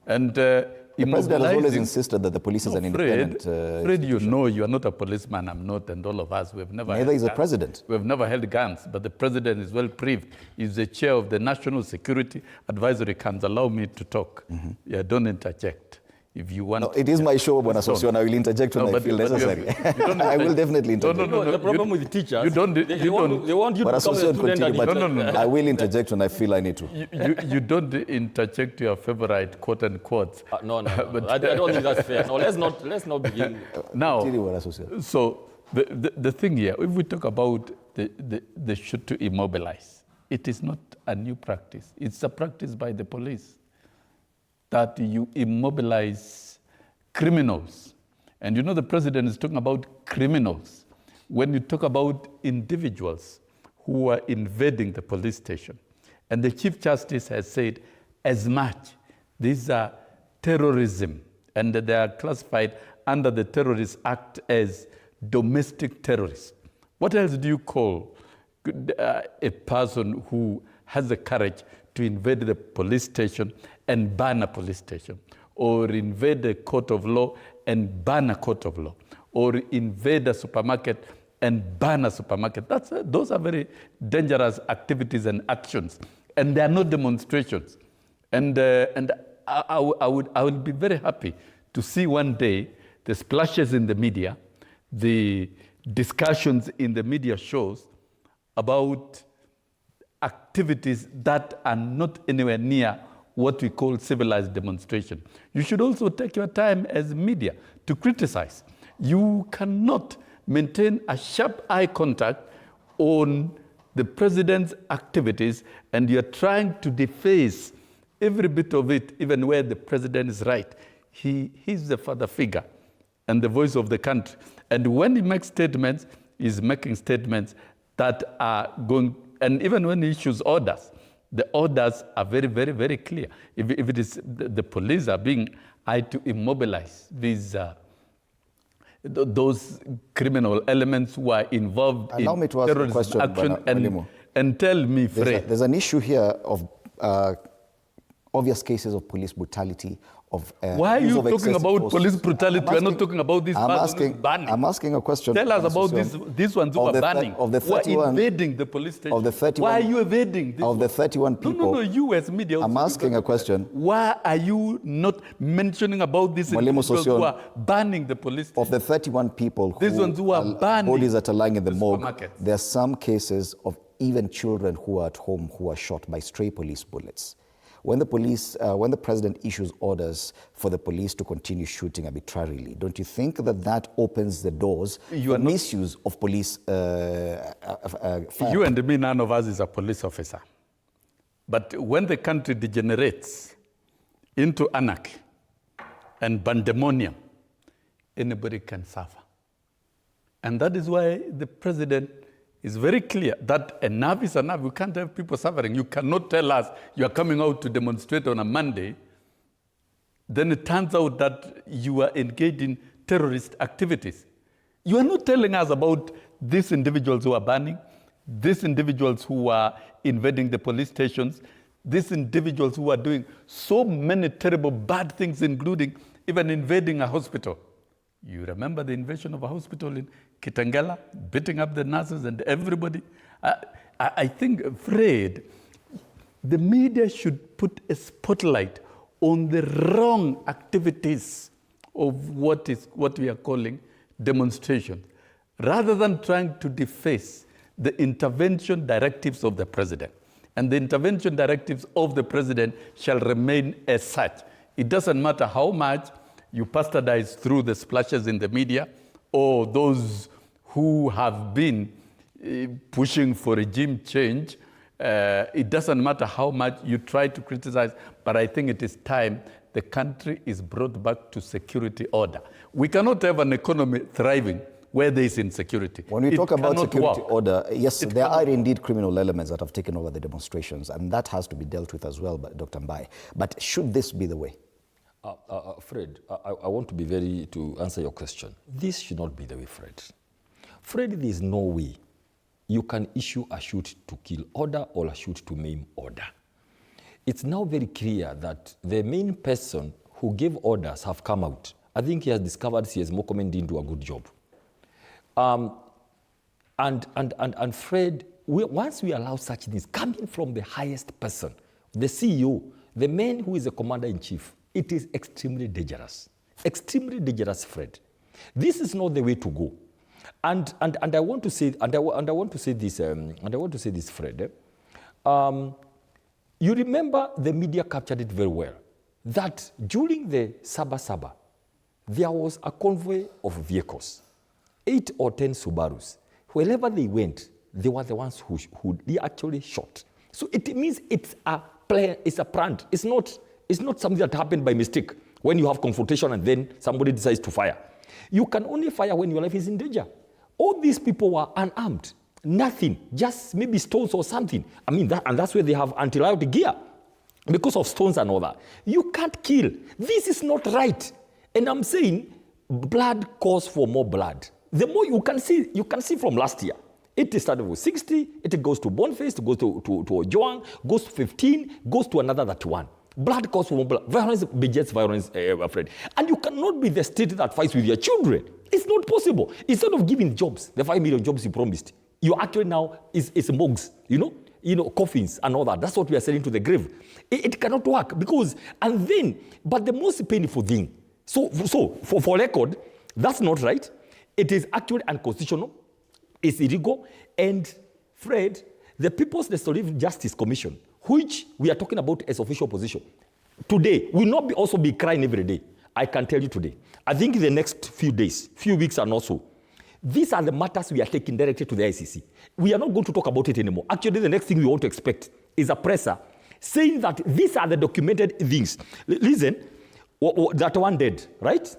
N: And
B: the president has always insisted that the police is an independent
N: Fred, you know you are not a policeman, I'm not, and all of us, we've never
B: Neither is the president.
N: We've never held guns, but the president is well briefed. He's the chair of the National Security Advisory Council. Allow me to talk. Yeah, don't interject. If you want,
B: no, it is my show, Bwana Sossion. I will interject when I feel necessary. I will definitely interject.
O: No, the problem with the teachers,
N: they want
O: you to become a student.
B: No. I will interject when I feel I need to.
N: You don't interject your favorite quote unquote.
O: No. But I don't think that's fair. No, let's not begin.
N: Now, so the thing here, if we talk about the shoot to immobilize, it is not a new practice. It's a practice by the police, that you immobilize criminals. And you know the president is talking about criminals. When you talk about individuals who are invading the police station, and the Chief Justice has said, as much, these are terrorism, and they are classified under the Terrorist Act as domestic terrorists. What else do you call a person who has the courage to invade the police station and ban a police station, or invade a court of law and ban a court of law, or invade a supermarket and ban a supermarket? Those are very dangerous activities and actions, and they are not demonstrations. And I would be very happy to see one day the splashes in the media, the discussions in the media shows about activities that are not anywhere near what we call civilized demonstration. You should also take your time as media to criticize. You cannot maintain a sharp eye contact on the president's activities, and you're trying to deface every bit of it, even where the president is right. He's the father figure and the voice of the country. And when he makes statements, he's making statements that are going, and even when he issues orders, the orders are very, very, very clear. If it is the police are being asked to immobilize these those criminal elements who are involved in terrorism action, and tell me, Fred.
B: There's an issue here of obvious cases of police brutality.
N: Why are you talking about police brutality? We're not talking about this person banning.
B: I'm asking a question.
N: Tell us about these ones who are banning, who are invading the police station.
B: Of the 31,
N: why are you evading this?
B: Of the 31 people.
N: No, you as media.
B: I'm asking a question.
N: Why are you not mentioning about these individuals who are banning the police station?
B: Of the 31 people
N: these ones who are banning
B: bodies that are lying in the morgue, there are some cases of even children who are at home who are shot by stray police bullets. When the president issues orders for the police to continue shooting arbitrarily, don't you think that opens the doors for misuse of police fire?
N: You and me, none of us is a police officer. But when the country degenerates into anarchy and pandemonium, anybody can suffer. And that is why the president is very clear that enough is enough. We can't have people suffering. You cannot tell us you are coming out to demonstrate on a Monday. Then it turns out that you are engaged in terrorist activities. You are not telling us about these individuals who are banning, these individuals who are invading the police stations, these individuals who are doing so many terrible bad things, including even invading a hospital. You remember the invasion of a hospital in Kitengela, beating up the nurses and everybody? I think, Fred, the media should put a spotlight on the wrong activities of what we are calling demonstrations, rather than trying to deface the intervention directives of the president. And the intervention directives of the president shall remain as such. It doesn't matter how much you bastardize through the splashes in the media, or those who have been pushing for regime change. It doesn't matter how much you try to criticize, but I think it is time the country is brought back to security order. We cannot have an economy thriving where there is insecurity.
B: When we talk about security order, yes, there are indeed criminal elements that have taken over the demonstrations, and that has to be dealt with as well by Dr. Mbai. But should this be the way?
L: Fred, I want to be to answer your question. This should not be the way, Fred. Fred, there is no way you can issue a shoot to kill order or a shoot to maim order. It's now very clear that the main person who gave orders have come out. I think he has discovered CS Mokomen didn't do a good job. And Fred, once we allow such things coming from the highest person, the CEO, the man who is the commander-in-chief, it is extremely dangerous. Extremely dangerous, Fred. This is not the way to go. And I want to say this, Fred. You remember the media captured it very well, that during the Saba, there was a convoy of vehicles, 8 or 10 Subarus. Wherever they went, they were the ones who they actually shot. So it means it's a plan, it's a prank. It's not something that happened by mistake when you have confrontation and then somebody decides to fire. You can only fire when your life is in danger. All these people were unarmed. Nothing, just maybe stones or something. I mean, that's where they have anti-riot gear because of stones and all that. You can't kill. This is not right. And I'm saying blood calls for more blood. The more you can see from last year. It started with 60, it goes to Boniface, it goes to Ojoang, goes to 15, goes to another 31. Blood calls for more blood. Violence begets violence, Fred. And you cannot be the state that fights with your children. It's not possible. Instead of giving jobs, the 5 million jobs you promised, you actually now is mugs, coffins and all that. That's what we are selling to the grave. It cannot work but the most painful thing, so for record, that's not right. It is actually unconstitutional. It's illegal. And Fred, the People's Restorative Justice Commission, which we are talking about as official position, today will not also be crying every day. I can tell you today. I think in the next few days, few weeks and also, these are the matters we are taking directly to the ICC. We are not going to talk about it anymore. Actually, the next thing we want to expect is a presser saying that these are the documented things. Listen, that one dead, right?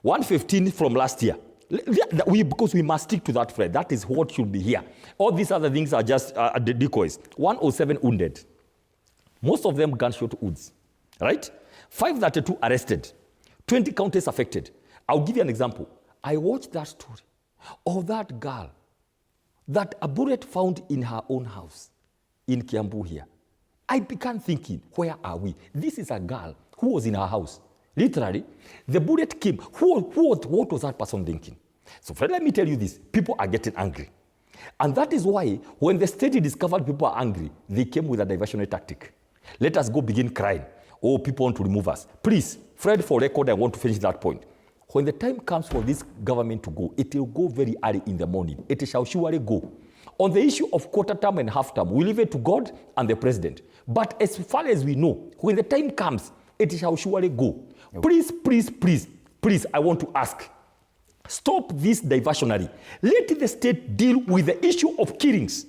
L: 115 from last year. Because we must stick to that, Fred. That is what should be here. All these other things are just decoys. 107 wounded. Most of them gunshot wounds, right? 532 arrested. 20 counties affected. I'll give you an example. I watched that story of that girl that a bullet found in her own house in Kiambu here. I began thinking, where are we? This is a girl who was in her house. Literally, the bullet came. What was that person thinking? So, Fred, let me tell you this. People are getting angry. And that is why, when the state discovered people are angry, they came with a diversionary tactic. Let us go begin crying. Oh, people want to remove us. Please, Fred, for record, I want to finish that point. When the time comes for this government to go, it will go very early in the morning. It shall surely go. On the issue of quarter term and half term, we leave it to God and the president. But as far as we know, when the time comes, it shall surely go. Please, I want to ask, stop this diversionary. Let the state deal with the issue of killings,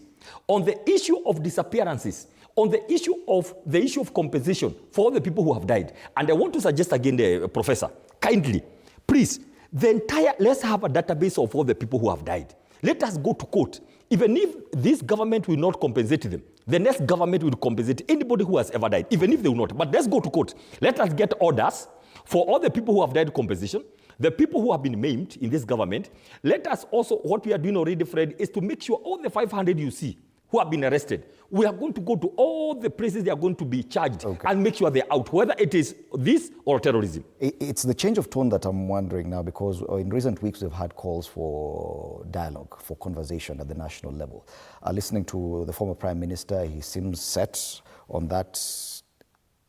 L: on the issue of disappearances, on the issue of compensation for all the people who have died. And I want to suggest again, Professor, kindly, please, let's have a database of all the people who have died. Let us go to court. Even if this government will not compensate them, the next government will compensate anybody who has ever died, even if they will not. But let's go to court. Let us get orders for all the people who have died compensation, the people who have been maimed in this government. Let us also, what we are doing already, Fred, is to make sure all the 500 you see who have been arrested, we are going to go to all the places they are going to be charged and make sure they're out, whether it is this or terrorism.
B: It's the change of tone that I'm wondering now, because in recent weeks we've had calls for dialogue, for conversation at the national level. Listening to the former Prime Minister, he seems set on that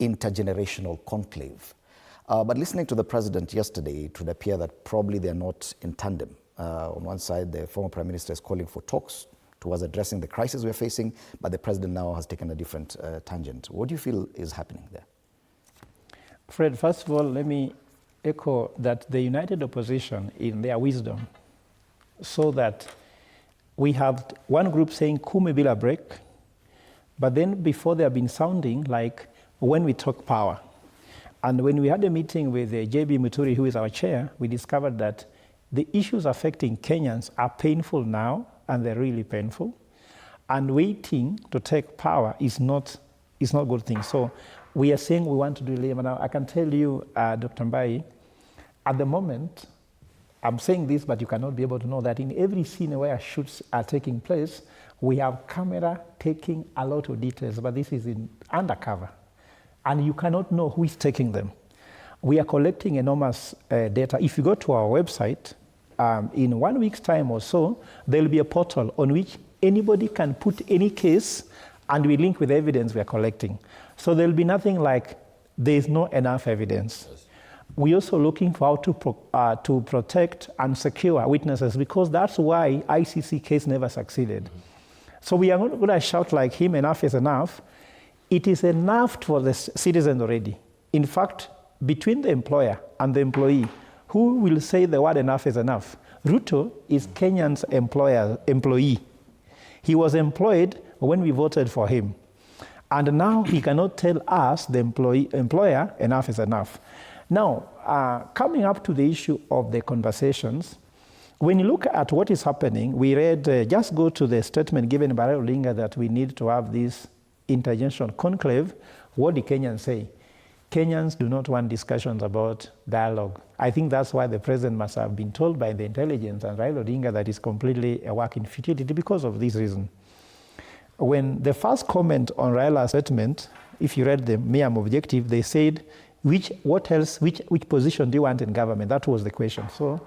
B: intergenerational conclave. But listening to the President yesterday, it would appear that probably they're not in tandem. On one side, the former Prime Minister is calling for talks towards addressing the crisis we're facing, but the President now has taken a different tangent. What do you feel is happening there?
A: Fred, first of all, let me echo that the united opposition, in their wisdom, so that we have one group saying kume bila break, but then before they have been sounding like when we talk power. And when we had a meeting with JB Muturi, who is our chair, we discovered that the issues affecting Kenyans are painful now, and they're really painful. And waiting to take power is not it's not a good thing. So we are saying we want to do labor. Now, I can tell you, Dr. Mbai, at the moment, I'm saying this, but you cannot be able to know that in every scene where shoots are taking place, we have camera taking a lot of details, but this is in undercover. And you cannot know who is taking them. We are collecting enormous data. If you go to our website, in 1 week's time or so, there will be a portal on which anybody can put any case and we link with evidence we are collecting. So there will be nothing like there is not enough evidence. Yes. We're also looking for how to protect and secure witnesses, because that's why ICC case never succeeded. Mm-hmm. So we are not going to shout like him, enough is enough. It is enough for the citizen already. In fact, between the employer and the employee, who will say the word enough is enough? Ruto is Kenyan's employee. He was employed when we voted for him. And now he cannot tell us, the employer, enough is enough. Now, coming up to the issue of the conversations, when you look at what is happening, we read, just go to the statement given by Raila Odinga that we need to have this intergenerational conclave. What did Kenyans say? Kenyans do not want discussions about dialogue. I think that's why the president must have been told by the intelligence and Raila Odinga that it's completely a work in futility because of this reason. When the first comment on Raila's statement, if you read the MEAM objective, they said, which position do you want in government? That was the question. So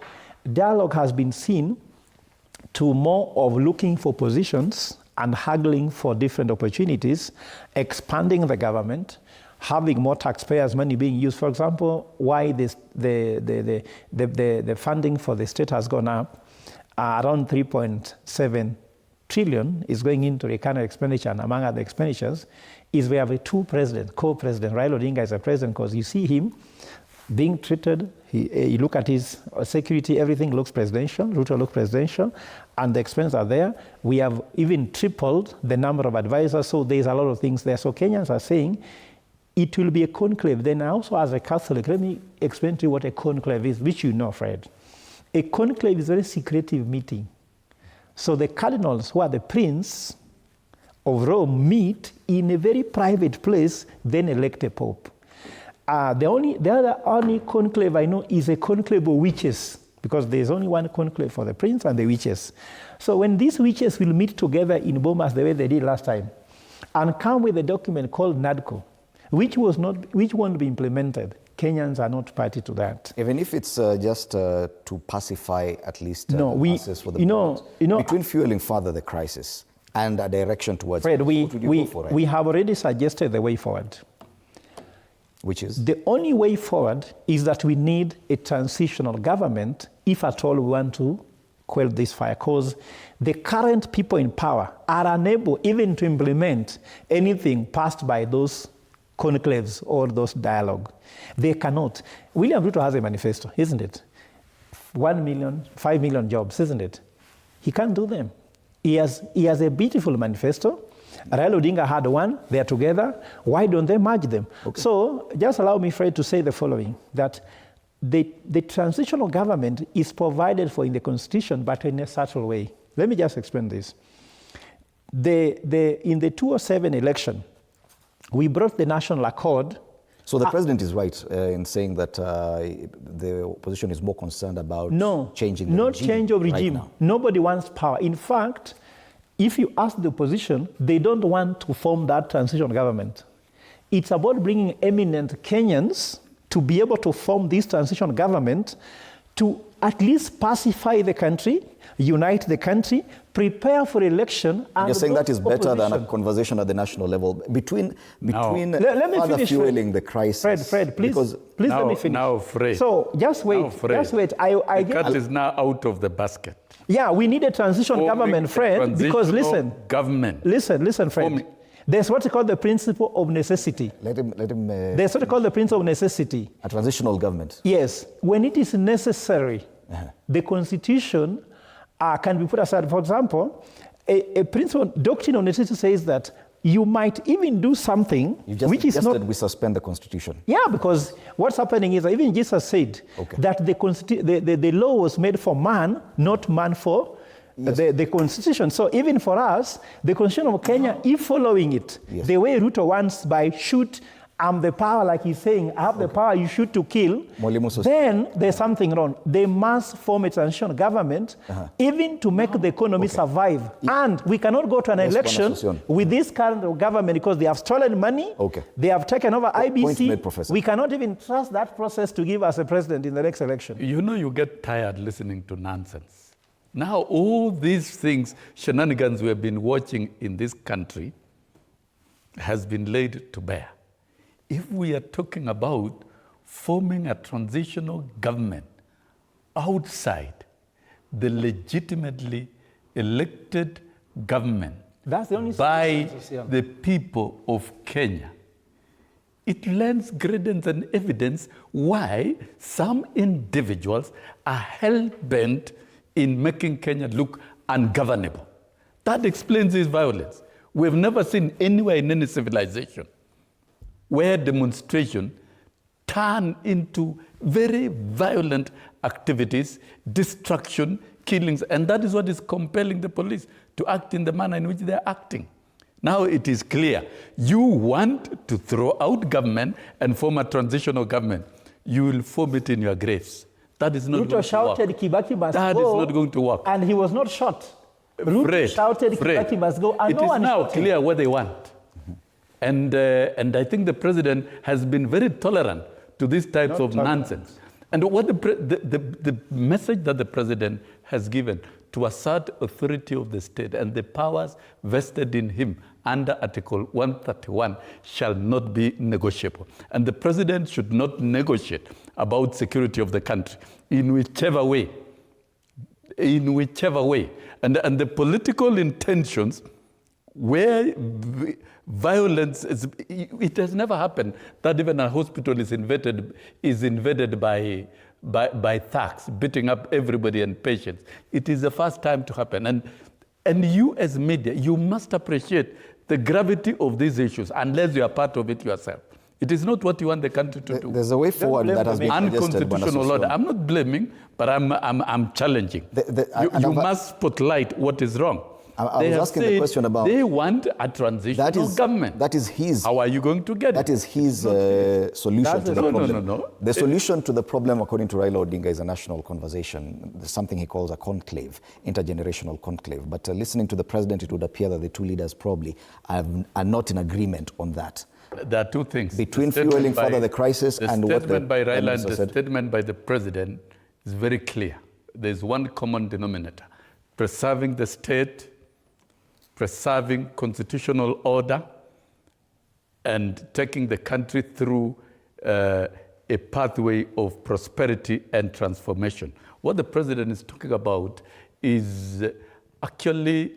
A: dialogue has been seen to more of looking for positions and haggling for different opportunities, expanding the government, having more taxpayers' money being used. For example, why the funding for the state has gone up, around 3.7 trillion is going into recurrent expenditure, and among other expenditures, is we have a co-president. Raila Odinga is a president because you see him being treated, you look at his security, everything looks presidential, Ruto looks presidential, and the expenses are there. We have even tripled the number of advisors, so there's a lot of things there. So Kenyans are saying it will be a conclave. Then also as a Catholic, let me explain to you what a conclave is, which you know, Fred. A conclave is a very secretive meeting. So the cardinals, who are the prince of Rome, meet in a very private place, then elect a pope. The only conclave I know is a conclave of witches, because there's only one conclave for the prince and the witches. So when these witches will meet together in Bomas the way they did last time, and come with a document called NADCO, which won't be implemented, Kenyans are not party to that.
B: Even if it's just to pacify at least the masses for the between fueling further the crisis and a direction towards
A: Fred,
B: what would you go for, right?
A: We have already suggested the way forward.
B: Which is?
A: The only way forward is that we need a transitional government if at all we want to quell this fire, because the current people in power are unable even to implement anything passed by those conclaves or those dialogue. They cannot. William Ruto has a manifesto, isn't it? 1 million, 5 million jobs, isn't it? He can't do them. He has a beautiful manifesto. Raila Odinga had one, they are together. Why don't they merge them? Okay. So just allow me, Fred, to say the following, that the transitional government is provided for in the Constitution, but in a subtle way. Let me just explain this. In the 2007 election, we brought the National Accord.
B: So the president is right in saying that the opposition is more concerned about changing the regime.
A: Not change of regime. Right, nobody wants power. In fact, if you ask the opposition, they don't want to form that transitional government. It's about bringing eminent Kenyans to be able to form this transitional government to at least pacify the country, unite the country, prepare for election. And
B: you're saying that is better than a conversation at the national level between
A: let me finish,
B: fueling the crisis.
A: Fred, please let me finish.
N: Now, Fred.
A: So just wait.
N: The cat is now out of the basket.
A: Yeah, we need a transition government, Fred, because listen, Fred. There's what you call the principle of necessity. There's what you call the principle of necessity.
B: A transitional government.
A: Yes. When it is necessary, the Constitution can be put aside. For example, a principle, doctrine of necessity says that you might even do something which is not...
B: we suspend the Constitution.
A: Yeah, because what's happening is that even Jesus said that the law was made for man, not man for the constitution. So even for us, the constitution of Kenya, if following it, the way Ruto wants by shoot, the power, like he's saying, I have the power, you shoot to kill, then there's something wrong. They must form a transitional government, even to make the economy survive. And we cannot go to an election with this current government because they have stolen money, they have taken over IBC. We cannot even trust that process to give us a president in the next election.
N: You know, you get tired listening to nonsense. Now, all these things, shenanigans we have been watching in this country has been laid to bear. If we are talking about forming a transitional government outside the legitimately elected government by the people of Kenya, it lends credence and evidence why some individuals are hell-bent in making Kenya look ungovernable. That explains this violence. We've never seen anywhere in any civilization where demonstration turn into very violent activities, destruction, killings, and that is what is compelling the police to act in the manner in which they are acting. Now it is clear, you want to throw out government and form a transitional government. You will form it in your graves. That is not
A: Ruto
N: going
A: shouted,
N: to work.
A: Kibaki must
N: That
A: go,
N: is not going to work.
A: And he was not shot. Ruto shouted, Kibaki must go, and
N: it
A: no
N: is
A: one
N: now
A: shot him.
N: clear what they want. And I think the president has been very tolerant to these types of nonsense. And what the message that the president has given to assert authority of the state and the powers vested in him under Article 131 shall not be negotiable. And the president should not negotiate about security of the country in whichever way. In whichever way. And the political intentions where violence is, it has never happened that even a hospital is invaded by thugs, beating up everybody and patients. It is the first time to happen. And you as media, you must appreciate the gravity of these issues unless you are part of it yourself. It is not what you want the country to do.
B: There's a way forward that has been suggested.
N: Unconstitutional order. I'm not blaming, but I'm challenging. You must spotlight what is wrong.
B: I was asking the question about...
N: They want a transitional government.
B: That is his...
N: How are you going to get
B: that
N: it?
B: is his solution to the problem.
N: No.
B: The solution to the problem, according to Raila Odinga, is a national conversation. There's something he calls a conclave, intergenerational conclave. But listening to the president, it would appear that the two leaders probably are not in agreement on that.
N: There are two things.
B: Between fueling further the crisis and what the
N: statement by Raila and the
B: said.
N: statement by the president is very clear. There's one common denominator. Preserving the state, preserving constitutional order, and taking the country through a pathway of prosperity and transformation. What the president is talking about is actually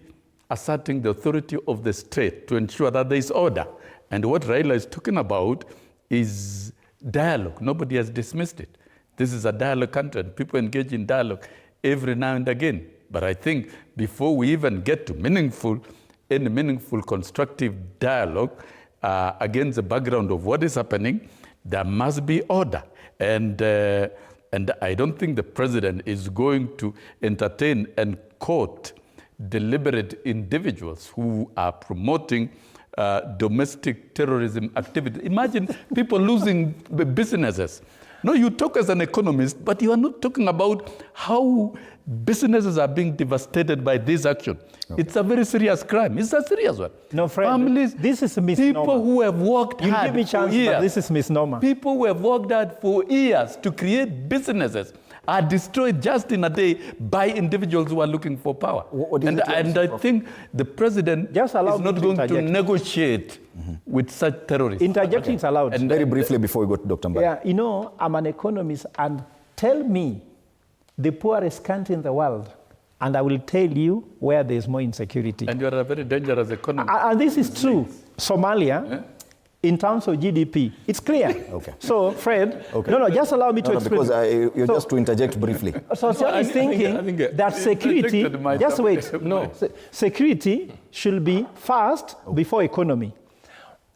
N: asserting the authority of the state to ensure that there is order. And what Raila is talking about is dialogue. Nobody has dismissed it. This is a dialogue country, and people engage in dialogue every now and again. But I think before we even get to meaningful, constructive dialogue against the background of what is happening, there must be order. And I don't think the president is going to entertain and quote deliberate individuals who are promoting domestic terrorism activity. Imagine people losing businesses. No, you talk as an economist, but you are not talking about how businesses are being devastated by this action. Okay. It's a very serious crime. It's a serious one.
A: No, friend,
N: families,
A: this is a misnomer.
N: People who have worked hard
A: give me chance,
N: for years.
A: But this is misnomer.
N: People who have worked hard for years to create businesses are destroyed just in a day by individuals who are looking for power. And I think the president is not going to negotiate with such terrorists.
A: Interjecting is allowed.
B: And very briefly before we go to Dr. Mbai.
A: Yeah, you know, I'm an economist, and tell me the poorest country in the world, and I will tell you where there's more insecurity.
N: And you are a very dangerous economist.
A: And this is true. Somalia, in terms of GDP, it's clear.
B: Okay.
A: So, Fred, no, just allow me to explain.
B: Because you're just to interject briefly.
A: So, I was thinking that security, just wait, no, security should be first before economy.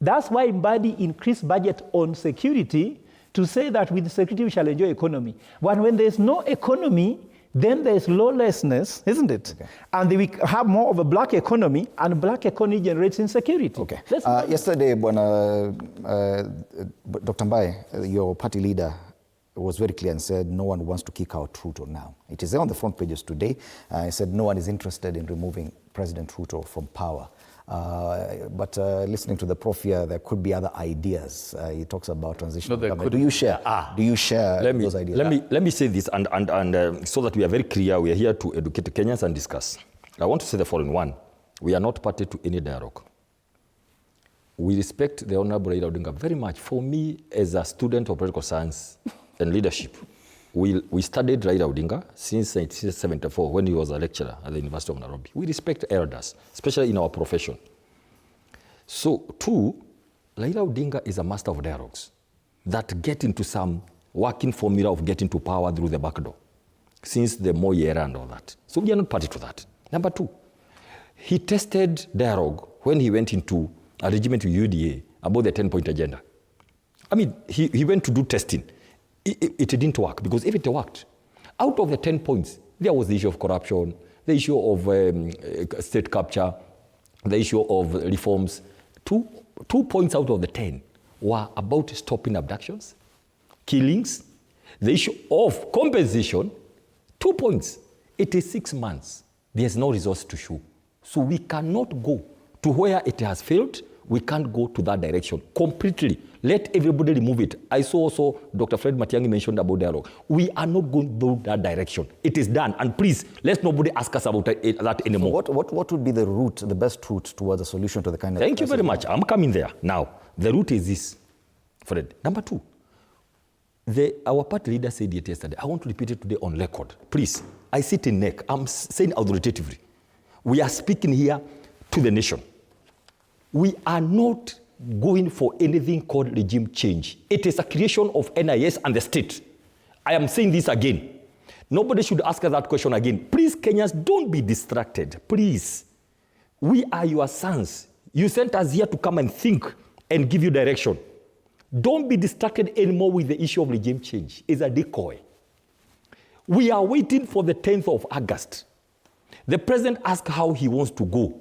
A: That's why Mbadi increased budget on security to say that with security we shall enjoy economy. But when there's no economy, then there's lawlessness, isn't it? Okay. And we have more of a black economy, and black economy generates insecurity.
B: Okay. Yesterday, Dr. Mbaye, your party leader, was very clear and said no one wants to kick out Ruto now. It is there on the front pages today. He said no one is interested in removing President Ruto from power. But listening to the prof here, there could be other ideas. He talks about transitional government. Do you share? Do you share those ideas?
O: Let me say this, and so that we are very clear, we are here to educate Kenyans and discuss. I want to say the following. One, we are not party to any dialogue. We respect the Honorable Raila Odinga very much. For me, as a student of political science and leadership, we studied Raila Odinga since 1974 when he was a lecturer at the University of Nairobi. We respect elders, especially in our profession. So, two, Raila Odinga is a master of dialogues that get into some working formula of getting to power through the back door, since the Moi era and all that. So we are not party to that. Number two, he tested dialogue when he went into a regiment with UDA about the 10-point agenda. I mean, he went to do testing. It didn't work, because if it worked, out of the 10 points, there was the issue of corruption, the issue of state capture, the issue of reforms. Two points out of the 10 were about stopping abductions, killings, the issue of compensation. 2 points. It is 6 months. There's no resource to show. So we cannot go to where it has failed. We can't go to that direction completely. Let everybody remove it. I saw also Dr. Fred Matiang'i mentioned about dialogue. We are not going to go that direction. It is done. And please, let nobody ask us about that anymore.
B: So what would be the route, the best route towards a solution to the kind of...
O: Thank you very much. I'm coming there. Now, the route is this, Fred. Number two, our party leader said it yesterday. I want to repeat it today on record. Please, I sit in NEC. I'm saying authoritatively. We are speaking here to the nation. We are not going for anything called regime change. It is a creation of NIS and the state. I am saying this again. Nobody should ask us that question again. Please, Kenyans, don't be distracted. Please. We are your sons. You sent us here to come and think and give you direction. Don't be distracted anymore with the issue of regime change. It's a decoy. We are waiting for the 10th of August. The president asked how he wants to go.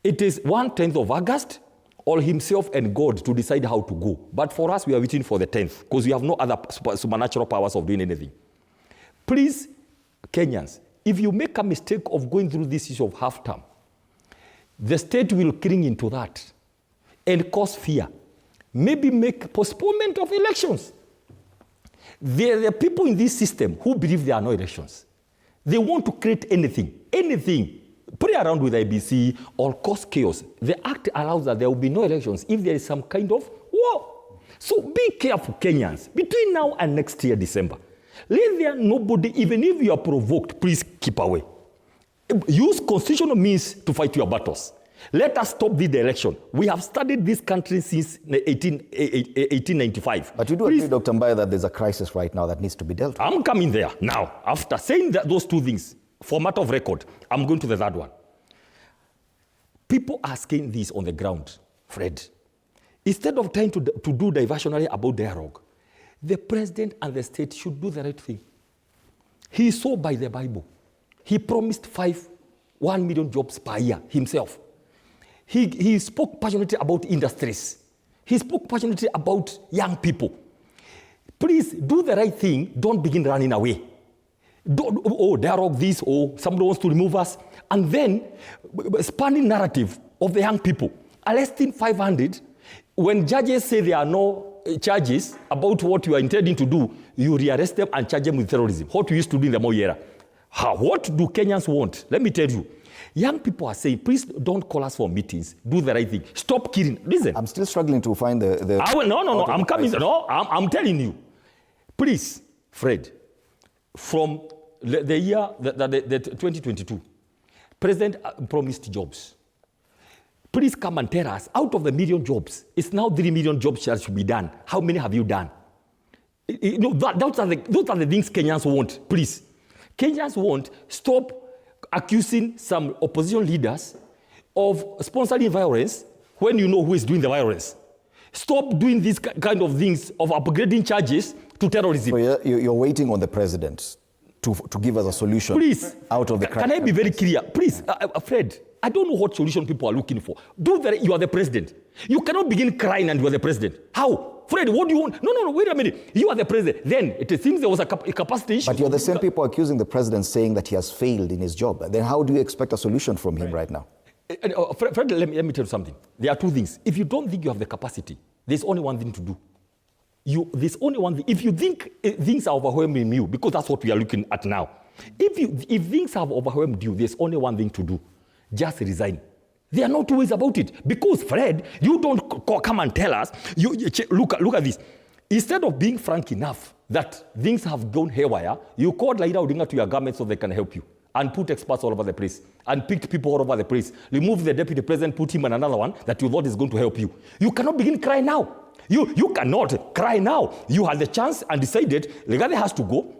O: It is 1/10 of August, or himself and God to decide how to go. But for us, we are waiting for the 10th, because we have no other supernatural powers of doing anything. Please, Kenyans, if you make a mistake of going through this issue of half-term, the state will cling into that and cause fear. Maybe make postponement of elections. There are people in this system who believe there are no elections. They want to create anything. Play around with IBC or cause chaos. The act allows that there will be no elections if there is some kind of war. So be careful, Kenyans. Between now and next year, December, let there nobody, even if you are provoked, please keep away. Use constitutional means to fight your battles. Let us stop the election. We have studied this country since 1895.
B: But you do agree, Dr. Mbaye, that there's a crisis right now that needs to be dealt with?
O: I'm coming there now. After saying those two things, format of record, I'm going to the third one. People are saying this on the ground, Fred. Instead of trying to do diversionary about dialogue, the president and the state should do the right thing. He saw by the Bible. He promised 1 million jobs per year himself. He spoke passionately about industries. He spoke passionately about young people. Please do the right thing. Don't begin running away. Dialogue this, somebody wants to remove us. And then, spanning narrative of the young people. Arresting 500. When judges say there are no charges about what you are intending to do, you rearrest them and charge them with terrorism. What we used to do in the Moi era. What do Kenyans want? Let me tell you. Young people are saying, please don't call us for meetings. Do the right thing. Stop killing. Listen.
B: I'm still struggling to find the...
O: No. I'm coming. No, I'm telling you. Please, Fred, from the year, the 2022, President promised jobs. Please come and tell us, out of the million jobs, it's now 3 million jobs that should be done. How many have you done? Those are the things Kenyans want. Please. Kenyans want, stop accusing some opposition leaders of sponsoring violence when you know who is doing the violence. Stop doing these kind of things of upgrading charges to terrorism.
B: So you're waiting on the president to give us a solution
O: Please,
B: out of the
O: can I be very clear? Please, Fred, I don't know what solution people are looking for. You are the president. You cannot begin crying and you are the president. How? Fred, what do you want? No, wait a minute. You are the president. Then it seems there was a capacity issue.
B: But you're the same people accusing the president, saying that he has failed in his job. Then how do you expect a solution from him right now?
O: Fred, let me tell you something. There are two things. If you don't think you have the capacity, there's only one thing to do. There's only one thing. If you think things are overwhelming you, because that's what we are looking at now. If things have overwhelmed you, there's only one thing to do. Just resign. There are no two ways about it. Because, Fred, you don't come and tell us. Look at this. Instead of being frank enough that things have gone haywire, you called Raila Odinga to your government so they can help you. And put experts all over the place. And picked people all over the place. Remove the deputy president, put him on another one that you thought is going to help you. You cannot begin crying now. You cannot cry now. You had the chance and decided Legacy has to go.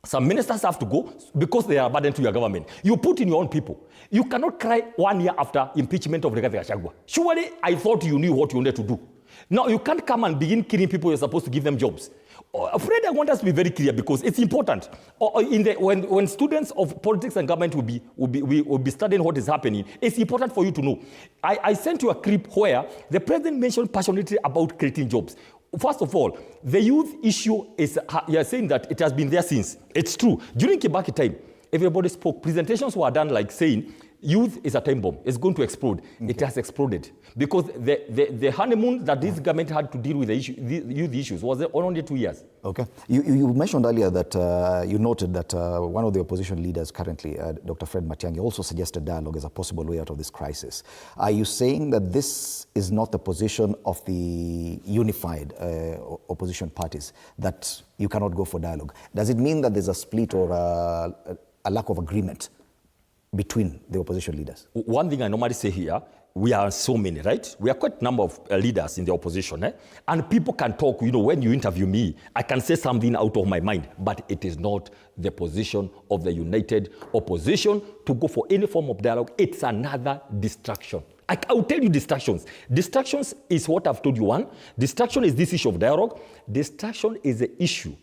O: Some ministers have to go because they are a burden to your government. You put in your own people. You cannot cry 1 year after impeachment of Rigathi Gachagua. Surely, I thought you knew what you wanted to do. Now, you can't come and begin killing people you're supposed to give them jobs. Fred, I want us to be very clear because it's important. When students of politics and government will be studying what is happening, it's important for you to know. I sent you a clip where the president mentioned passionately about creating jobs. First of all, the youth issue is, you are saying that it has been there since. It's true. During Kibaki time, everybody spoke. Presentations were done like saying, youth is a time bomb. It's going to explode. Okay. It has exploded. Because the honeymoon that this government had to deal with the youth issues was only 2 years.
B: Okay. You mentioned earlier that you noted that one of the opposition leaders currently, Dr. Fred Matiang'i, also suggested dialogue as a possible way out of this crisis. Are you saying that this is not the position of the unified opposition parties, that you cannot go for dialogue? Does it mean that there's a split or a lack of agreement between the opposition leaders?
O: One thing I normally say here, we are so many, right? We are quite a number of leaders in the opposition, and people can talk. When you interview me, I can say something out of my mind, but it is not the position of the united opposition to go for any form of dialogue. It's another distraction. I will tell you distractions. Distractions is what I've told you. One, distraction is this issue of dialogue. Distraction is the issue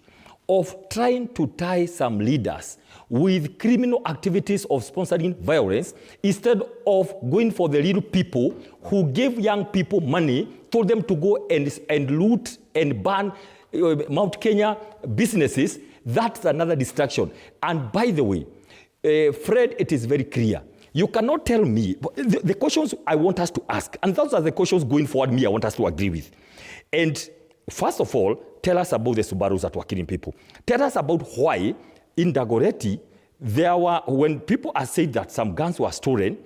O: of trying to tie some leaders with criminal activities of sponsoring violence instead of going for the little people who gave young people money, told them to go and loot and ban Mount Kenya businesses. That's another distraction. And by the way, Fred, it is very clear. You cannot tell me, the questions I want us to ask, and those are the questions going forward I want us to agree with. And first of all, tell us about the Subarus that were killing people. Tell us about why in Dagoretti, when people are saying that some guns were stolen,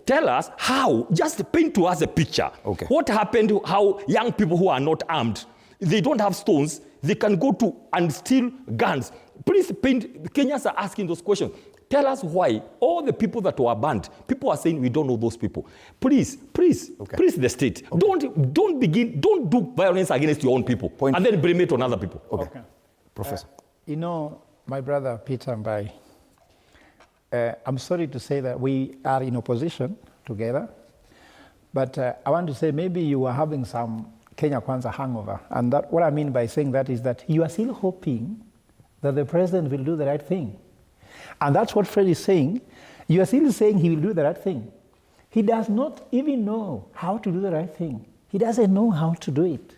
O: tell us how, just paint to us a picture. Okay. What happened, how young people who are not armed, they don't have stones, they can go to and steal guns. Please paint, Kenyans are asking those questions. Tell us why all the people that were banned, people are saying we don't know those people. Please the state. Okay. Don't do violence against your own people and then blame it on other people.
B: Okay. Professor.
A: My brother Peter Mbai, I'm sorry to say that we are in opposition together, but I want to say maybe you are having some Kenya Kwanza hangover. And what I mean by saying that is that you are still hoping that the president will do the right thing. And that's what Fred is saying. You are still saying he will do the right thing. He does not even know how to do the right thing. He doesn't know how to do it.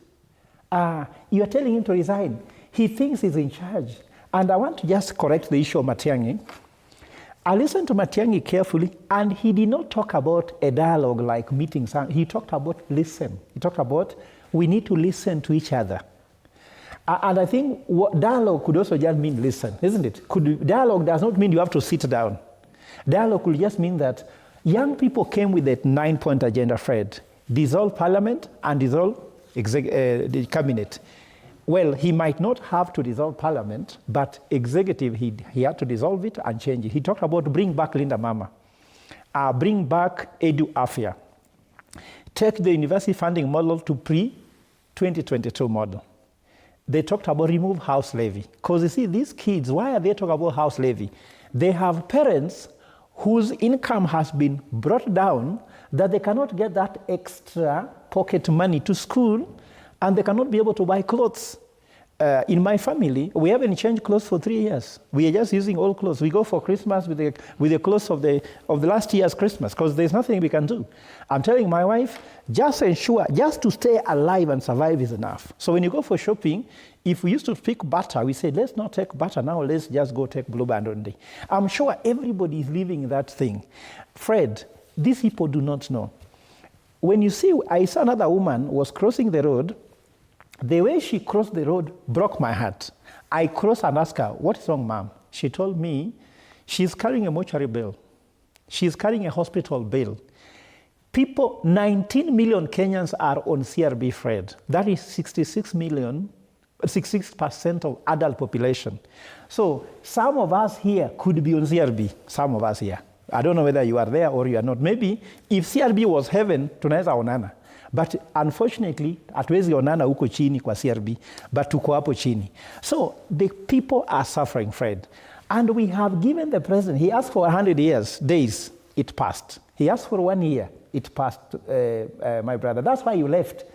A: You are telling him to resign. He thinks he's in charge. And I want to just correct the issue of Matiang'i. I listened to Matiang'i carefully, and he did not talk about a dialogue like meetings. He talked about listen. He talked about we need to listen to each other. And I think dialogue could also just mean listen, isn't it? Dialogue does not mean you have to sit down. Dialogue could just mean that young people came with that 9-point agenda, Fred. Dissolve parliament and dissolve the cabinet. Well, he might not have to dissolve parliament, but executive, he had to dissolve it and change it. He talked about bring back Linda Mama, bring back Edu Afia, take the university funding model to pre-2022 model. They talked about remove house levy. Because you see, these kids, why are they talking about house levy? They have parents whose income has been brought down that they cannot get that extra pocket money to school, and they cannot be able to buy clothes. in my family, we haven't changed clothes for 3 years. We are just using old clothes. We go for Christmas with the clothes of the last year's Christmas because there's nothing we can do. I'm telling my wife, just ensure, just to stay alive and survive is enough. So when you go for shopping, if we used to pick butter, we say, let's not take butter now, let's just go take Blue Band only. I'm sure everybody is living that thing. Fred, these people do not know. When you see, I saw another woman was crossing the road. The way she crossed the road broke my heart. I crossed and asked her, what is wrong, ma'am? She told me she's carrying a mortuary bill. She's carrying a hospital bill. People, 19 million Kenyans are on CRB, Fred. That is 66% of adult population. So some of us here could be on CRB, some of us here. I don't know whether you are there or you are not. Maybe if CRB was heaven, tunaweza onana. But unfortunately, hatuwezi onana huko chini kwa CRB, but tuko hapo chini. So the people are suffering, Fred. And we have given the president, he asked for 100 days, it passed. He asked for 1 year, it passed, my brother. That's why you left.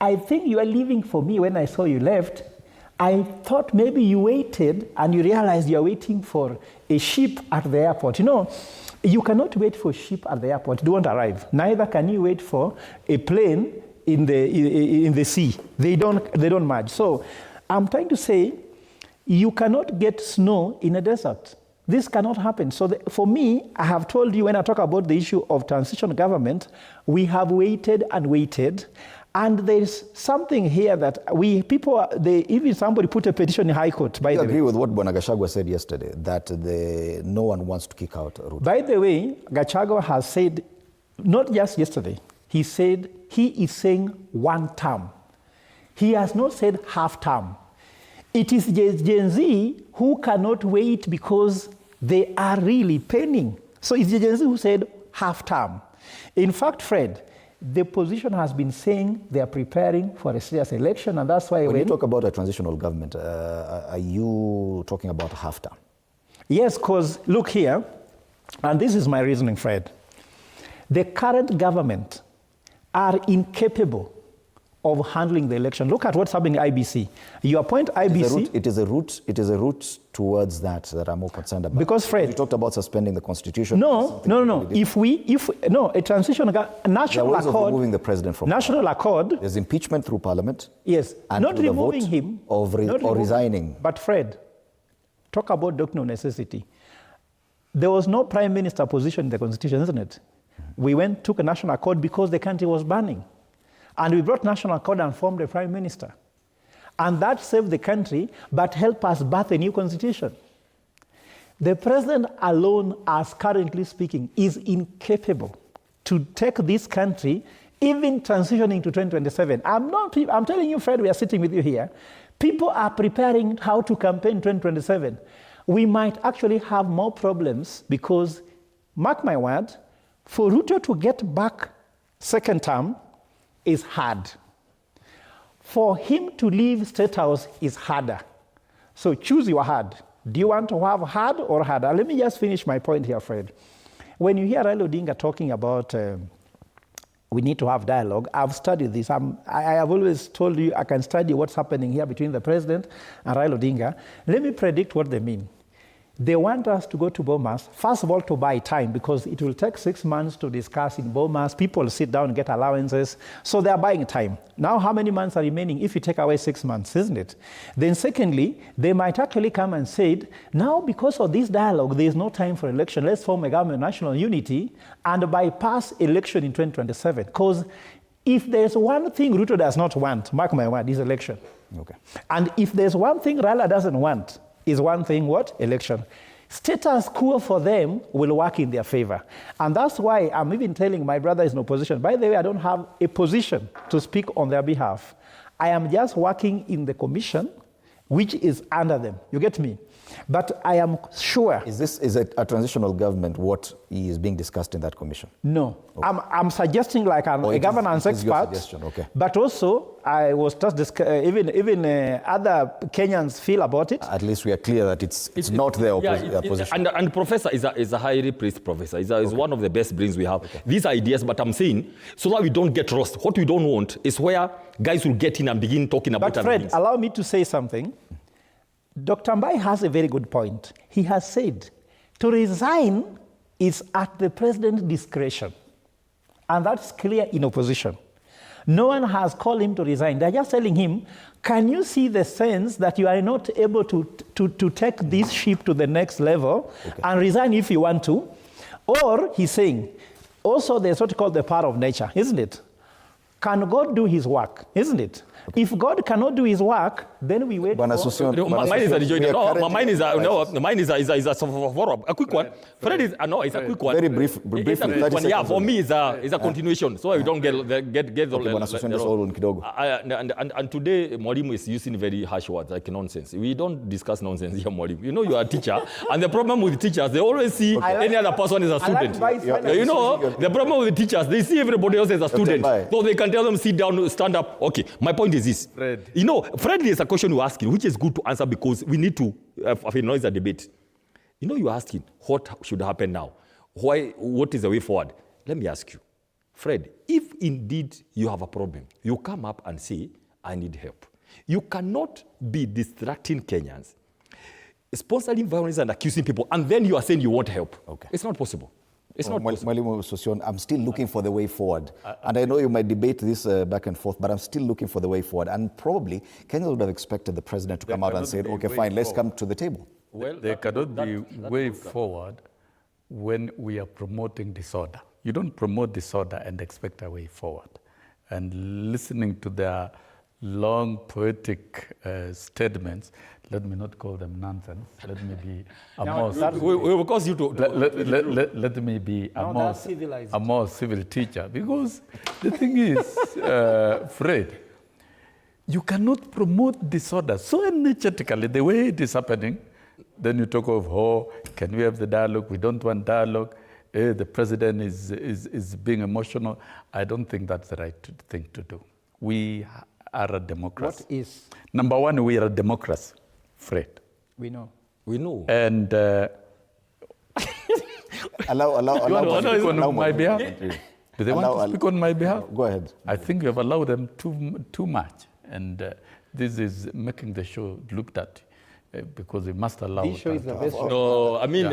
A: I think you are leaving for me when I saw you left. I thought maybe you waited and you realized you are waiting for a ship at the airport. You know, you cannot wait for a ship at the airport. It won't arrive. Neither can you wait for a plane in the sea. They don't match. So I'm trying to say, you cannot get snow in a desert. This cannot happen. So for me, I have told you when I talk about the issue of transition government, we have waited and waited. And there's something here that even somebody put a petition in High Court, by the way.
B: You agree with what Bwana Gachagua said yesterday, that no one wants to kick out Ruto?
A: By the way, Gachagua has said, not just yesterday, he said he is saying 1 term. He has not said half term. It is Gen Z who cannot wait because they are really paining. So it's the Gen Z who said half term. In fact, Fred, the position has been saying they are preparing for a serious election, and that's why
B: when you talk about a transitional government, are you talking about half term?
A: Yes, because look here, and this is my reasoning, Fred. The current government are incapable of handling the election. Look at what's happening in IBC. You appoint IBC.
B: It is a route towards that I'm more concerned about.
A: Because, Fred,
B: you talked about suspending the constitution.
A: No. A transition, national accord.
B: Of removing the president from
A: national
B: power.
A: Accord.
B: There's impeachment through parliament.
A: Yes,
B: and
A: not removing him.
B: Or resigning.
A: But Fred, talk about doctrine of necessity. There was no prime minister position in the constitution, isn't it? We took a national accord because the country was burning. And we brought national accord and formed a prime minister. And that saved the country, but helped us birth a new constitution. The president alone, as currently speaking, is incapable to take this country, even transitioning to 2027. I'm telling you, Fred, we are sitting with you here. People are preparing how to campaign 2027. We might actually have more problems because, mark my word, for Ruto to get back second term is hard. For him to leave State House is harder. So choose your hard. Do you want to have hard or harder? Let me just finish my point here, Fred. When you hear Raila Odinga talking about we need to have dialogue, I've studied this. I have always told you I can study what's happening here between the president and Raila Odinga. Let me predict what they mean. They want us to go to Bomas, first of all, to buy time, because it will take 6 months to discuss in Bomas. People sit down and get allowances. So they're buying time. Now, how many months are remaining if you take away 6 months, isn't it? Then secondly, they might actually come and say, now because of this dialogue, there is no time for election. Let's form a government of national unity and bypass election in 2027. Because if there's one thing Ruto does not want, mark my word, is election.
B: Okay.
A: And if there's one thing Raila doesn't want, is one thing, what? Election. Status quo for them will work in their favor. And that's why I'm even telling my brother is in opposition. By the way, I don't have a position to speak on their behalf. I am just working in the commission, which is under them. You get me? But I am sure.
B: Is a transitional government what is being discussed in that commission?
A: No. Okay. I'm suggesting like a governance expert.
B: Okay.
A: But also, I was just even other Kenyans feel about it.
B: At least we are clear that it's not their opposition.
O: And Professor is a highly praised professor. Is one of the best brains we have. Okay. These ideas, but I'm saying, so that we don't get lost. What we don't want is where guys will get in and begin talking about
A: other things. But Fred, allow me to say something. Dr. Mbai has a very good point. He has said to resign is at the president's discretion. And that's clear in opposition. No one has called him to resign. They're just telling him, can you see the sense that you are not able to take this ship to the next level and resign if you want to? Or he's saying, also there's what called the power of nature, isn't it? Can God do his work, isn't it? If God cannot do his work, then we wait
O: Mine is a follow-up. A quick one. Fred is it's a quick one.
B: Very brief.
O: It's a quick one. Yeah, for me it's a continuation, so we don't get and today Mwalimu is using very harsh words like nonsense. We don't discuss nonsense here, Mwalimu. You know you are a teacher, and the problem with teachers, they always see any other person as a student. You know, the problem with the teachers, they see everybody else as a student, so they can tell them sit down, stand up. Okay, my point is this.
J: Fred.
O: You know, Fred is a question you're asking, which is good to answer because we need to finalize the debate. You know, you're asking what should happen now. What is the way forward? Let me ask you, Fred, if indeed you have a problem, you come up and say, I need help. You cannot be distracting Kenyans, sponsoring violence and accusing people, and then you are saying you want help.
B: Okay.
O: It's not possible. It's not possible.
B: Mwalimu Sosion, I'm still looking for the way forward. And I know you might debate this back and forth, but I'm still looking for the way forward. And probably Kenyans would have expected the president to come out and say, okay, fine, let's come to the table.
N: Well, there cannot be way forward when we are promoting disorder. You don't promote disorder and expect a way forward. And listening to their long poetic statements, let me not call them nonsense. Let me be a more let me be a more civil teacher. Because the thing is, Fred, you cannot promote disorder so energetically the way it is happening. Then you talk of, can we have the dialogue? We don't want dialogue. The president is being emotional. I don't think that's the right thing to do. We are a democracy.
A: What is?
N: Number one, we are a democracy, Fred.
A: We know.
O: We know.
N: And
B: allow
N: on my behalf. Do they want to speak on my behalf?
B: Go ahead.
N: I think you have allowed them too much, and this is making the show looked at. Because we must allow.
A: This show is the best show.
O: No, I mean.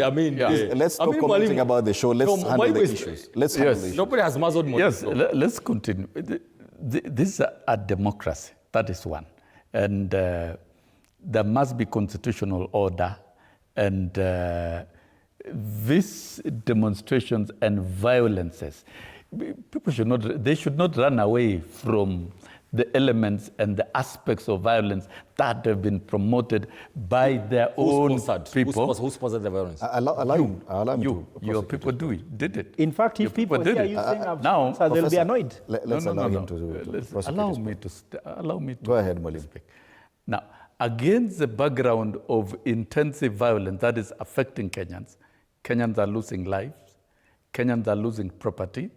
B: Let's stop commenting about the show. Let's handle the issues. Let's handle the issues.
O: Nobody has muzzled more.
N: Yes, let's continue. This is a democracy. That is one, and there must be constitutional order, and these demonstrations and violences, people should not run away from the elements and the aspects of violence that have been promoted by their own people.
O: Who sponsored the violence?
B: Allow me
N: your people did it.
A: In fact, if people hear you saying now, they'll be annoyed.
B: Let's allow him to
N: allow me to
B: go ahead, Mwalimu.
N: Speak. Now, against the background of intensive violence that is affecting Kenyans are losing lives, Kenyans are losing property.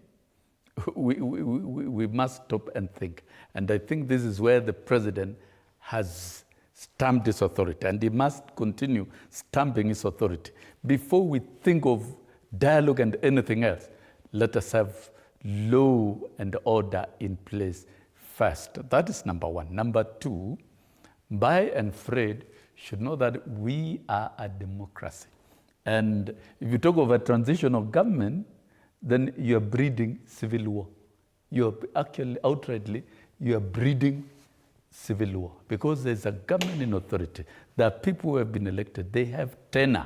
N: We must stop and think. And I think this is where the president has stamped his authority, and he must continue stamping his authority. Before we think of dialogue and anything else, let us have law and order in place first. That is number one. Number two, Mbai and Fred should know that we are a democracy. And if you talk of a transition of government, then you are breeding civil war. You are actually, outrightly, you are breeding civil war because there's a government in authority. There are people who have been elected. They have tenure.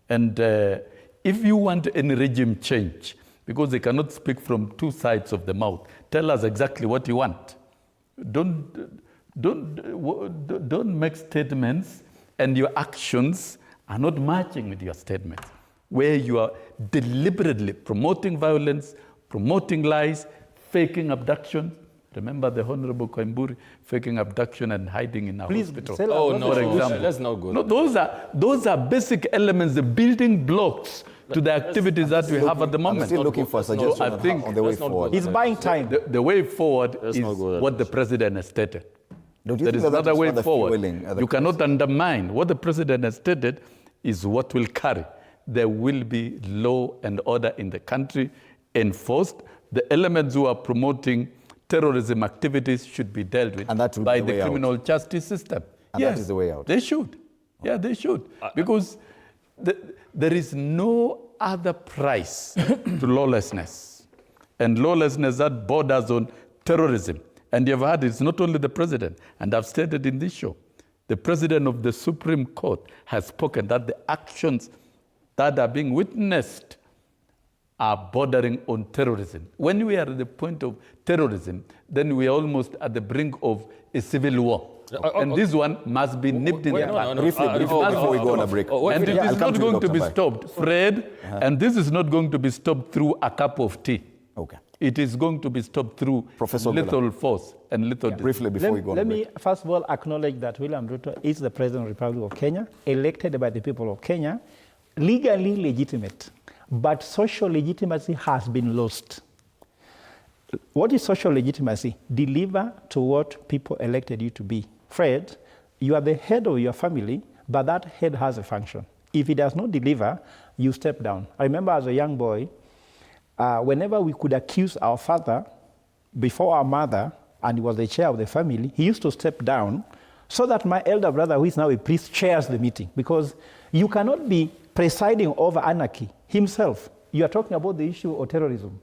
N: And if you want any regime change, because they cannot speak from two sides of the mouth, tell us exactly what you want. Don't make statements and your actions are not matching with your statements, where you are deliberately promoting violence, promoting lies, faking abduction, Remember the Honorable Koimburi faking abduction and hiding in a hospital?
L: Oh, no,
N: for example.
L: let's not go
N: No, those are basic elements, the building blocks to the activities that we have at the moment.
B: I'm still looking for a suggestion on the way forward.
A: He's buying time.
N: The way forward is what the president has stated.
B: Don't you
N: There
B: think
N: is
B: that
N: another
B: is
N: way
B: further
N: forward.
B: fueling the
N: You cannot undermine what the president has stated is what will carry. There will be law and order in the country enforced. The elements who are promoting terrorism activities should be dealt with by the criminal justice system.
B: And
N: yes,
B: that is the way out.
N: They should. Yeah, they should. Because there is no other price to lawlessness. And lawlessness that borders on terrorism. And you've heard it's not only the president, and I've stated in this show, the president of the Supreme Court has spoken that the actions that are being witnessed are bordering on terrorism. When we are at the point of terrorism, then we are almost at the brink of a civil war. And this one must be nipped in the bud.
B: Briefly, before we go on a break.
N: And it is not going to be stopped, Fred, and this is not going to be stopped through a cup of tea.
B: Okay.
N: It is going to be stopped through lethal force and lethal
B: briefly before we go on a break.
A: Let me first of all acknowledge that William Ruto is the President of the Republic of Kenya, elected by the people of Kenya, legally legitimate, but social legitimacy has been lost. What is social legitimacy? Deliver to what people elected you to be. Fred, you are the head of your family, but that head has a function. If it does not deliver, you step down. I remember as a young boy, whenever we could accuse our father before our mother, and he was the chair of the family, he used to step down so that my elder brother, who is now a priest, chairs the meeting. Because you cannot be presiding over anarchy himself. You are talking about the issue of terrorism.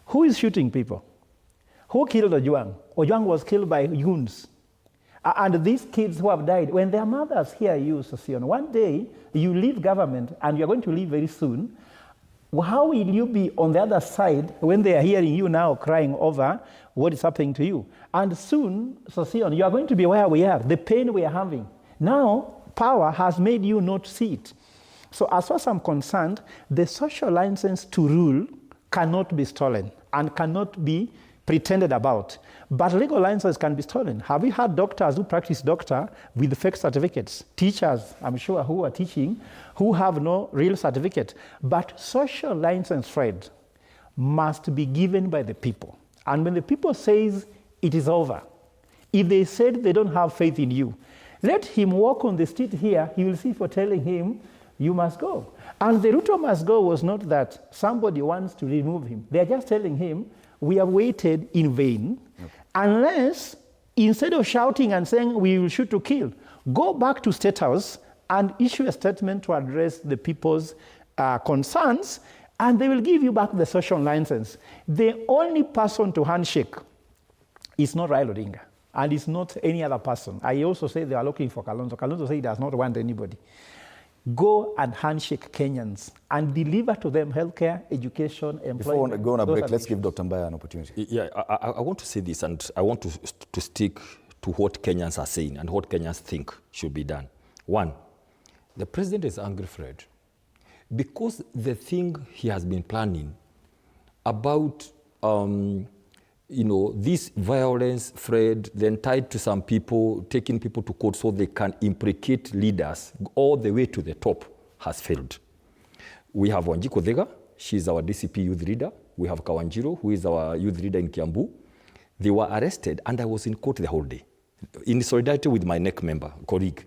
A: Who is shooting people? Who killed Ojwang? Ojwang was killed by goons. And these kids who have died, when their mothers hear you, Sosion, one day you leave government and you're going to leave very soon. How will you be on the other side when they are hearing you now crying over what is happening to you? And soon, Sosion, you are going to be where we are, the pain we are having. Now, power has made you not see it. So as far as I'm concerned, the social license to rule cannot be stolen and cannot be pretended about. But legal licenses can be stolen. Have you had doctors who practice doctor with fake certificates? Teachers, I'm sure, who are teaching, who have no real certificate. But social license, Fred, must be given by the people. And when the people says it is over, if they said they don't have faith in you, let him walk on the street here, he will see for telling him, you must go. And the Ruto must go was not that somebody wants to remove him. They are just telling him, we have waited in vain, unless instead of shouting and saying we will shoot to kill, go back to State House and issue a statement to address the people's concerns, and they will give you back the social license. The only person to handshake is not Raila Odinga, and it's not any other person. I also say they are looking for Kalonzo. Kalonzo says he does not want anybody. Go and handshake Kenyans and deliver to them healthcare, education, employment.
B: Before we go on a break, let's give Dr. Mbaya an opportunity.
O: Yeah, I want to say this, and I want to stick to what Kenyans are saying and what Kenyans think should be done. One, the president is angry, Fred, because the thing he has been planning about, this violence, Fred, then tied to some people, taking people to court so they can implicate leaders all the way to the top, has failed. We have Wanjiku Thega, she's our DCP youth leader. We have Kawanjiro, who is our youth leader in Kiambu. They were arrested, and I was in court the whole day, in solidarity with my NEC member, colleague.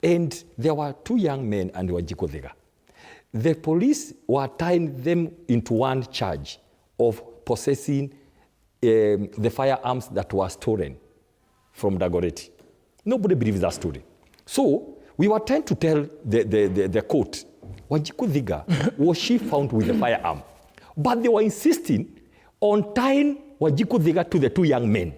O: And there were two young men and Wanjiku Thega. The police were tying them into one charge of possessing the firearms that were stolen from Dagoretti. Nobody believes that story. So we were trying to tell the court, Wanjiku Thega, was she found with the firearm? But they were insisting on tying Wanjiku Thega to the two young men,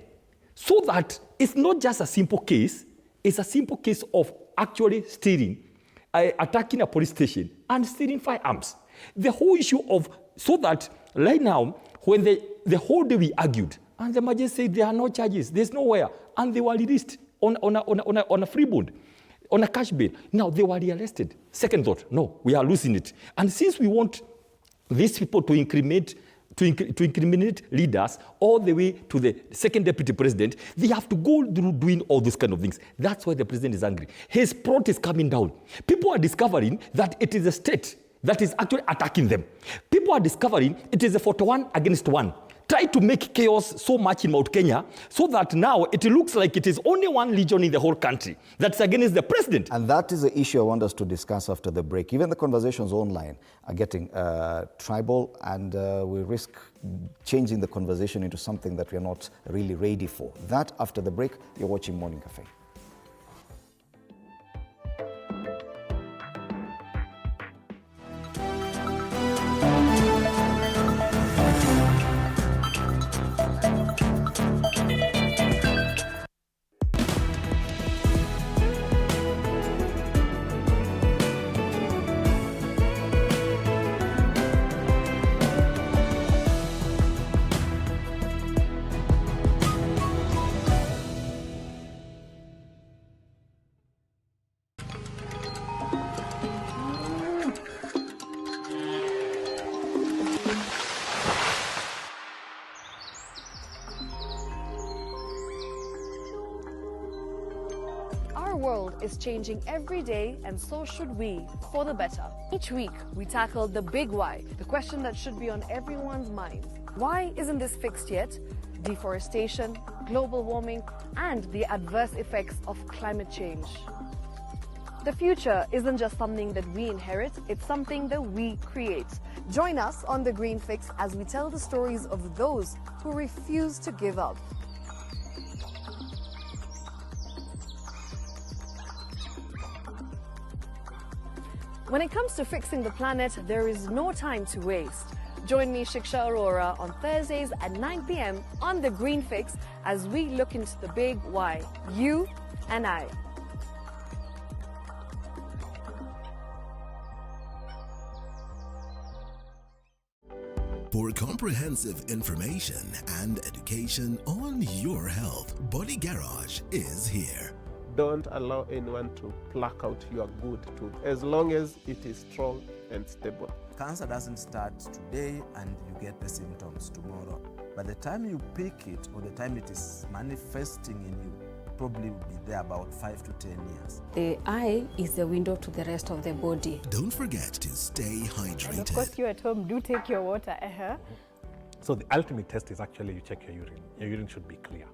O: so that it's not just a simple case, it's a simple case of actually stealing, attacking a police station and stealing firearms. The whole issue of, so that right now, when the whole day we argued, and the magistrate said there are no charges, there's nowhere, and they were released on a free bond, on a cash bail. Now they were rearrested. Second thought, no, we are losing it. And since we want these people to increment to incriminate leaders all the way to the second deputy president. They have to go through doing all those kind of things. That's why the president is angry. His prot is coming down. People are discovering that it is the state that is actually attacking them. People are discovering it is a 41 against 1. Try to make chaos so much in Mount Kenya so that now it looks like it is only one legion in the whole country that's against the president.
B: And that is the issue I want us to discuss after the break. Even the conversations online are getting tribal, and we risk changing the conversation into something that we are not really ready for. That after the break. You're watching Morning Cafe.
D: Our world is changing every day, and so should we, for the better. Each week, we tackle the big why, the question that should be on everyone's minds. Why isn't this fixed yet? Deforestation, global warming, and the adverse effects of climate change. The future isn't just something that we inherit, it's something that we create. Join us on The Green Fix as we tell the stories of those who refuse to give up. When it comes to fixing the planet, there is no time to waste. Join me, Shiksha Arora, on Thursdays at 9 p.m. on The Green Fix as we look into the big why, you and I.
E: For comprehensive information and education on your health, Body Garage is here.
F: Don't allow anyone to pluck out your good tooth, as long as it is strong and stable.
G: Cancer doesn't start today and you get the symptoms tomorrow. By the time you pick it or the time it is manifesting in you, probably will be there about 5 to 10 years.
H: The eye is the window to the rest of the body.
E: Don't forget to stay hydrated.
I: And of course, you at home do take your water.
J: So the ultimate test is actually you check your urine. Your urine should be clear.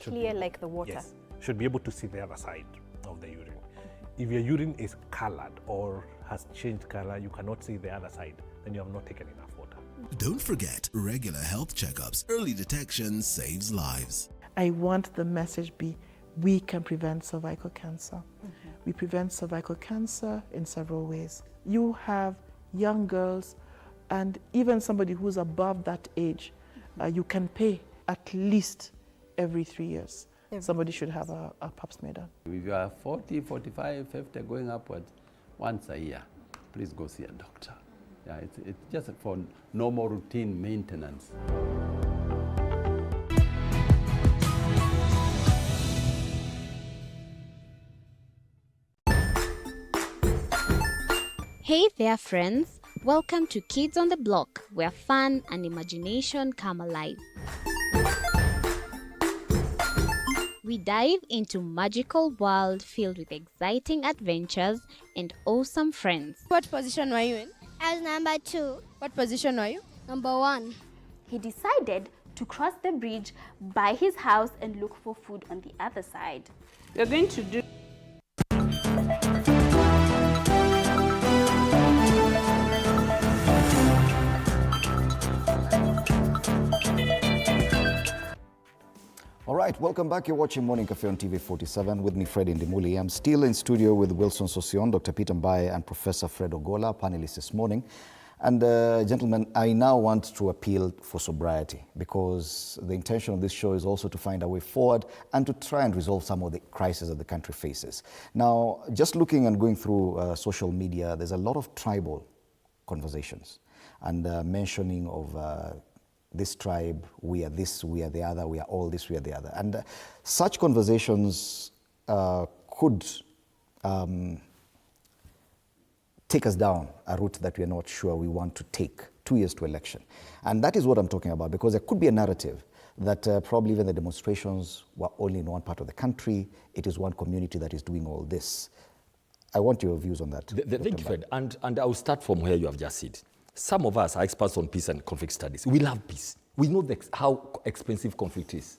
I: Clear like the water.
J: Yes. Should be able to see the other side of the urine. If your urine is colored or has changed color, you cannot see the other side, then you have not taken enough water.
E: Don't forget regular health checkups. Early detection saves lives.
K: I want the message be, we can prevent cervical cancer. We prevent cervical cancer in several ways. You have young girls and even somebody who's above that age, you can pay at least every 3 years. Somebody should have a pap smear done.
M: If you are 40, 45, 50, going upwards, once a year, please go see a doctor. Yeah, it's just for normal routine maintenance.
Q: Hey there, friends. Welcome to Kids on the Block, where fun and imagination come alive. We dive into magical world filled with exciting adventures and awesome friends.
W: What position were you in? I was number 2. What position were you? Number 1.
X: He decided to cross the bridge by his house and look for food on the other side.
Y: We're going to do
B: All right, welcome back. You're watching Morning Cafe on TV 47 with me, Fred Indimuli. I'm still in studio with Wilson Sosion, Dr. Peter Mbaye, and Professor Fred Ogola, panelists this morning. And gentlemen, I now want to appeal for sobriety, because the intention of this show is also to find a way forward and to try and resolve some of the crises that the country faces. Now, just looking and going through social media, there's a lot of tribal conversations and mentioning of this tribe, we are this, we are the other, we are all this, we are the other. And such conversations could take us down a route that we are not sure we want to take 2 years to election. And that is what I'm talking about, because there could be a narrative that probably even the demonstrations were only in one part of the country. It is one community that is doing all this. I want your views on that.
O: Thank you, Fred. And I will start from where you have just said. Some of us are experts on peace and conflict studies. We love peace. We know how expensive conflict is.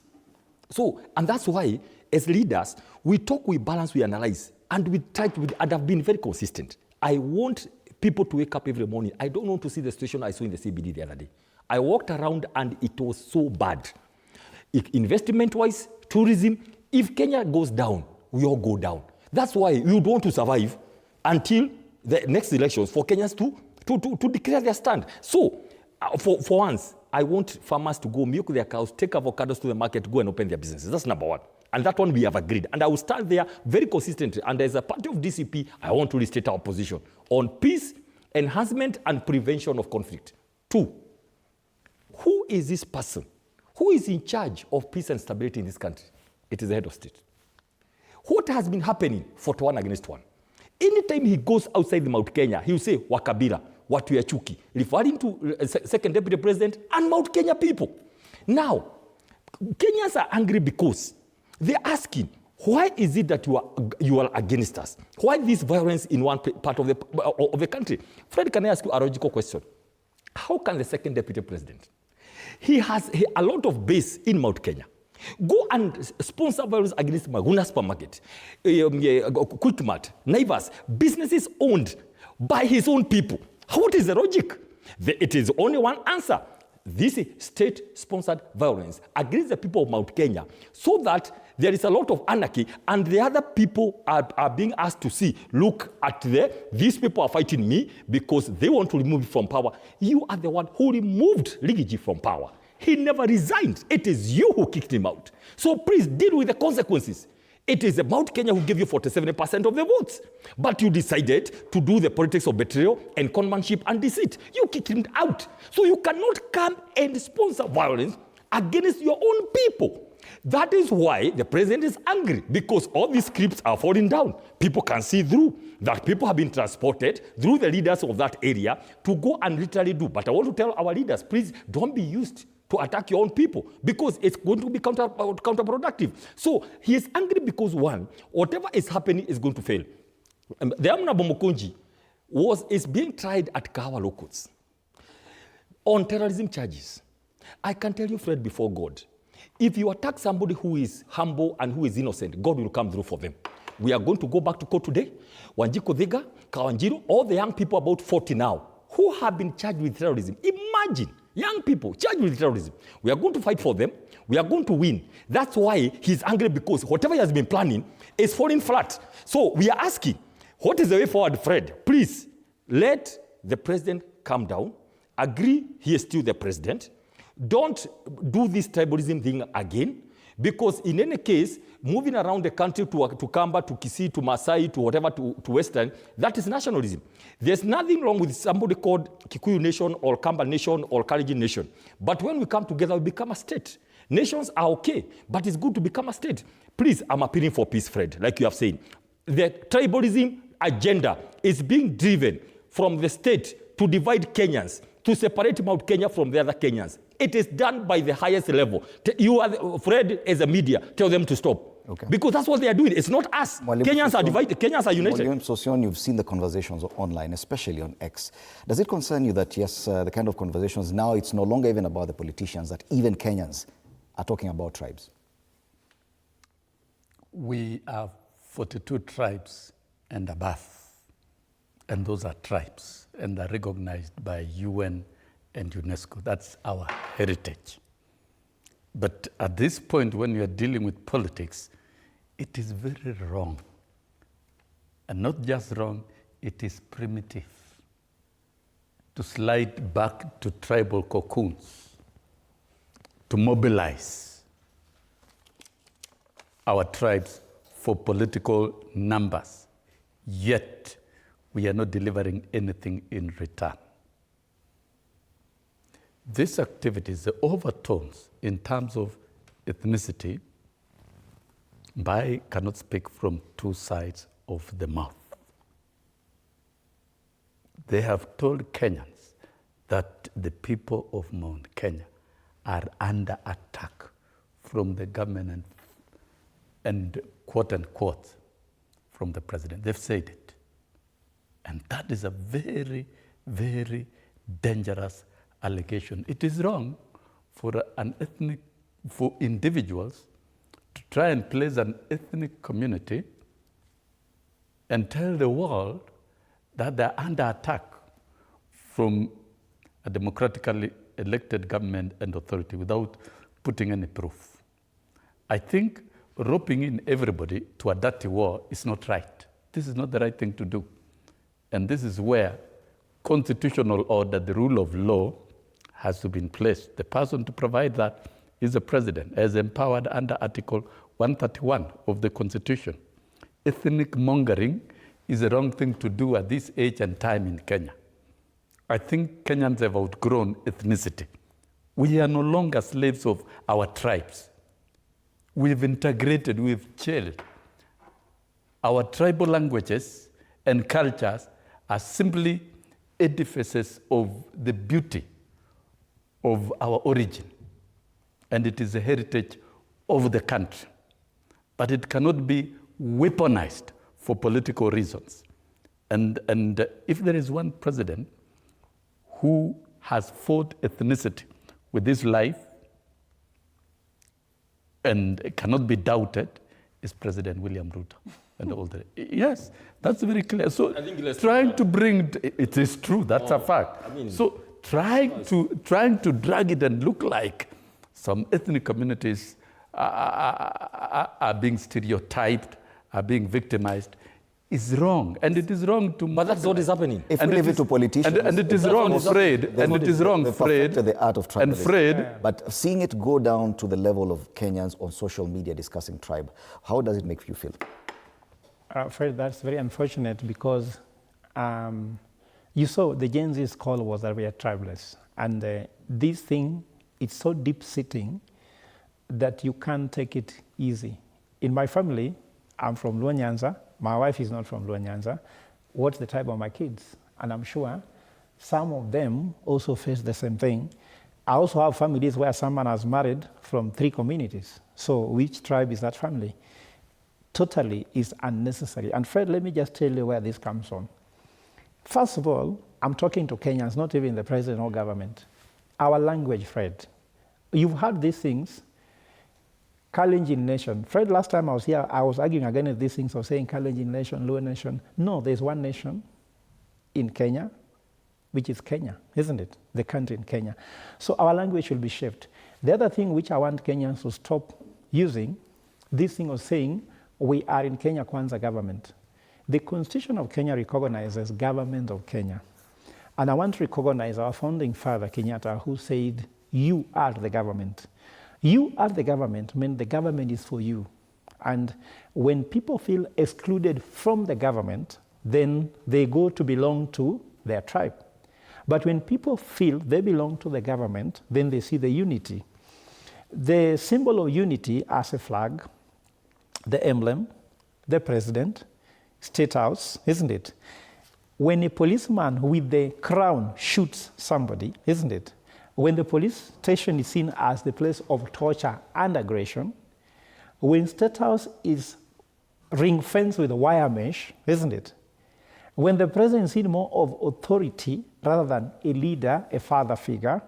O: So, and that's why, as leaders, we talk, we balance, we analyze, and we try to, and have been very consistent. I want people to wake up every morning. I don't want to see the situation I saw in the CBD the other day. I walked around and it was so bad. Investment-wise, tourism, if Kenya goes down, we all go down. That's why we would want to survive until the next elections for Kenyans to declare their stand. So, for once, I want farmers to go milk their cows, take avocados to the market, go and open their businesses. That's number one. And that one we have agreed. And I will start there very consistently. And as a party of DCP, I want to restate our position on peace, enhancement, and prevention of conflict. 2, who is this person? Who is in charge of peace and stability in this country? It is the head of state. What has been happening 41 against 1? Anytime he goes outside the Mount Kenya, he will say, Wakabila, watu ya chuki, referring to second deputy president and Mount Kenya people. Now, Kenyans are angry because they're asking, why is it that you are against us? Why this violence in one part of the country? Fred, can I ask you a logical question? How can the second deputy president, he has a lot of base in Mount Kenya, go and sponsor violence against Maguna Supermarket, Quickmart, Naivas, businesses owned by his own people? What is the logic? It is only one answer. This is state-sponsored violence against the people of Mount Kenya, so that there is a lot of anarchy, and the other people are being asked to see, look at these people are fighting me because they want to remove me from power. You are the one who removed Ligiji from power. He never resigned. It is you who kicked him out. So please deal with the consequences. It is Mount Kenya who gave you 47% of the votes. But you decided to do the politics of betrayal and conmanship and deceit. You kicked him out. So you cannot come and sponsor violence against your own people. That is why the president is angry, because all these scripts are falling down. People can see through that people have been transported through the leaders of that area to go and literally do. But I want to tell our leaders, please don't be used to attack your own people, because it's going to be counterproductive. So he is angry because, one, whatever is happening is going to fail. The Honorable Mukunji is being tried at Kahawa Law Courts on terrorism charges. I can tell you, Fred, before God, if you attack somebody who is humble and who is innocent, God will come through for them. We are going to go back to court today. Wanjiko Thiga, Kawanjiro, all the young people, about 40 now, who have been charged with terrorism. Imagine, young people charged with terrorism. We are going to fight for them. We are going to win. That's why he's angry, because whatever he has been planning is falling flat. So we are asking, what is the way forward, Fred? Please, let the president calm down, agree he is still the president. Don't do this tribalism thing again, because in any case, moving around the country to Kamba, to Kisii, to Masai, to whatever, to Western, that is nationalism. There's nothing wrong with somebody called Kikuyu Nation or Kamba Nation or Kalenjin Nation. But when we come together, we become a state. Nations are okay, but it's good to become a state. Please, I'm appealing for peace, Fred, like you have said. The tribalism agenda is being driven from the state to divide Kenyans, to separate Mount Kenya from the other Kenyans. It is done by the highest level. You are, Fred, as a media, tell them to stop. Okay. Because that's what they are doing. It's not us. Kenyans are divided. Kenyans are united.
B: Sosion, you've seen the conversations online, especially on X. Does it concern you that, yes, the kind of conversations now, it's no longer even about the politicians, that even Kenyans are talking about tribes?
N: We have 42 tribes and above. And those are tribes, and are recognized by UN and UNESCO. That's our heritage. But at this point, when you are dealing with politics, it is very wrong. And not just wrong, it is primitive to slide back to tribal cocoons, to mobilize our tribes for political numbers, yet we are not delivering anything in return. These activities, the overtones in terms of ethnicity, I cannot speak from two sides of the mouth. They have told Kenyans that the people of Mount Kenya are under attack from the government and quote unquote from the president. They've said it. And that is a very, very dangerous allegation. It is wrong for for individuals to try and place an ethnic community and tell the world that they're under attack from a democratically elected government and authority without putting any proof. I think roping in everybody to a dirty war is not right. This is not the right thing to do. And this is where constitutional order, the rule of law, has to be in place. The person to provide that is the president, as empowered under Article 131 of the Constitution. Ethnic mongering is the wrong thing to do at this age and time in Kenya. I think Kenyans have outgrown ethnicity. We are no longer slaves of our tribes. We've integrated, we've chilled. Our tribal languages and cultures are simply edifices of the beauty of our origin. And it is a heritage of the country. But it cannot be weaponized for political reasons. And if there is one president who has fought ethnicity with his life and cannot be doubted, is President William Ruto. And all the, yes, that's very clear. So trying to bring, it is true, that's a fact. I mean, so trying to drag it and look like some ethnic communities are being stereotyped, are being victimized, is wrong. And it is wrong to...
B: But that's what is happening. If we leave it to politicians...
N: And it is wrong, Fred. And it is wrong, Fred.
B: The art of tribalism.
N: And Fred...
B: But seeing it go down to the level of Kenyans on social media discussing tribe, how does it make you feel?
A: Fred, that's very unfortunate because you saw the Gen Z's call was that we are tribeless. And this thing, it's so deep-sitting that you can't take it easy. In my family, I'm from Luo Nyanza. My wife is not from Luo Nyanza. What's the tribe of my kids? And I'm sure some of them also face the same thing. I also have families where someone has married from 3 communities. So which tribe is that family? Totally is unnecessary. And Fred, let me just tell you where this comes from. First of all, I'm talking to Kenyans, not even the president or government. Our language, Fred. You've heard these things. Kalenjin nation. Fred, last time I was here, I was arguing against these things of saying Kalenjin nation, Luo nation. No, there's one nation in Kenya, which is Kenya, isn't it? The country in Kenya. So our language will be shaped. The other thing which I want Kenyans to stop using, this thing of saying, we are in Kenya Kwanza government. The Constitution of Kenya recognizes government of Kenya. And I want to recognize our founding father, Kenyatta, who said, you are the government. You are the government, means the government is for you. And when people feel excluded from the government, then they go to belong to their tribe. But when people feel they belong to the government, then they see the unity. The symbol of unity as a flag, the emblem, the president, State House, isn't it? When a policeman with the crown shoots somebody, isn't it? When the police station is seen as the place of torture and aggression, when State House is ring-fenced with wire mesh, isn't it? When the president is seen more of authority rather than a leader, a father figure,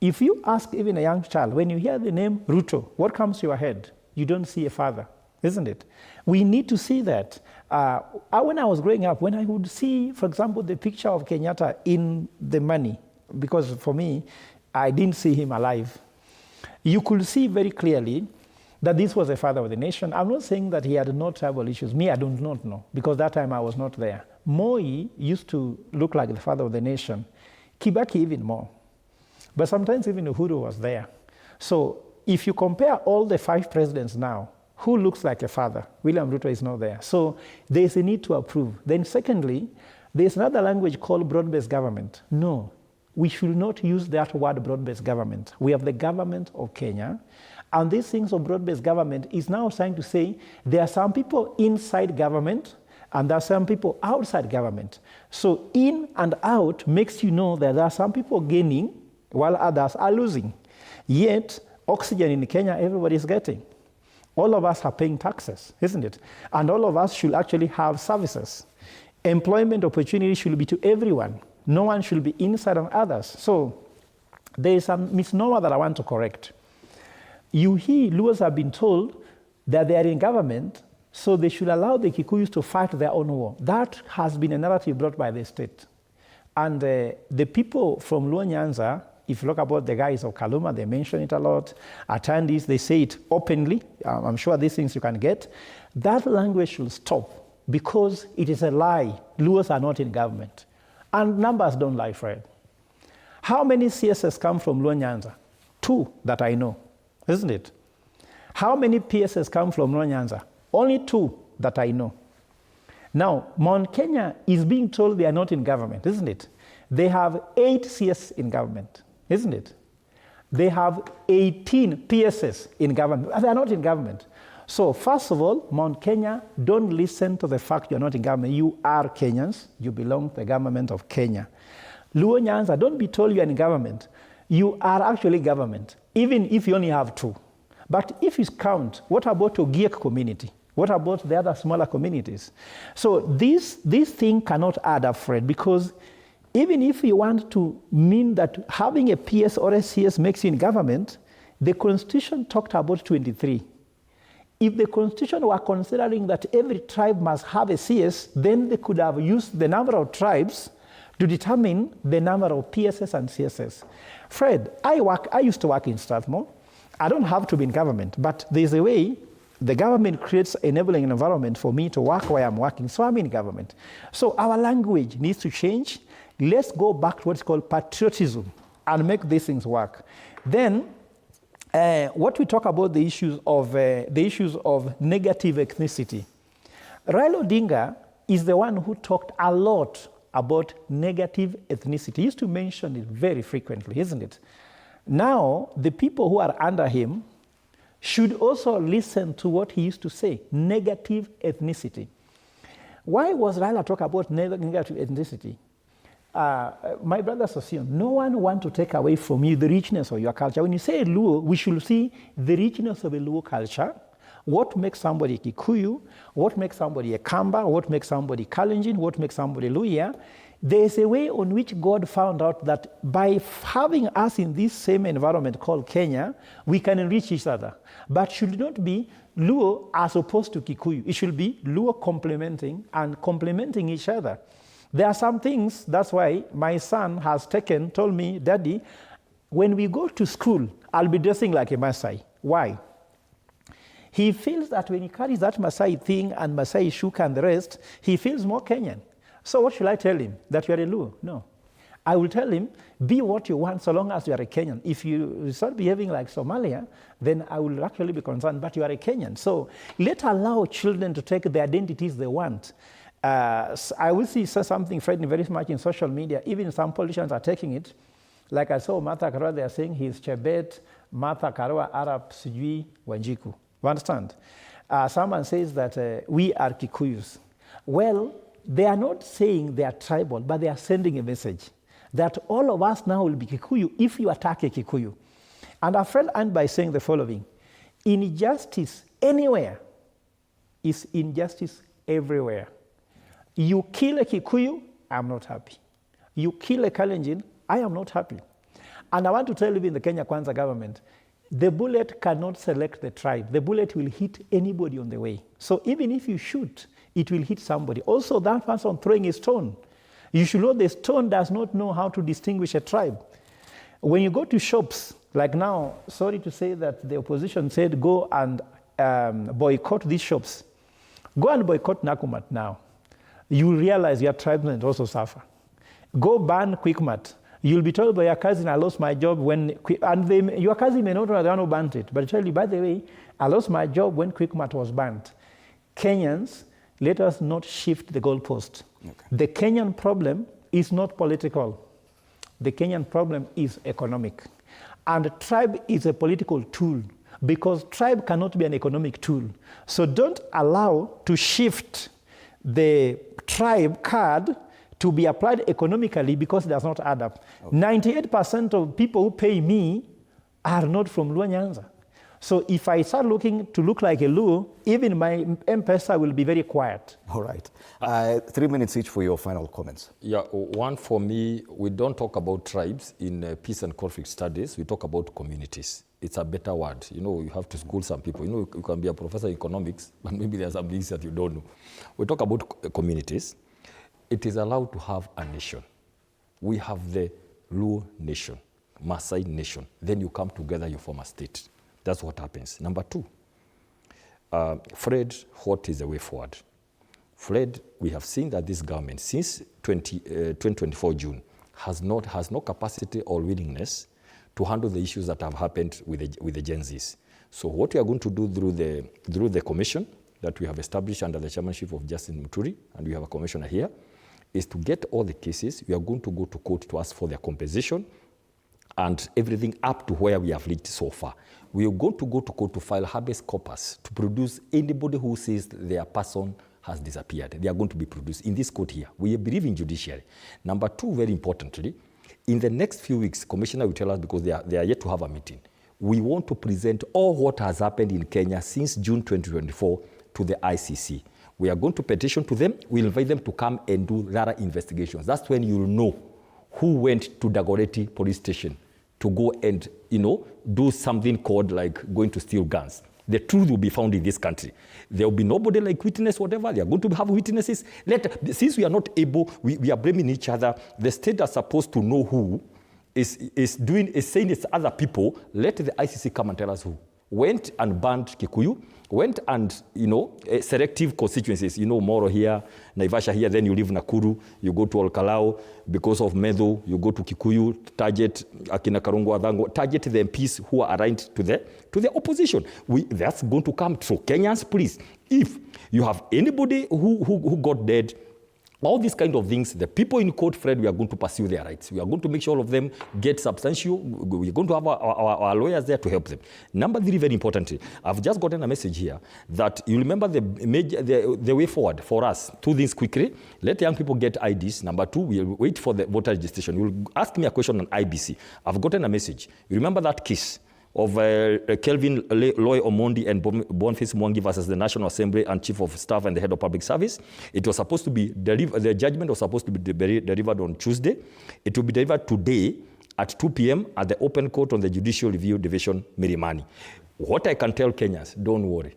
A: if you ask even a young child, when you hear the name Ruto, what comes to your head? You don't see a father, isn't it? We need to see that. When I was growing up, when I would see, for example, the picture of Kenyatta in the money, because for me, I didn't see him alive, you could see very clearly that this was a father of the nation. I'm not saying that he had no tribal issues. Me, I do not know, because that time I was not there. Moi used to look like the father of the nation. Kibaki even more. But sometimes even Uhuru was there. So if you compare all the 5 presidents now, who looks like a father? William Ruto is not there. So there's a need to approve. Then secondly, there's another language called broad-based government. No, we should not use that word broad-based government. We have the government of Kenya, and these things of broad-based government is now trying to say there are some people inside government And there are some people outside government. So in and out makes you know that there are some people gaining while others are losing. Yet, oxygen in Kenya, everybody is getting. All of us are paying taxes, isn't it? And all of us should actually have services. Employment opportunity should be to everyone. No one should be inside on others. So there is a misnomer that I want to correct. You hear Luos have been told that they are in government, so they should allow the Kikuyus to fight their own war. That has been a narrative brought by the state. And the people from Luo Nyanza, if you look about the guys of Kaluma, they mention it a lot. Attendees, they say it openly. I'm sure these things you can get. That language should stop because it is a lie. Luos are not in government. And numbers don't lie, Fred. How many CSS come from Luo Nyanza? 2 that I know, isn't it? How many PSS come from Luo Nyanza? Only 2 that I know. Now, Mount Kenya is being told they are not in government, isn't it? They have 8 CS in government, isn't it? They have 18 PSS in government. They are not in government. So first of all, Mount Kenya, don't listen to the fact you're not in government. You are Kenyans. You belong to the government of Kenya. Luo Nyanza, don't be told you're in government. You are actually government, even if you only have 2. But if you count, what about the Ogiek community? What about the other smaller communities? So this thing cannot add up, Fred, because even if you want to mean that having a PS or a CS makes you in government, the Constitution talked about 23. If the Constitution were considering that every tribe must have a CS, then they could have used the number of tribes to determine the number of PSS and CSS. Fred, I used to work in Strathmore. I don't have to be in government, but there's a way the government creates enabling environment for me to work where I'm working, so I'm in government. So our language needs to change. Let's go back to what's called patriotism and make these things work. Then, what we talk about the issues of negative ethnicity. Raila Odinga is the one who talked a lot about negative ethnicity. He used to mention it very frequently, isn't it? Now, the people who are under him should also listen to what he used to say, negative ethnicity. Why was Raila talking about negative ethnicity? My brother Sosion, no one wants to take away from you the richness of your culture. When you say Luo, we should see the richness of a Luo culture. What makes somebody Kikuyu? What makes somebody a Kamba? What makes somebody Kalenjin? What makes somebody Luya? There's a way on which God found out that by having us in this same environment called Kenya, we can enrich each other. But should not be Luo as opposed to Kikuyu. It should be Luo complementing each other. There are some things, that's why my son has told me, Daddy, when we go to school, I'll be dressing like a Maasai. Why? He feels that when he carries that Maasai thing and Maasai shuka and the rest, he feels more Kenyan. So what should I tell him? That you are a Luo? No. I will tell him, be what you want so long as you are a Kenyan. If you start behaving like Somalia, then I will actually be concerned, but you are a Kenyan. So let's allow children to take the identities they want. I will see something frightening very much in social media. Even some politicians are taking it. Like I saw Martha Karua, they are saying he's Chebet, Martha Karua, Arab, Sijui, Wanjiku. You understand? Someone says that we are Kikuyus. Well, they are not saying they are tribal, but they are sending a message that all of us now will be Kikuyu if you attack a Kikuyu. And our friend end by saying the following: injustice anywhere is injustice everywhere. You kill a Kikuyu, I'm not happy. You kill a Kalenjin, I am not happy. And I want to tell you, in the Kenya Kwanza government, the bullet cannot select the tribe. The bullet will hit anybody on the way. So even if you shoot, it will hit somebody. Also, that person throwing a stone, you should know the stone does not know how to distinguish a tribe. When you go to shops, like now, sorry to say that the opposition said go and boycott these shops. Go and boycott Nakumat now. You will realize your tribesmen also suffer. Go ban Quickmart. You'll be told by your cousin, I lost my job when, your cousin may not know the one who banned it, but tell you, by the way, I lost my job when Quickmart was banned. Kenyans, let us not shift the goalpost. Okay. The Kenyan problem is not political. The Kenyan problem is economic. And tribe is a political tool, because tribe cannot be an economic tool. So don't allow to shift the tribe card to be applied economically because it does not add up. 98% of people who pay me are not from Luo Nyanza. So if I start looking to look like a Luo, even my M-Pesa will be very quiet.
B: All right. 3 minutes each for your final comments.
L: Yeah, one for me, we don't talk about tribes in peace and conflict studies. We talk about communities. It's a better word. You know, you have to school some people. You know, you can be a professor in economics, but maybe there are some things that you don't know. We talk about communities. It is allowed to have a nation. We have the Luo nation, Maasai nation. Then you come together, you form a state. That's what happens. Number two, Fred, what is the way forward? Fred, we have seen that this government, since 2024 June, has no capacity or willingness to handle the issues that have happened with the Gen Zs. So what we are going to do through the commission that we have established under the chairmanship of Justice Muturi, and we have a commissioner here, is to get all the cases. We are going to go to court to ask for their compensation and everything up to where we have reached so far. We are going to go to court to file habeas corpus to produce anybody who says their person has disappeared. They are going to be produced in this court here. We believe in judiciary. Number two, very importantly, in the next few weeks, Commissioner will tell us, because they are yet to have a meeting, we want to present all what has happened in Kenya since June 2024 to the ICC. We are going to petition to them. We'll invite them to come and do thorough investigations. That's when you'll know who went to Dagoretti police station to go and, do something called like going to steal guns. The truth will be found in this country. There will be nobody like witness, whatever. They are going to have witnesses. Since we are not able, we are blaming each other. The state is supposed to know who is saying it's other people. Let the ICC come and tell us who went and banned Kikuyu, went and, selective constituencies, Moro here, Naivasha here, then you leave Nakuru, you go to Olkalau, because of Medo, you go to Kikuyu, target Akina Karungu Adhango, target the MPs who are aligned to the opposition. That's going to come true. Kenyans, please, if you have anybody who got dead, all these kind of things, the people in court, Fred, we are going to pursue their rights. We are going to make sure all of them get substantial. We are going to have our lawyers there to help them. Number three, very importantly, I've just gotten a message here that you remember the way forward for us. Two things quickly. Let young people get IDs. Number two, we'll wait for the voter registration. You'll ask me a question on IBC. I've gotten a message. You remember that case of Kelvin Loy Omondi and Boniface Mwangi versus the National Assembly and Chief of Staff and the Head of Public Service. It was supposed to be delivered, the judgment was supposed to be delivered on Tuesday. It will be delivered today at 2 p.m. at the Open Court on the Judicial Review Division, Milimani. What I can tell Kenyans, don't worry.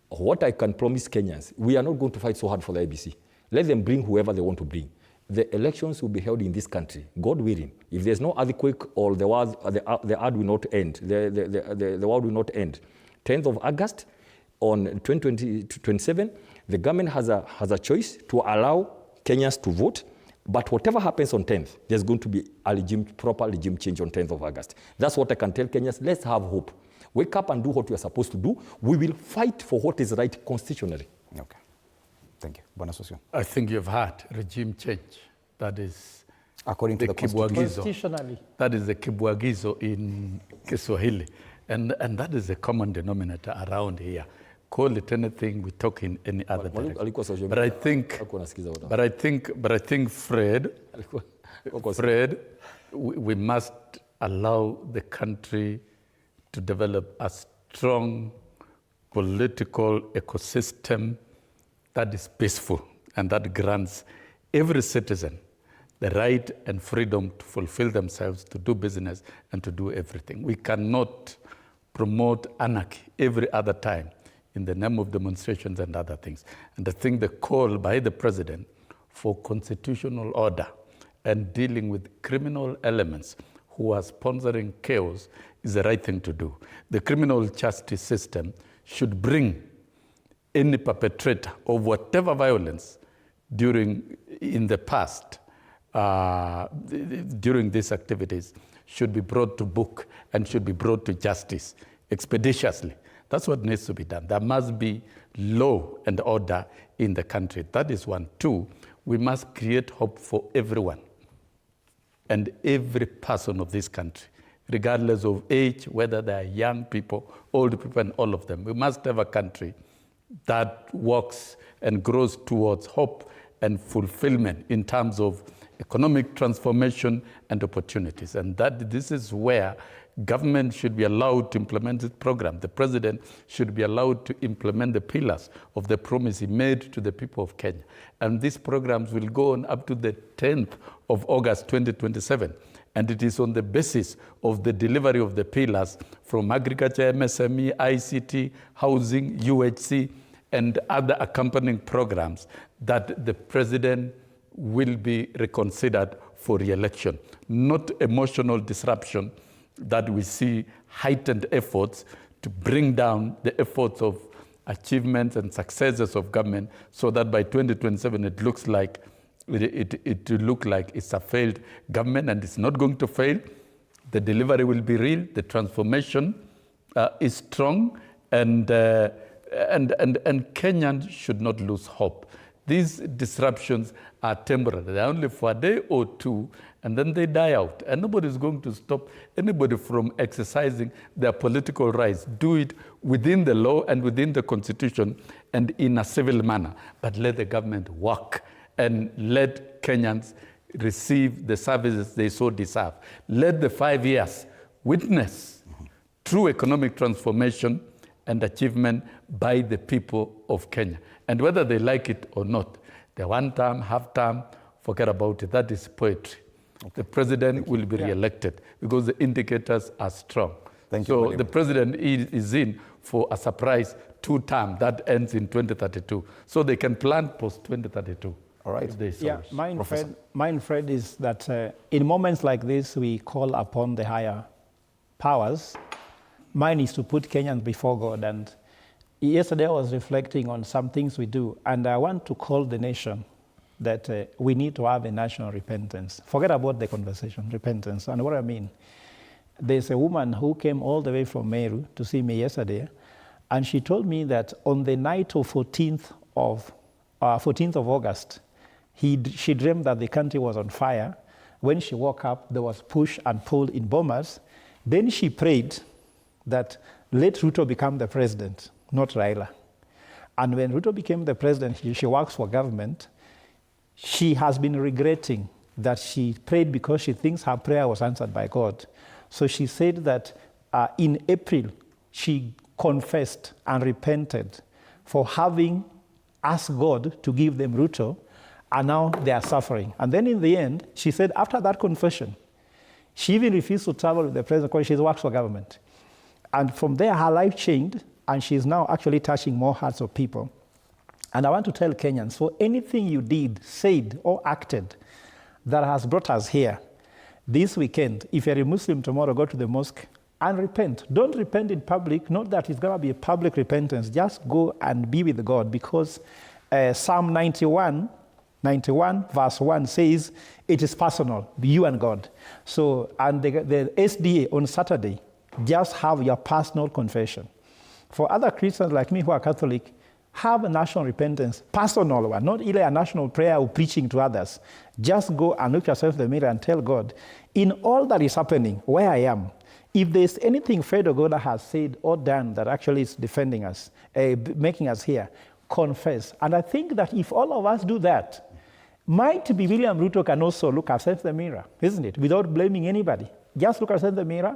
L: What I can promise Kenyans, we are not going to fight so hard for the IBC. Let them bring whoever they want to bring. The elections will be held in this country, God willing. If there's no earthquake or the world will not end, the world will not end. 10th of August on 2027, the government has a choice to allow Kenyans to vote, but whatever happens on 10th, there's going to be a proper regime change on 10th of August. That's what I can tell Kenyans. Let's have hope. Wake up and do what we are supposed to do. We will fight for what is right constitutionally.
B: Okay. Thank you. Bwana Sossion.
N: I think you've heard regime change. That is
B: according to the
N: Constitution. That is the Kibwagizo in Kiswahili. And that is the common denominator around here. Call it anything, we talk in any other direction. But I think, Fred, we must allow the country to develop a strong political ecosystem that is peaceful and that grants every citizen the right and freedom to fulfill themselves, to do business and to do everything. We cannot promote anarchy every other time in the name of demonstrations and other things. And I think the call by the president for constitutional order and dealing with criminal elements who are sponsoring chaos is the right thing to do. The criminal justice system should bring any perpetrator of whatever violence in the past, during these activities, should be brought to book and should be brought to justice expeditiously. That's what needs to be done. There must be law and order in the country. That is one. Two, we must create hope for everyone and every person of this country, regardless of age, whether they are young people, old people, and all of them. We must have a country that works and grows towards hope and fulfillment in terms of economic transformation and opportunities. And that this is where government should be allowed to implement this program. The president should be allowed to implement the pillars of the promise he made to the people of Kenya. And these programs will go on up to the 10th of August 2027. And it is on the basis of the delivery of the pillars from agriculture, MSME, ICT, housing, UHC, and other accompanying programs that the president will be reconsidered for re-election. Not emotional disruption that we see heightened efforts to bring down the efforts of achievements and successes of government so that by 2027 it looks like it will look like it's a failed government, and it's not going to fail. The delivery will be real. The transformation is strong, and Kenyans should not lose hope. These disruptions are temporary. They're only for a day or two, and then they die out. And nobody is going to stop anybody from exercising their political rights. Do it within the law and within the constitution and in a civil manner. But let the government work and let Kenyans receive the services they so deserve. Let the 5 years witness true economic transformation and achievement by the people of Kenya. And whether they like it or not, the one term, half term, forget about it. That is poetry. Okay. The president will be re-elected because the indicators are strong. So the president is in for a surprise 2-term that ends in 2032. So they can plan post-2032.
B: All right.
A: Yeah, mine, Fred, is that in moments like this, we call upon the higher powers. Mine is to put Kenyans before God. And yesterday I was reflecting on some things we do, and I want to call the nation that we need to have a national repentance. Forget about the conversation, repentance. And what I mean, there's a woman who came all the way from Meru to see me yesterday, and she told me that on the night of 14th of August, she dreamed that the country was on fire. When she woke up, there was push and pull in Bomas. Then she prayed that let Ruto become the president, not Raila. And when Ruto became the president, she works for government. She has been regretting that she prayed because she thinks her prayer was answered by God. So she said that in April, she confessed and repented for having asked God to give them Ruto, and now they are suffering. And then in the end, she said after that confession, she even refused to travel with the president because she works for government. And from there, her life changed, and she's now actually touching more hearts of people. And I want to tell Kenyans, for anything you did, said, or acted that has brought us here, this weekend, if you're a Muslim tomorrow, go to the mosque and repent. Don't repent in public, not that it's going to be a public repentance. Just go and be with God, because Psalm 91 verse 1 says, it is personal, you and God. So, and the SDA on Saturday, just have your personal confession. For other Christians like me who are Catholic, have a national repentance, personal one, not either a national prayer or preaching to others. Just go and look yourself in the mirror and tell God, in all that is happening, where I am, if there's anything Fred Ogola has said or done that actually is defending us, making us here, confess. And I think that if all of us do that, might be William Ruto can also look ourselves in the mirror, isn't it? Without blaming anybody. Just look ourselves in the mirror.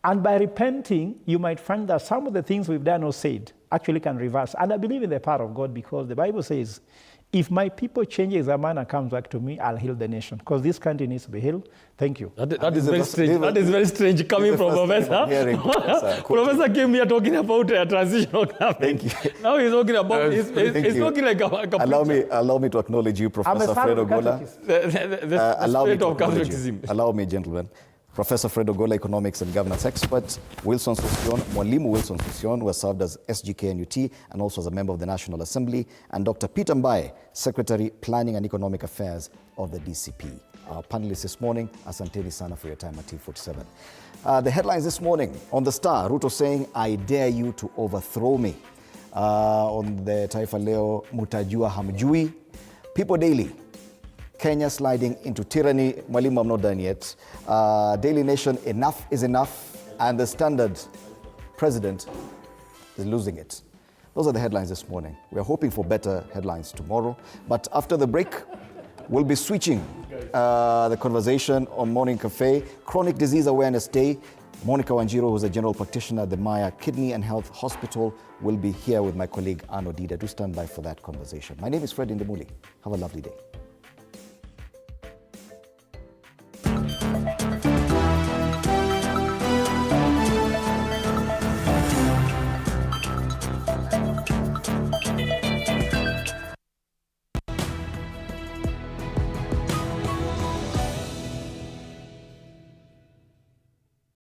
A: And by repenting, you might find that some of the things we've done or said actually can reverse. And I believe in the power of God, because the Bible says, if my people changes their mind and comes back to me, I'll heal the nation. Because this country needs to be healed. Thank you.
O: That is very strange. That is very strange coming from Professor. Professor came here talking about a transitional government.
B: Thank you.
O: Now he's talking about, he's talking like a
B: allow me to acknowledge you, Professor Fred Ogola.
O: The spirit of Catholicism.
B: Allow me, gentlemen. Professor Fred Ogola, economics and governance expert, Wilson Susion, Mwalimu Wilson Susion, who has served as SGKNUT and also as a member of the National Assembly, and Dr. Peter Mbaye, Secretary, Planning and Economic Affairs of the DCP. Our panelists this morning, asanteni sana for your time at T47. The headlines this morning on the Star, Ruto saying, I dare you to overthrow me. On the Taifa Leo, mutajua hamjui. People Daily, Kenya sliding into tyranny. Mwalimu, I'm not done yet. Daily Nation, enough is enough. And the Standard, president is losing it. Those are the headlines this morning. We're hoping for better headlines tomorrow. But after the break, we'll be switching the conversation on Morning Cafe. Chronic Disease Awareness Day. Monica Wanjiru, who's a general practitioner at the Maya Kidney and Health Hospital, will be here with my colleague Arno Dida. Do stand by for that conversation. My name is Fred Indemuli. Have a lovely day.